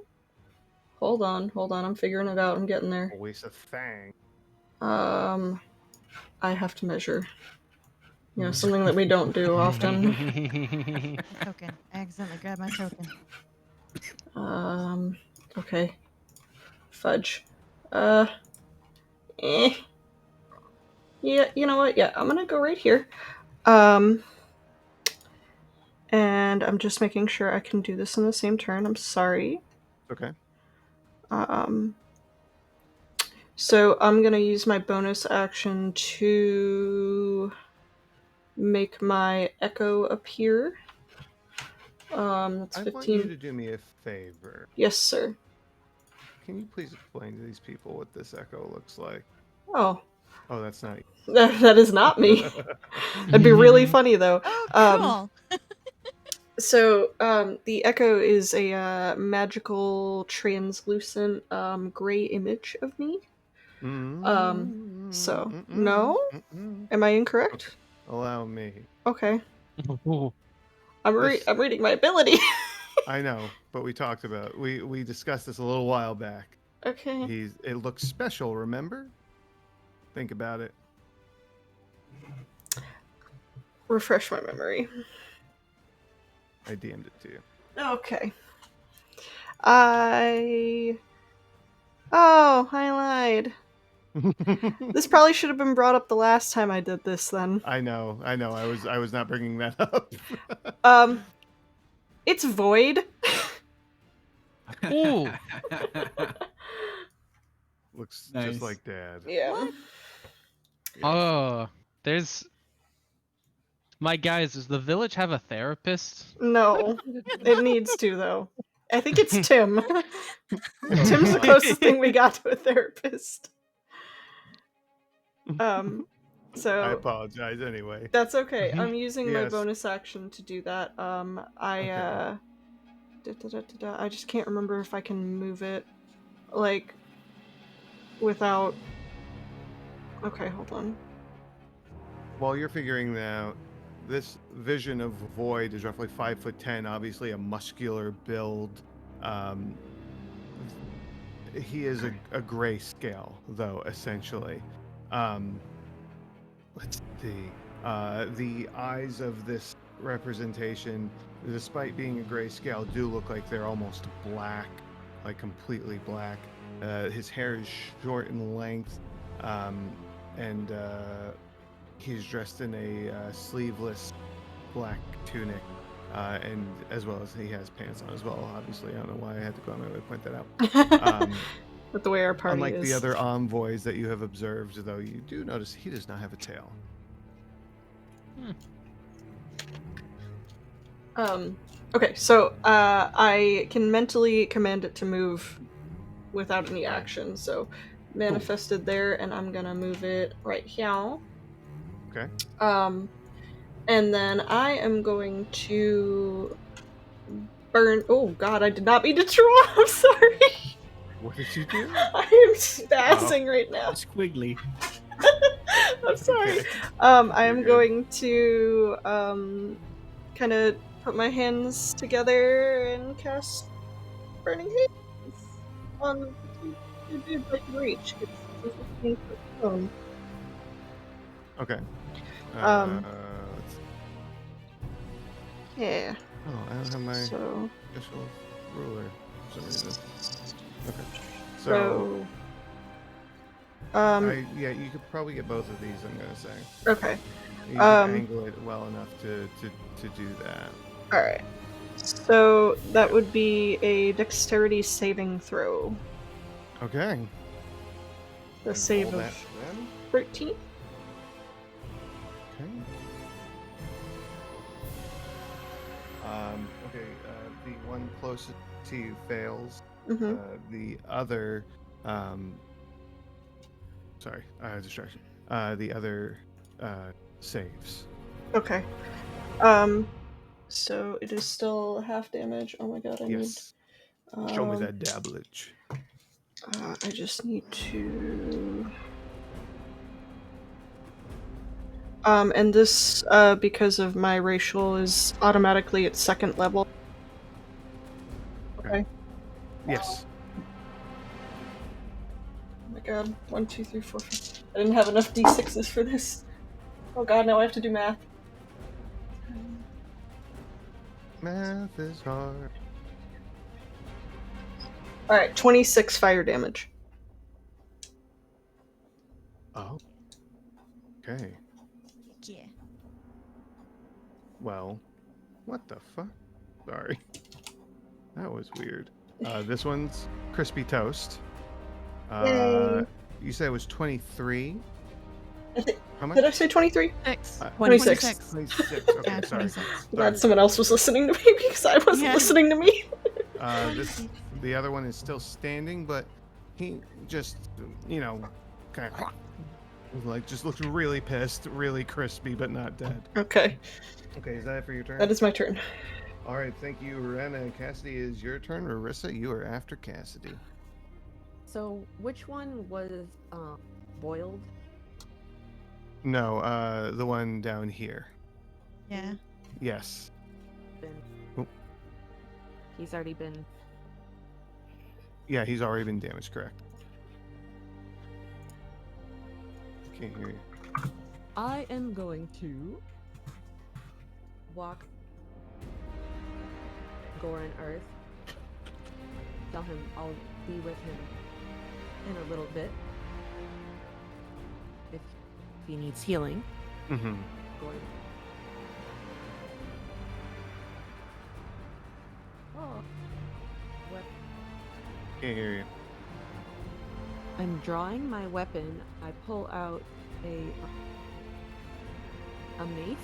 Hold on. I'm figuring it out. I'm getting there. Always a thing. I have to measure. You know, something that we don't do often. Token. I accidentally grabbed my token. Okay. Fudge. Yeah, you know what? Yeah, I'm gonna go right here. And I'm just making sure I can do this in the same turn. I'm sorry. Okay. So I'm gonna use my bonus action to make my echo appear. That's I 15. want you to do me a favor. Yes, sir. Can you please explain to these people what this echo looks like? Oh, Oh, that's not you. that is not me. That'd be really funny though. Oh, cool. So, the Echo is a magical, translucent, gray image of me. So, no? Am I incorrect? Allow me. Okay. Ooh. I'm reading my ability. I know, but we talked about we discussed this a little while back. Okay. It looks special, remember? Think about it. Refresh my memory. I DM'd it to you. Okay. I lied. This probably should have been brought up the last time I did this then. I know. I was not bringing that up. It's void. Ooh. Looks Nice. just like Dad. Yeah. Oh, there's. My guys, does the village have a therapist? No. It needs to though. I think it's Tim. Tim's the closest thing we got to a therapist. So I apologize anyway. that's okay. I'm using my Yes. bonus action to do that. I just can't remember if I can move it like without. Okay, hold on. While you're figuring that out, this vision of Void is roughly 5'10", obviously a muscular build. he is a gray scale, though, essentially. Let's see. The eyes of this representation, despite being a gray scale, do look like they're almost black, like completely black. His hair is short in length, and he's dressed in a sleeveless black tunic, and as well as he has pants on as well. Obviously, I don't know why I had to go on my way to point that out. With the way our party Unlike is. the other envoys that you have observed, though, you do notice he does not have a tail. Okay, so I can mentally command it to move without any action. So manifested there, and I'm gonna move it right here. Okay. And then I am going to burn. Oh God, I did not mean to draw. I'm sorry. What did you do? I am spazzing right now. Squiggly. I'm sorry. Okay. I am You're good. going to kind of put my hands together and cast Burning Hands on two dudes I can reach. It's a 15-foot cone. Okay. Um, Let's... Yeah. Oh, I don't have my So. official ruler for some reason. Okay. So, So. yeah, you could probably get both of these, I'm gonna say. Okay. You can angle it well enough to do that. Alright. So that would be a dexterity saving throw. Okay. The And save roll that of then. 13. Okay. Okay, the one closest to you fails. Mm-hmm. The other, sorry, distraction. The other saves. Okay. So it is still half damage. Oh my god, I Yes. need. Show me that dabblage. I just need to. And this, because of my racial, is automatically at second level. Okay. Yes. Oh my god. 1, 2, 3, 4, 5. I didn't have enough d6s for this. Oh god, now I have to do math. Math is hard. Alright, 26 fire damage. Oh. Okay. Yeah. Well, what the fuck? Sorry. That was weird. This one's crispy toast. Yay. You said it was 23. How much? Did I say 23? 26. 26. Okay, Yeah, sorry. 26. Glad someone else was listening to me because I wasn't Yeah. listening to me. The other one is still standing, but he just, kind of like just looked really pissed, really crispy, but not dead. Okay, Okay, is that it for your turn? that is my turn. All right, thank you, Rena. Cassidy, is your turn. Marissa, you are after Cassidy. So, which one was boiled? No, the one down here. Yeah. Yes. Oh. He's already been. Yeah, he's already been damaged, correct. Can't hear you. I am going to walk Goran Earth. Tell him I'll be with him in a little bit. If he needs healing. Mm-hmm. Goran. Oh. What? Can't hear you. I'm drawing my weapon. I pull out a mace.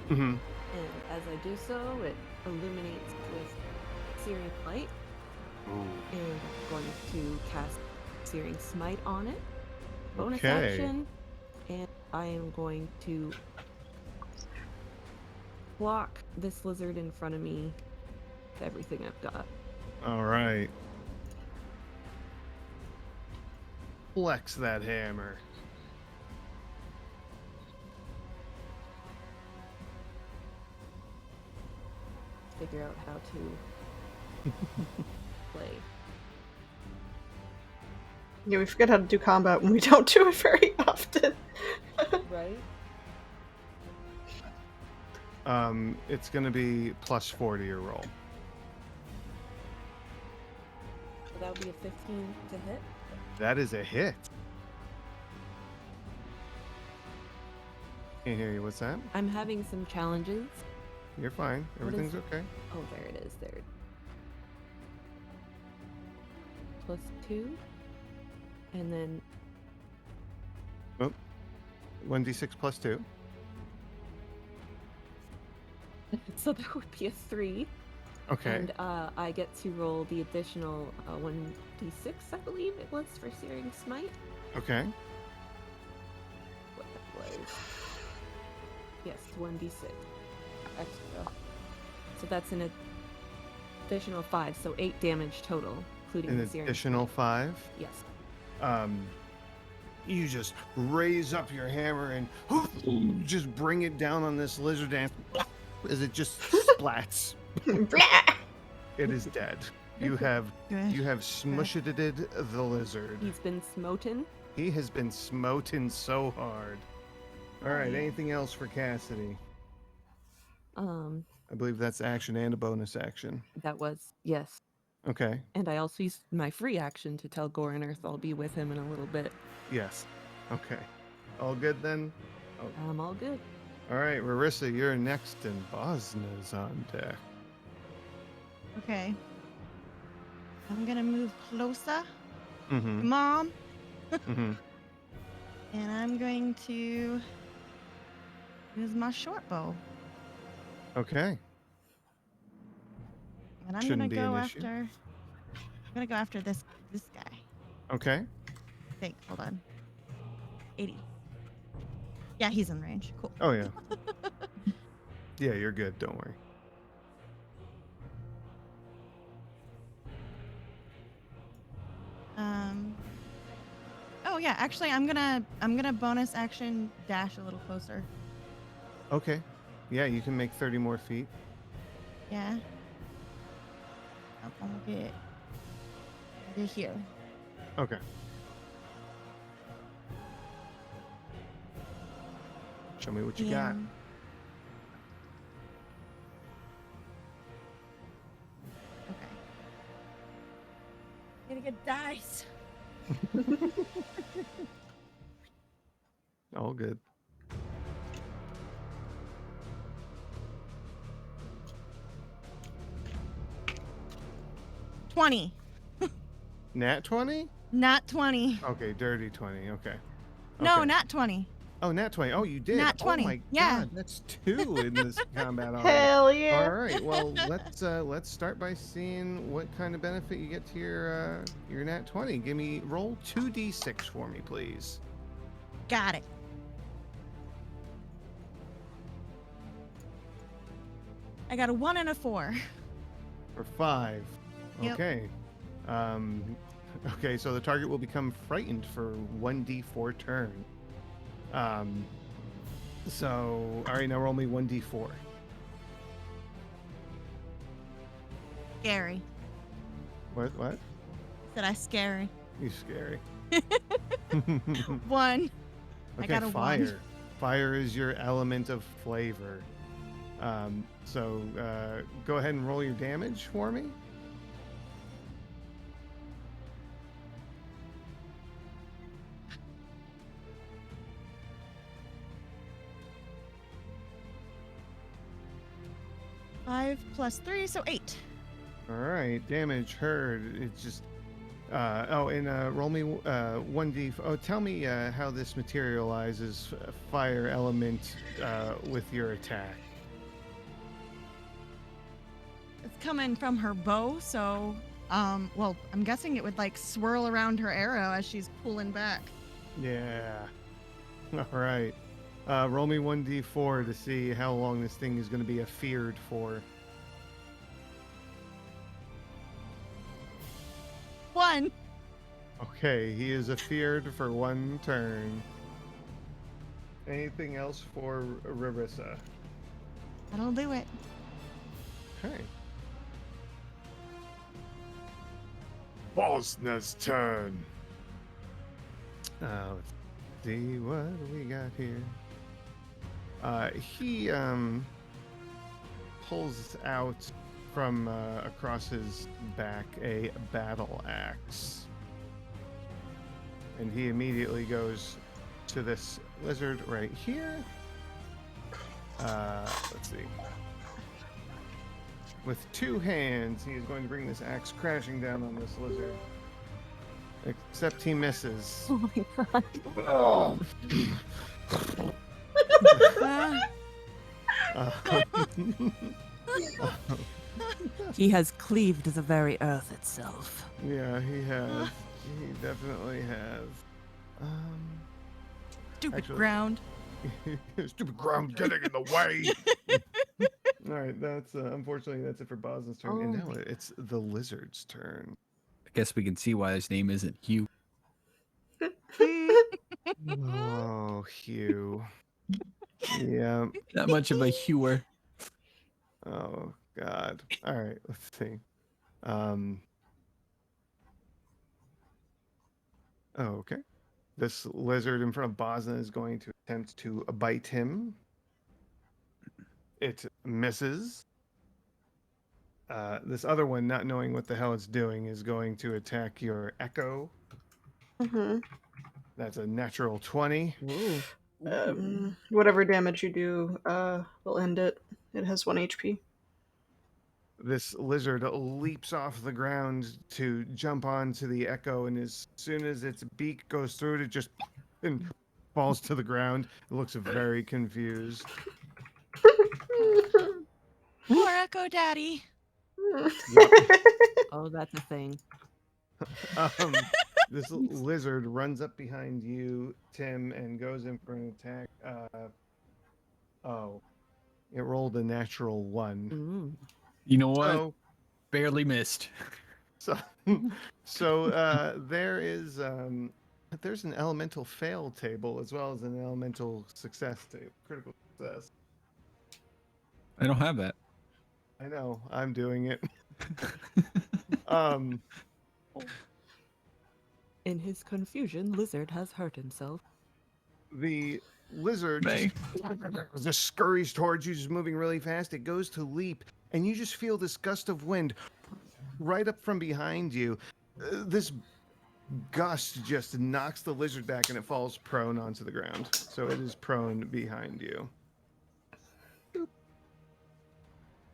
Mm-hmm. And as I do so, it illuminates with searing light. Ooh. And I'm going to cast Searing Smite on it. Bonus Okay. action. And I am going to block this lizard in front of me with everything I've got. All right. Flex that hammer. Figure out how to play. Yeah, we forget how to do combat when we don't do it very often. Right? It's gonna be plus 4 to your roll. So that would be a 15 to hit. That is a hit. Can't hear you. What's that? I'm having some challenges. You're fine. What is- Everything's okay. Oh, there it is. There. Plus 2. And then 1d6 plus 2. so that would be a 3. Okay. And I get to roll the additional 1d6, I believe it was, for Searing Smite. Okay. What that was. Yes, 1d6 extra. So that's an additional 5, so 8 damage total, including An the Searing additional Smite. 5. Yes. You just raise up your hammer and just bring it down on this lizard and as it just splats. It is dead. You have Good. smushed the lizard. He's been smoten. He has been smoten so hard. All right, yeah. anything else for Cassidy? I believe that's action and a bonus action. That was, yes. Okay. And I also used my free action to tell Gore and Earth I'll be with him in a little bit. Yes. Okay. All good then? I'm all good. All right, Rarissa, you're next and Bosna's on deck. Okay. I'm gonna move closer, Mm-hmm. Mom, Mm-hmm. and I'm going to use my short bow. Okay. And I'm Shouldn't gonna be go an issue. after. I'm gonna go after this guy. Okay. I think. Hold on. 80. Yeah, he's in range. Cool. Oh yeah. Yeah, you're good. Don't worry. Oh yeah, actually, I'm gonna bonus action dash a little closer. Okay. Yeah, you can make 30 more feet. Yeah. I'm gonna get here. Okay. Show me what you got. And- Okay. Gonna get dice. All good. $20. Nat 20? Not 20. Okay, dirty 20. Okay. No, Okay. not 20. Oh, nat 20. Oh, you did. Nat 20. Oh my Yeah. god, that's 2 in this combat already. Hell yeah. All right. Well, let's start by seeing what kind of benefit you get to your nat 20. Roll 2d6 for me, please. Got it. I got a 1 and a 4. For 5. Yep. Okay. Okay, so the target will become frightened for 1d4 turn. So, all right, now roll me 1d4. Scary. What? Said I scary. You scary. 1. I Okay, got a 1. fire. Fire is your element of flavor. So go ahead and roll your damage for me. Five plus 3, so 8. All right, damage heard. It's just. Roll me 1d. Oh, tell me how this materializes fire element with your attack. It's coming from her bow, so well, I'm guessing it would like swirl around her arrow as she's pulling back. Yeah. All right. Roll me 1d4 to see how long this thing is going to be afeared for. 1. Okay, he is afeared for 1 turn. Anything else for Rarissa? That'll do it. Okay. Bosna's turn. Let's see what we got here. He pulls out from across his back a battle axe, and he immediately goes to this lizard right here. Let's see. With two hands, he is going to bring this axe crashing down on this lizard. Except he misses. Oh my god. Oh. He has cleaved the very earth itself. Yeah, he has. He definitely has. Stupid Actually- ground. Stupid ground getting in the way. All right, that's unfortunately that's it for Boston's turn, and now it's the lizard's turn. I guess we can see why his name isn't Hugh. Oh, Hugh. Yeah. Not much of a hewer. Oh God. All right, let's see. Okay. This lizard in front of Boston is going to attempt to bite him. It misses. This other one, not knowing what the hell it's doing, is going to attack your echo. Mm-hmm. That's a natural 20. Whatever damage you do will end it. It has 1 HP. This lizard leaps off the ground to jump onto the echo, and as soon as its beak goes through it, it just and falls to the ground. It looks very confused. Poor Echo Daddy. Yep. Oh, that's a thing. This lizard runs up behind you, Tim, and goes in for an attack. It rolled a natural 1. Mm. You know what? So, Barely missed. there is there's an elemental fail table as well as an elemental success table, critical success. I don't have that. I know, I'm doing it. In his confusion, Lizard has hurt himself. The lizard just scurries towards you, just moving really fast. It goes to leap, and you just feel this gust of wind right up from behind you. This gust just knocks the lizard back, and it falls prone onto the ground. So it is prone behind you.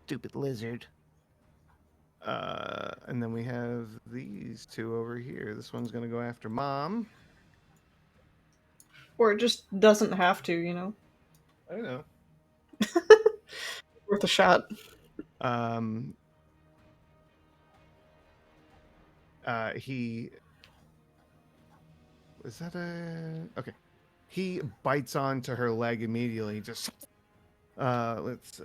Stupid lizard. And then we have these two over here. This one's going to go after Mom. Or it just doesn't have to, you know? I know. Worth a shot. He is that a okay? He bites onto her leg immediately. Just let's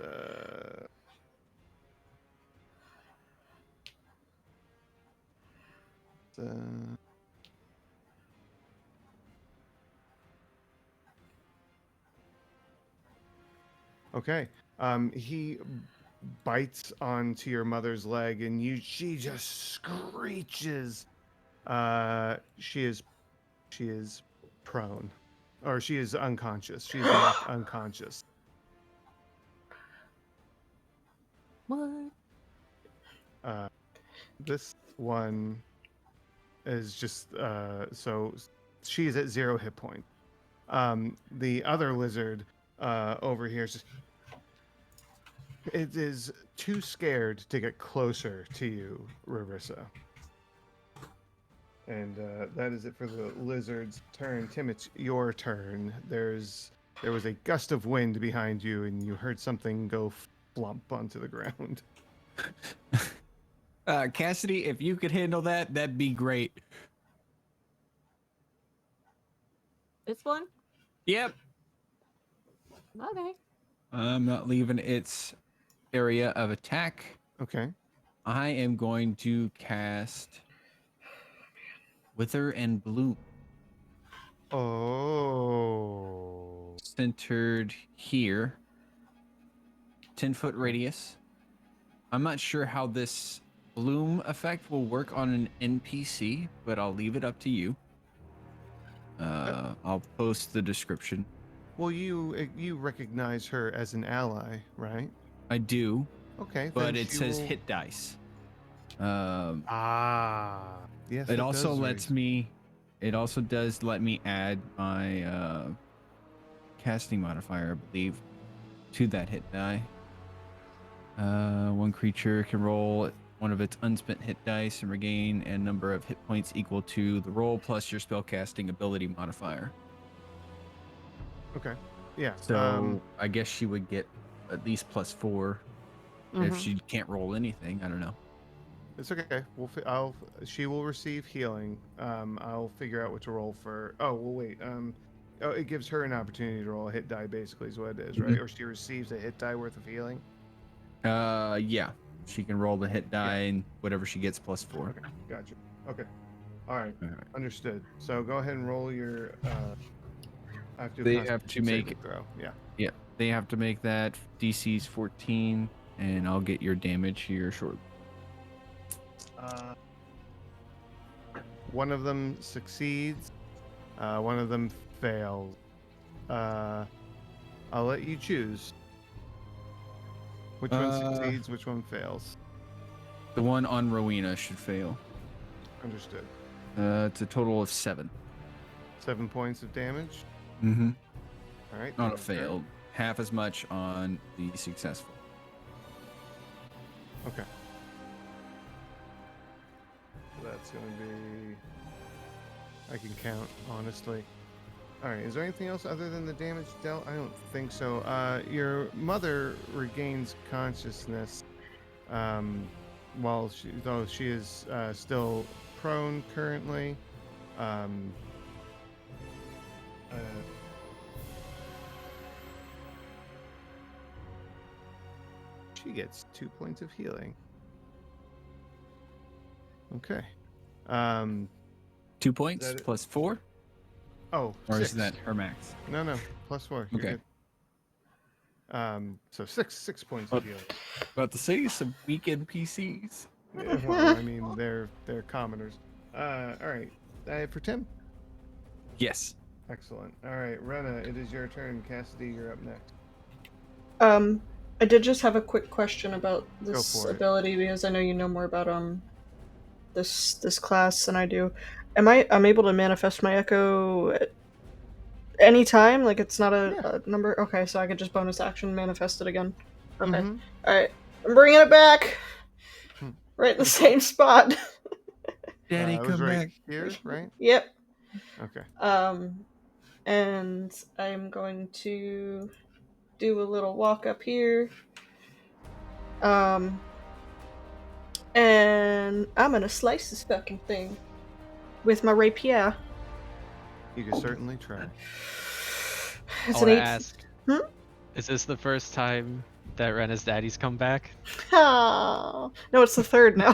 okay. He bites onto your mother's leg, and she just screeches. She is prone, or she is unconscious. She is knocked unconscious. What? This one is just so she's at 0 hit point. The other lizard over here is just it is too scared to get closer to you, Rarissa. And that is it for the lizard's turn. Tim, it's your turn. There was a gust of wind behind you, and you heard something go flump onto the ground. Cassidy, if you could handle that, that'd be great. This one? Yep. Okay. I'm not leaving its area of attack. Okay. I am going to cast Wither and Bloom. Oh. Centered here. 10-foot radius. I'm not sure how this bloom effect will work on an NPC, but I'll leave it up to you. I'll post the description. Well, you recognize her as an ally, right? I do, Okay, but then it she says will- hit dice. Yes, It also does lets raise. me. It also does let me add my casting modifier, I believe, to that hit die. One creature can roll one of its unspent hit dice and regain a number of hit points equal to the roll plus your spellcasting ability modifier. Okay, yeah. So I guess she would get at least +4 if Mhm. she can't roll anything. I don't know. It's okay. She will receive healing. I'll figure out what to roll for. Oh, well, wait. Oh, it gives her an opportunity to roll a hit die. Basically, is what it is, right? Mhm. Or she receives a hit die worth of healing. Yeah, she can roll the hit die and whatever she gets +4. Okay, gotcha. Okay, all right, All right. understood. So go ahead and roll your. I have to do a They have to Constitution make saving throw. Yeah. Yeah, they have to make that. DC's 14, and I'll get your damage here shortly. One of them succeeds. One of them fails. I'll let you choose. Which one succeeds? Which one fails? The one on Rowena should fail. Understood. It's a total of 7. 7 points of damage. Mm-hmm. All right. On a damage her. failed. Half as much on the successful. Okay. So that's going to be. I can count, honestly. All right. Is there anything else other than the damage dealt? I don't think so. Your mother regains consciousness, though she is still prone currently. She gets 2 points of healing. Okay. 2 points That it? plus 4? Oh, Or 6. is that her max? No, +4. You're Okay. good. So 6 points of healing. About to say some weak NPCs. Yeah, well, I mean, they're commoners. All right. For Tim. Yes. Excellent. All right, Rena, it is your turn. Cassidy, you're up next. I did just have a quick question about Go this for it. ability because I know you know more about this class than I do. I'm able to manifest my echo at any time? Like it's not a number? Okay, so I could just bonus action manifest it again. Okay. Mhm. Alright. I'm bringing it back! Hmm. Right in the same spot. Daddy, It was come right back. here, right? Yep. Okay. And I'm going to do a little walk up here. And I'm gonna slice this fucking thing with my rapier. You can certainly try. It's I an want to 8. ask, Hmm? is this the first time that Rena's daddy's come back? Oh. No, it's the third now.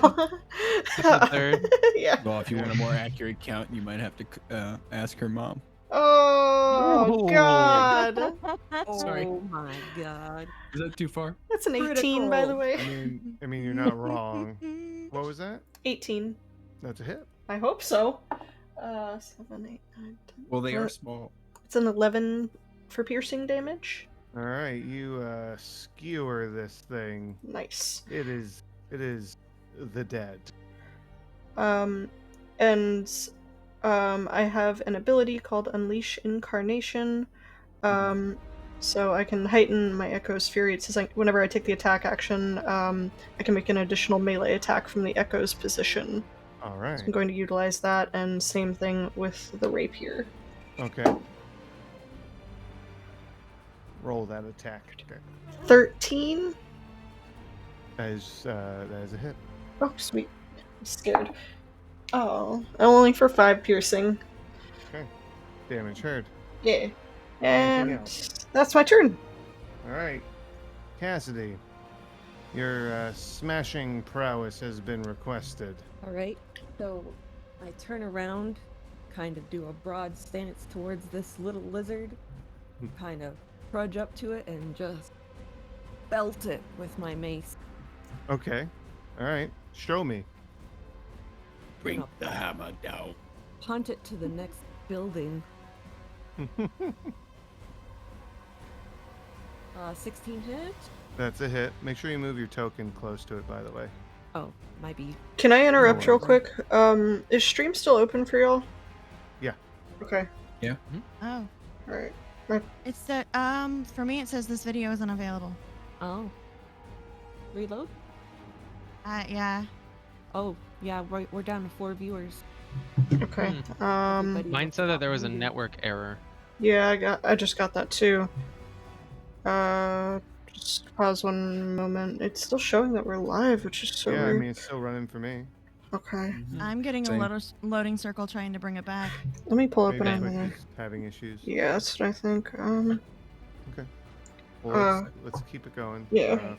It's the third? Yeah. Well, if you want a more accurate count, you might have to ask her mom. Oh, Ooh. God. Sorry. Oh my god. Is that too far? That's an 18, by the Critical. way. I mean, you're not wrong. What was that? 18. That's a hit. I hope so. 7, 8, 9, 10. Well, they are small. It's an 11 for piercing damage. All right, you skewer this thing. Nice. It is the dead. I have an ability called Unleash Incarnation. So I can heighten my Echo's Fury. It says whenever I take the attack action, I can make an additional melee attack from the Echo's position. All right. So I'm going to utilize that, and same thing with the rapier. Okay. Roll that attack. Okay. 13. That is a hit. Oh, sweet. I'm scared. Oh, only for 5 piercing. Okay. Damage heard. Yeah. Anything And else? that's my turn. All right. Cassidy, your smashing prowess has been requested. All right. So I turn around, kind of do a broad stance towards this little lizard, kind of trudge up to it and just belt it with my mace. Okay. All right. Show me. Bring the hammer down. Punt it to the next building 16 hit. That's a hit. Make sure you move your token close to it, by the way. Oh, might be. Can I interrupt No real worries. quick? Is stream still open for y'all? Yeah. Okay. Oh, Alright. it's that for me it says this video is unavailable. Oh. Reload. Yeah. Oh, yeah. We're down to 4 viewers. Okay. Everybody Mine that's said that not there was a moving. network error. Yeah, I just got that too. Just pause one moment. It's still showing that we're live, which is so Yeah, I weird. mean, it's still running for me. Okay. I'm getting Same. a loading circle trying to bring it back. Let me pull up Maybe another. Twitch is having issues. Yeah, that's what I think. Okay. Well, Uh, let's keep it going. yeah.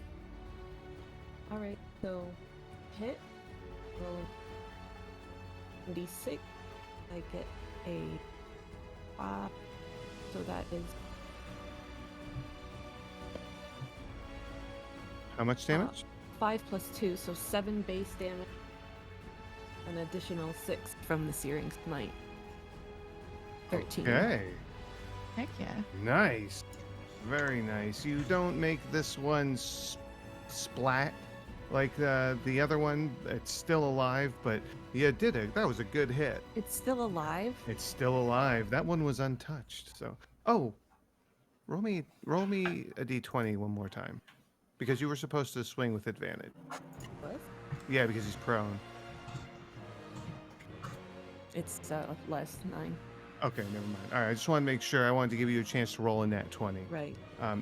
All right. So, hit. Roll d6. I get a 5. So that is How much damage? 5 plus 2, so 7 base damage. An additional 6 from the Searing Smite. 13. Okay. Heck yeah. Nice. Very nice. You don't make this one splat like the other one. It's still alive, but you did it. That was a good hit. It's still alive. It's still alive. That one was untouched. So, oh, roll me a d20 one more time, because you were supposed to swing with advantage. What? Yeah, because he's prone. It's less 9. Okay, never mind. All right, I just wanted to make sure. I wanted to give you a chance to roll a nat 20. Right.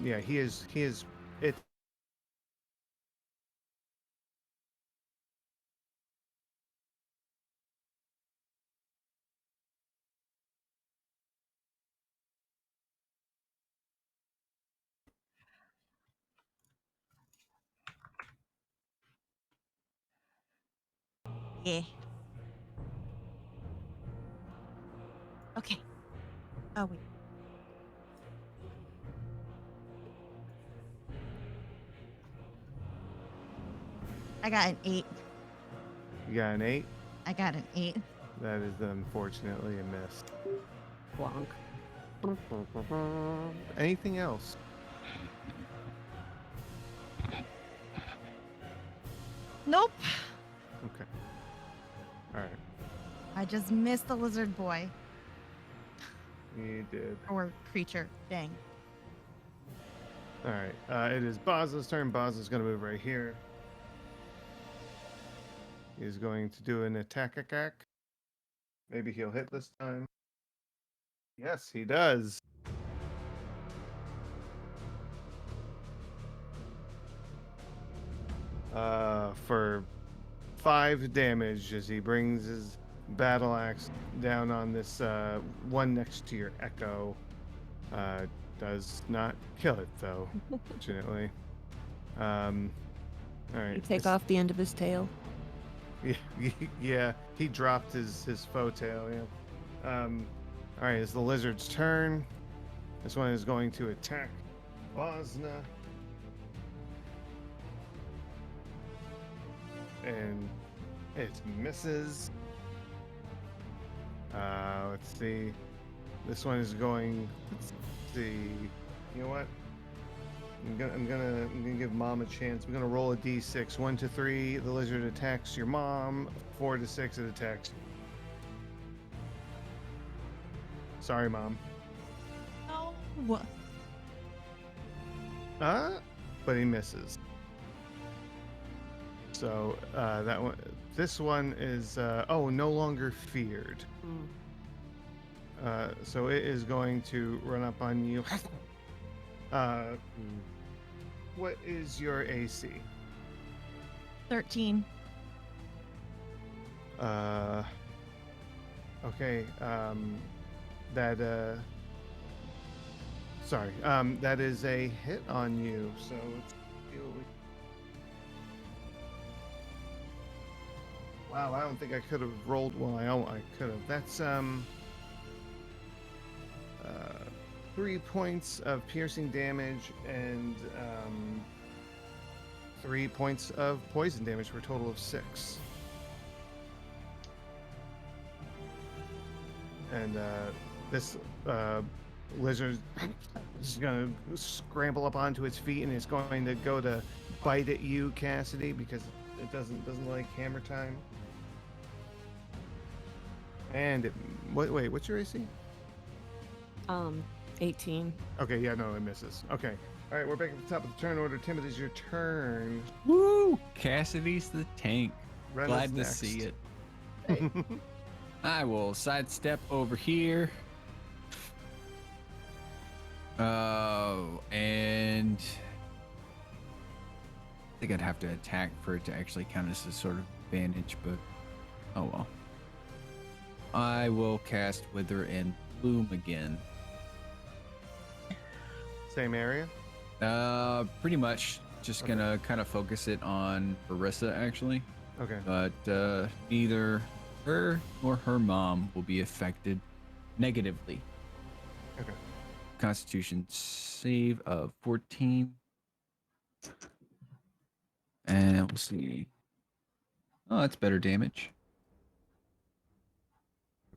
Yeah, he is. It. Yeah. Okay. Oh wait. I got an 8. You got an 8. I got an 8. That is unfortunately a miss. Blanc. Anything else? Nope. Okay. All right. I just missed the lizard boy You did. or creature. Dang. All right. It is Boz's turn. Boz is going to move right here. He's going to do an attack. Maybe he'll hit this time. Yes, he does. For 5 damage as he brings his battle axe down on this one next to your echo. Does not kill it though, fortunately. All right. You take off the end of his tail. Yeah, he dropped his faux tail. Yeah. All right, it's the lizard's turn. This one is going to attack Bosna. And it misses. Let's see. This one is going. Let's see. You know what? I'm gonna give Mom a chance. We're gonna roll a d6. 1 to 3. The lizard attacks your mom. 4 to 6. It attacks. Sorry, Mom. No. But he misses. So that one. This one is no longer feared. So it is going to run up on you. What is your AC? 13. Okay. That is a hit on you. So let's deal with. Wow, I don't think I could have rolled. Well, I could have. That's 3 points of piercing damage and 3 points of poison damage for a total of 6. And this lizard is going to scramble up onto its feet and it's going to go to bite at you, Cassidy, because it doesn't like hammer time. And wait, what's your AC? 18. Okay, yeah, no, it misses. Okay. All right, we're back at the top of the turn order. Tim, it is your turn. Woo! Cassidy's the tank. Rena's Glad to next. see it. I will sidestep over here. And I think I'd have to attack for it to actually count as a sort of advantage, but oh well. I will cast Wither and Bloom again. Same area? Pretty much just Okay. gonna kind of focus it on Marissa actually, Okay. but neither her nor her mom will be affected negatively. Okay. Constitution save of 14. And we'll see. Oh, that's better damage.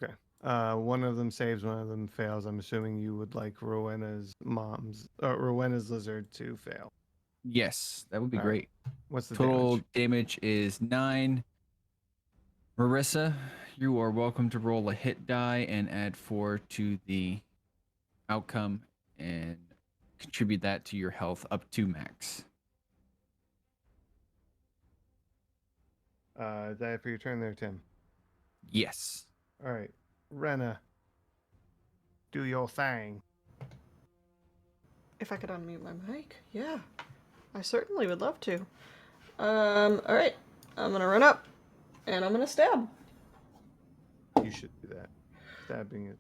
Okay. One of them saves, one of them fails. I'm assuming you would like Rowena's lizard to fail. Yes, that would be All right. great. What's the Total damage? damage is 9. Marissa, you are welcome to roll a hit die and add 4 to the outcome and contribute that to your health up to max. Is that it for your turn there, Tim? Yes. All right. Rena, do your thing. If I could unmute my mic, yeah, I certainly would love to. All right, I'm gonna run up, and I'm gonna stab. You should do that. Stabbing it.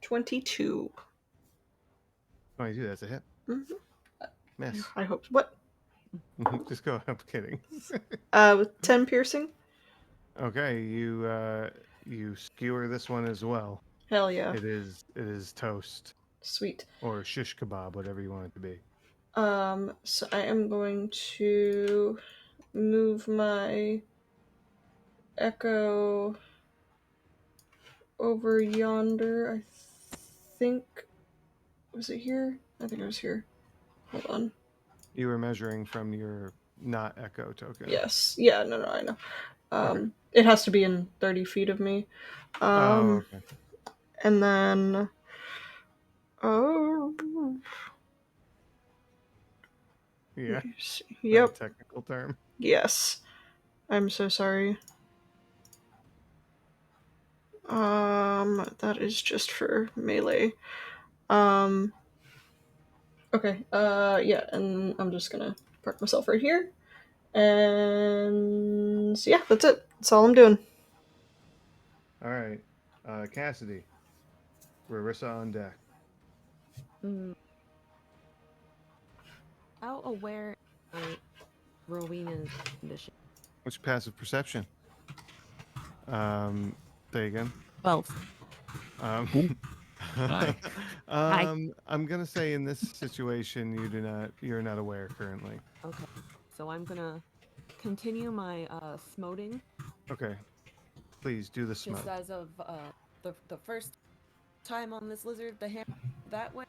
22. 22, that's a hit. Mhm. Miss. I hope. What? Just go. I'm kidding. With 10 piercing. Okay, you skewer this one as well. Hell yeah. It is toast Sweet. or shish kebab, whatever you want it to be. So I am going to move my echo over yonder. I think, was it here? I think it was here. Hold on. You were measuring from your not echo token. Yes. Yeah, no, I know. Okay. It has to be in 30 feet of me. Okay. And then, oh, Yeah. yep, That technical term. yes. I'm so sorry. That is just for melee. Okay, yeah, and I'm just gonna park myself right here. And so yeah, that's it. That's all I'm doing. All right. Cassidy. Rarissa on deck. How aware am I Rowena's condition? What's your passive perception? Say again. 12. Hi. I'm gonna say in this situation you're not aware currently. Okay. So I'm gonna continue my smoting. Okay. Please do the Just smoke. as of the first time on this lizard, the hammer that way.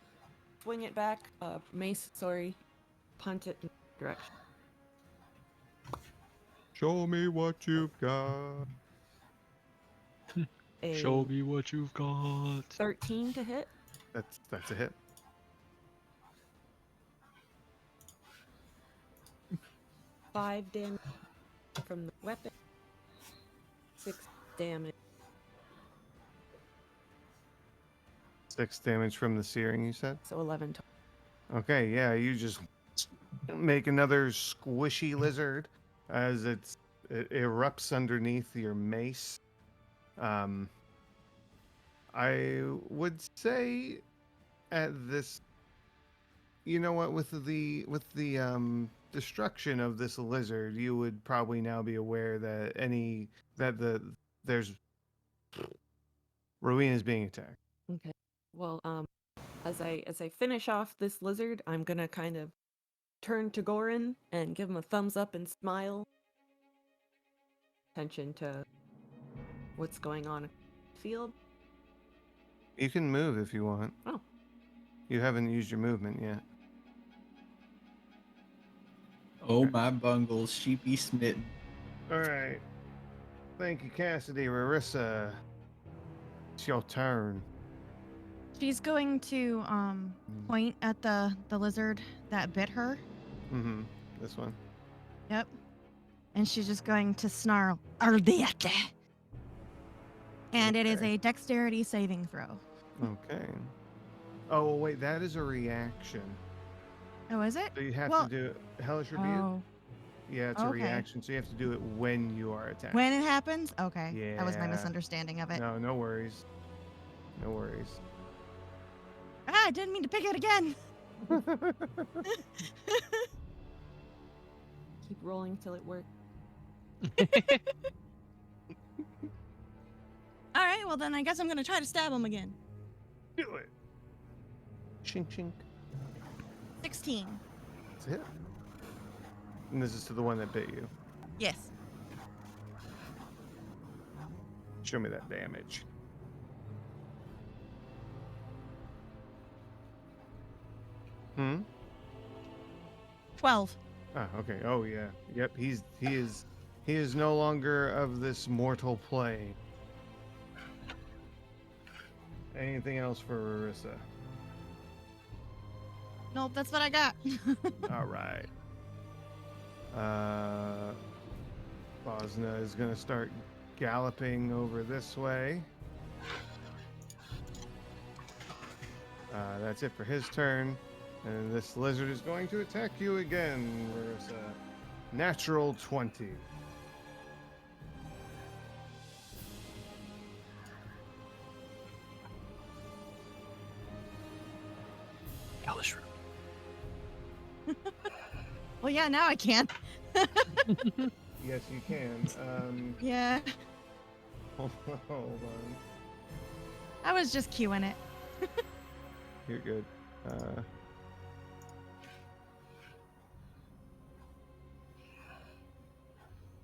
Swing it back. Punt it in the direction. Show me what you've got. Show me what you've got. 13 to hit. That's a hit. 5 damage from the weapon. 6 damage. 6 damage from the searing, you said? So 11 total. Okay, yeah, you just make another squishy lizard as it erupts underneath your mace. I would say at this, you know what, with the destruction of this lizard, you would probably now be aware that there's Rowena is being attacked. Okay. Well, as I finish off this lizard, I'm gonna kind of turn to Gorin and give him a thumbs up and smile. Attention to what's going on in the field. You can move if you want. Oh. You haven't used your movement yet. Oh Okay. my bungles, she be smitten. All right. Thank you, Cassidy. Rarissa, it's your turn. She's going to point at the lizard that bit her. Mm-hmm. This one. Yep. And she's just going to snarl, "Ardiate." And it is Okay. a dexterity saving throw. Okay. Oh, well, wait, that is a reaction. Oh, is it? So you have Well- to do it. Hellish Rebuke? Oh. Yeah, it's a Okay. reaction, so you have to do it when you are attacked. When it happens? Okay. That was my Yeah. misunderstanding of it. No, no worries. No worries. Ah, I didn't mean to pick it again. Keep rolling till it works. All right, well then I guess I'm going to try to stab him again. Do it. Chink, chink. 16. That's it. And this is to the one that bit you. Yes. Show me that damage. Hmm? 12. Ah, okay. Oh yeah. Yep, he is no longer of this mortal plane. Anything else for Rarissa? Nope, that's what I got. All right. Bosna is gonna start galloping over this way. That's it for his turn. And this lizard is going to attack you again. There's a natural 20. Hellish Well, yeah, now I can. Yes, you can. Yeah, Hold on. I was just cueing it. You're good.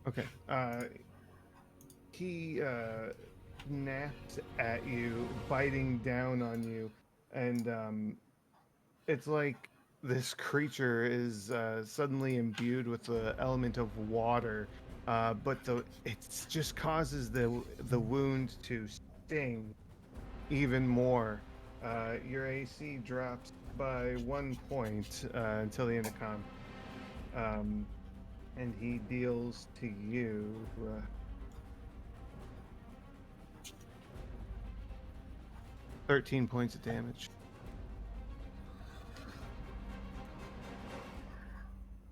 Okay. He snaps at you, biting down on you, and it's like this creature is suddenly imbued with the element of water, but it just causes the wound to sting even more. Your AC drops by 1 point until the end of combat. And he deals to you 13 points of damage.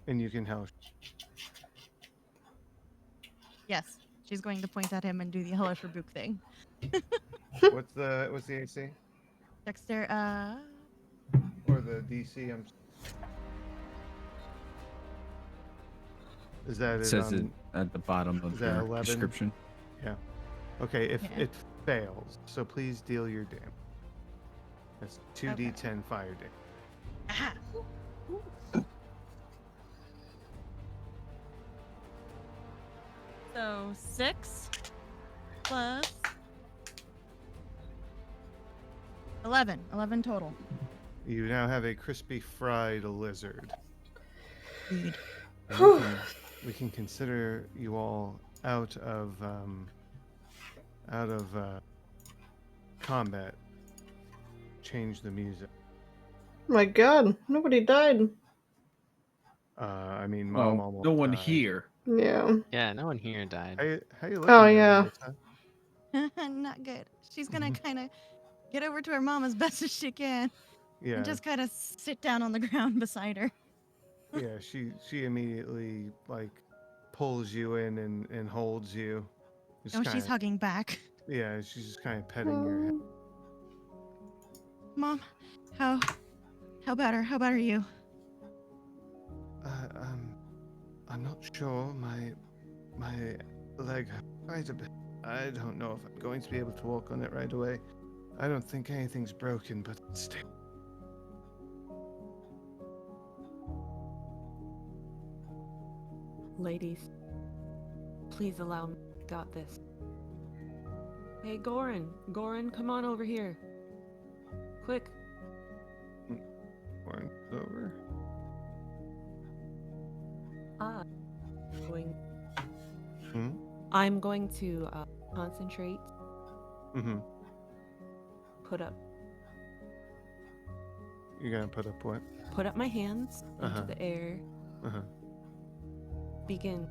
And you can help. Yes, she's going to point at him and do the hellish rebuke thing. What's the AC Dexter, or the DC? Is that It it? says it at the bottom of is that your 11? description. Okay, if Yeah. it fails, so please deal your damage. That's 2d10 fire damage. aha. So 6 plus 11. 11 total. You now have a crispy fried lizard. Indeed. And we can consider you all out of combat. Change the music. My god, nobody died. I mean, Well, Mom almost no one died. here. Yeah. Yeah, no one here died. How you looking? Oh, there, yeah. Melissa? Not good. She's gonna kind of get over to her mom as best as she can Yeah, and just kind of sit down on the ground beside her. yeah. She immediately like pulls you in and holds you. Just Oh, she's kinda- hugging back. Yeah, she's just kind of petting your head. Mom, how about her? How about you? I'm not sure. My leg hurts quite a bit. I don't know if I'm going to be able to walk on it right away. I don't think anything's broken, but still. Ladies, please allow me. Got this. Hey, Goran. Goran, come on over here. quick. One's over. Going. Hmm? I'm going to concentrate. Mm-hmm. Put up You're gonna put up what? my hands into the air. Uh-huh. Begin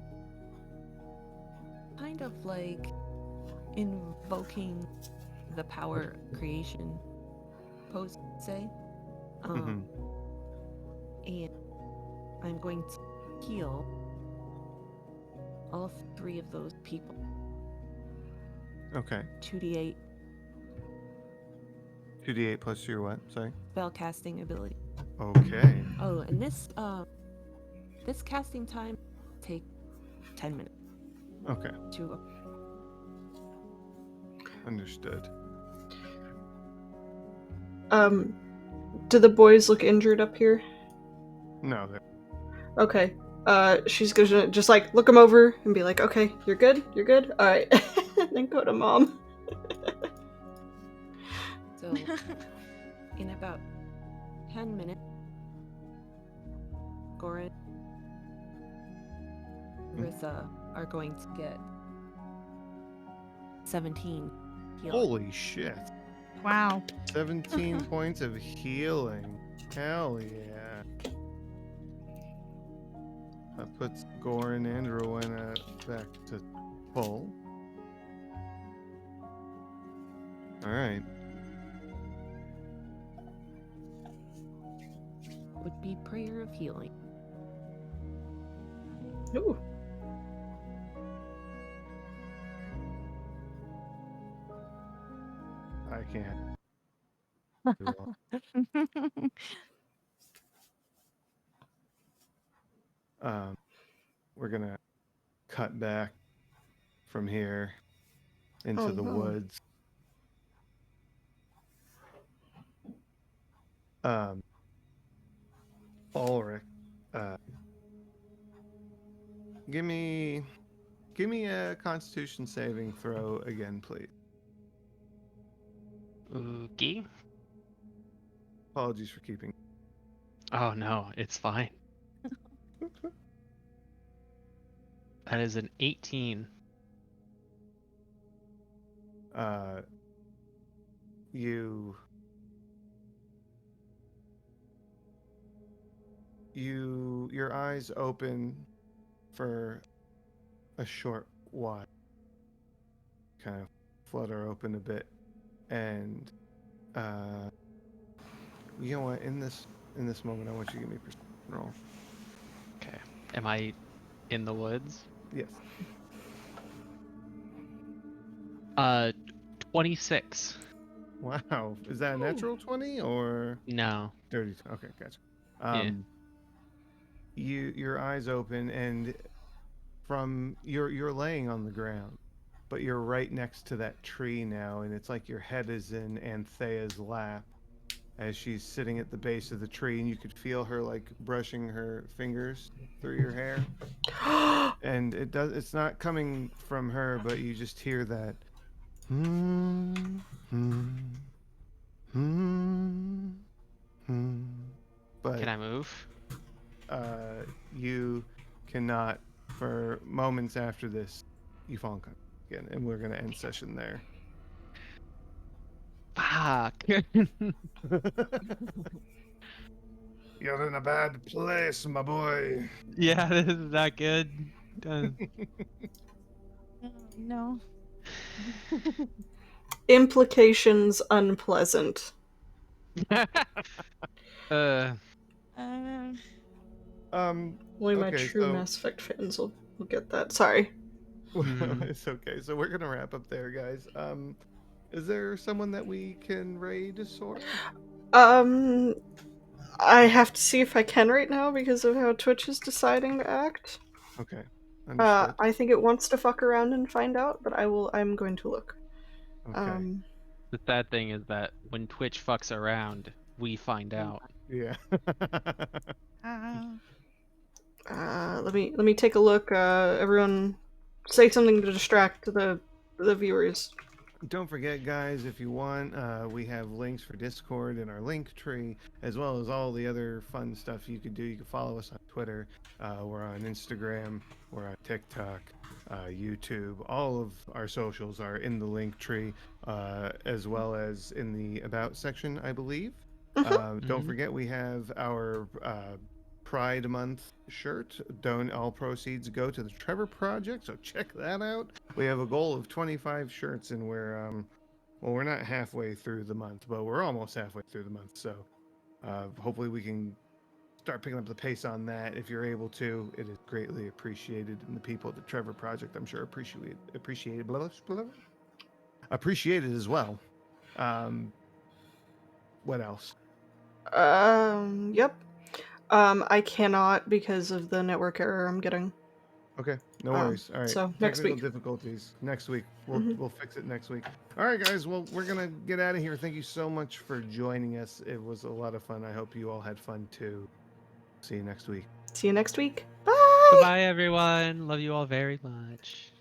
kind of like invoking the power creation pose, say. Mm-hmm. And I'm going to heal all 3 of those people. Okay. 2d8 2d8 plus your what? Sorry. spell casting ability. Okay. Oh, and this casting time take 10 minutes. Okay. To Understood. Do the boys look injured up here? No, they're Okay. She's gonna just like look them over and be like, "Okay, you're good. You're good. All right." And then go to mom. so in about 10 minutes, Goran and Rissa are going to get 17 healing. Holy shit. Wow. 17 points of healing. Hell yeah. That puts Goran and Rowena back to full. Alright. Would be prayer of healing. Ooh. I can't. We're gonna cut back from here into Oh, the no. woods. Ulrich, give me a Constitution saving throw again, please. Okay. Apologies for keeping. Oh no, it's fine. That is an 18. Your eyes open for a short while, kind of flutter open a bit, and you know what? In this moment, I want you to give me a perception roll. Okay. Am I in the woods? Yes. 26. Wow. Is that a natural 20 or No. dirty? Okay, gotcha. Yeah. Your eyes open, and from you're laying on the ground, but you're right next to that tree now, and it's like your head is in Anthea's lap as she's sitting at the base of the tree, and you could feel her like brushing her fingers through your hair. And it's not coming from her, but you just hear that but Can I move? you cannot. For moments after this, you fall unconscious again, and we're gonna end session there. Fuck. You're in a bad place, my boy. Yeah, this is not good. No. Implications unpleasant. Uh, Only my Okay, true so Mass Effect fans will get that. Sorry. it's okay. So we're gonna wrap up there, guys. Is there someone that we can raid, Sora? I have to see if I can right now because of how Twitch is deciding to act. Okay, understood. I think it wants to fuck around and find out, but I'm going to look. Okay. The sad thing is that when Twitch fucks around, we find out. Yeah. Let me take a look. Everyone, say something to distract the viewers. Don't forget, guys, if you want, we have links for Discord in our link tree, as well as all the other fun stuff you could do. You can follow us on Twitter. We're on Instagram. We're on TikTok, YouTube. All of our socials are in the link tree, as well as in the About section, I believe. Don't forget, we have our Pride Month shirt. Don't all proceeds go to the Trevor Project, so check that out. We have a goal of 25 shirts, and we're not halfway through the month, but we're almost halfway through the month. So hopefully we can start picking up the pace on that. If you're able to, it is greatly appreciated, and the people at the Trevor Project, I'm sure, appreciate it as well. What else? Yep. I cannot because of the network error I'm getting. Okay, no worries. All right, so next technical week. difficulties next week. We'll fix it next week. All right, guys. Well, we're gonna get out of here. Thank you so much for joining us. It was a lot of fun. I hope you all had fun too. See you next week. See you next week. Bye. Goodbye, everyone. Love you all very much.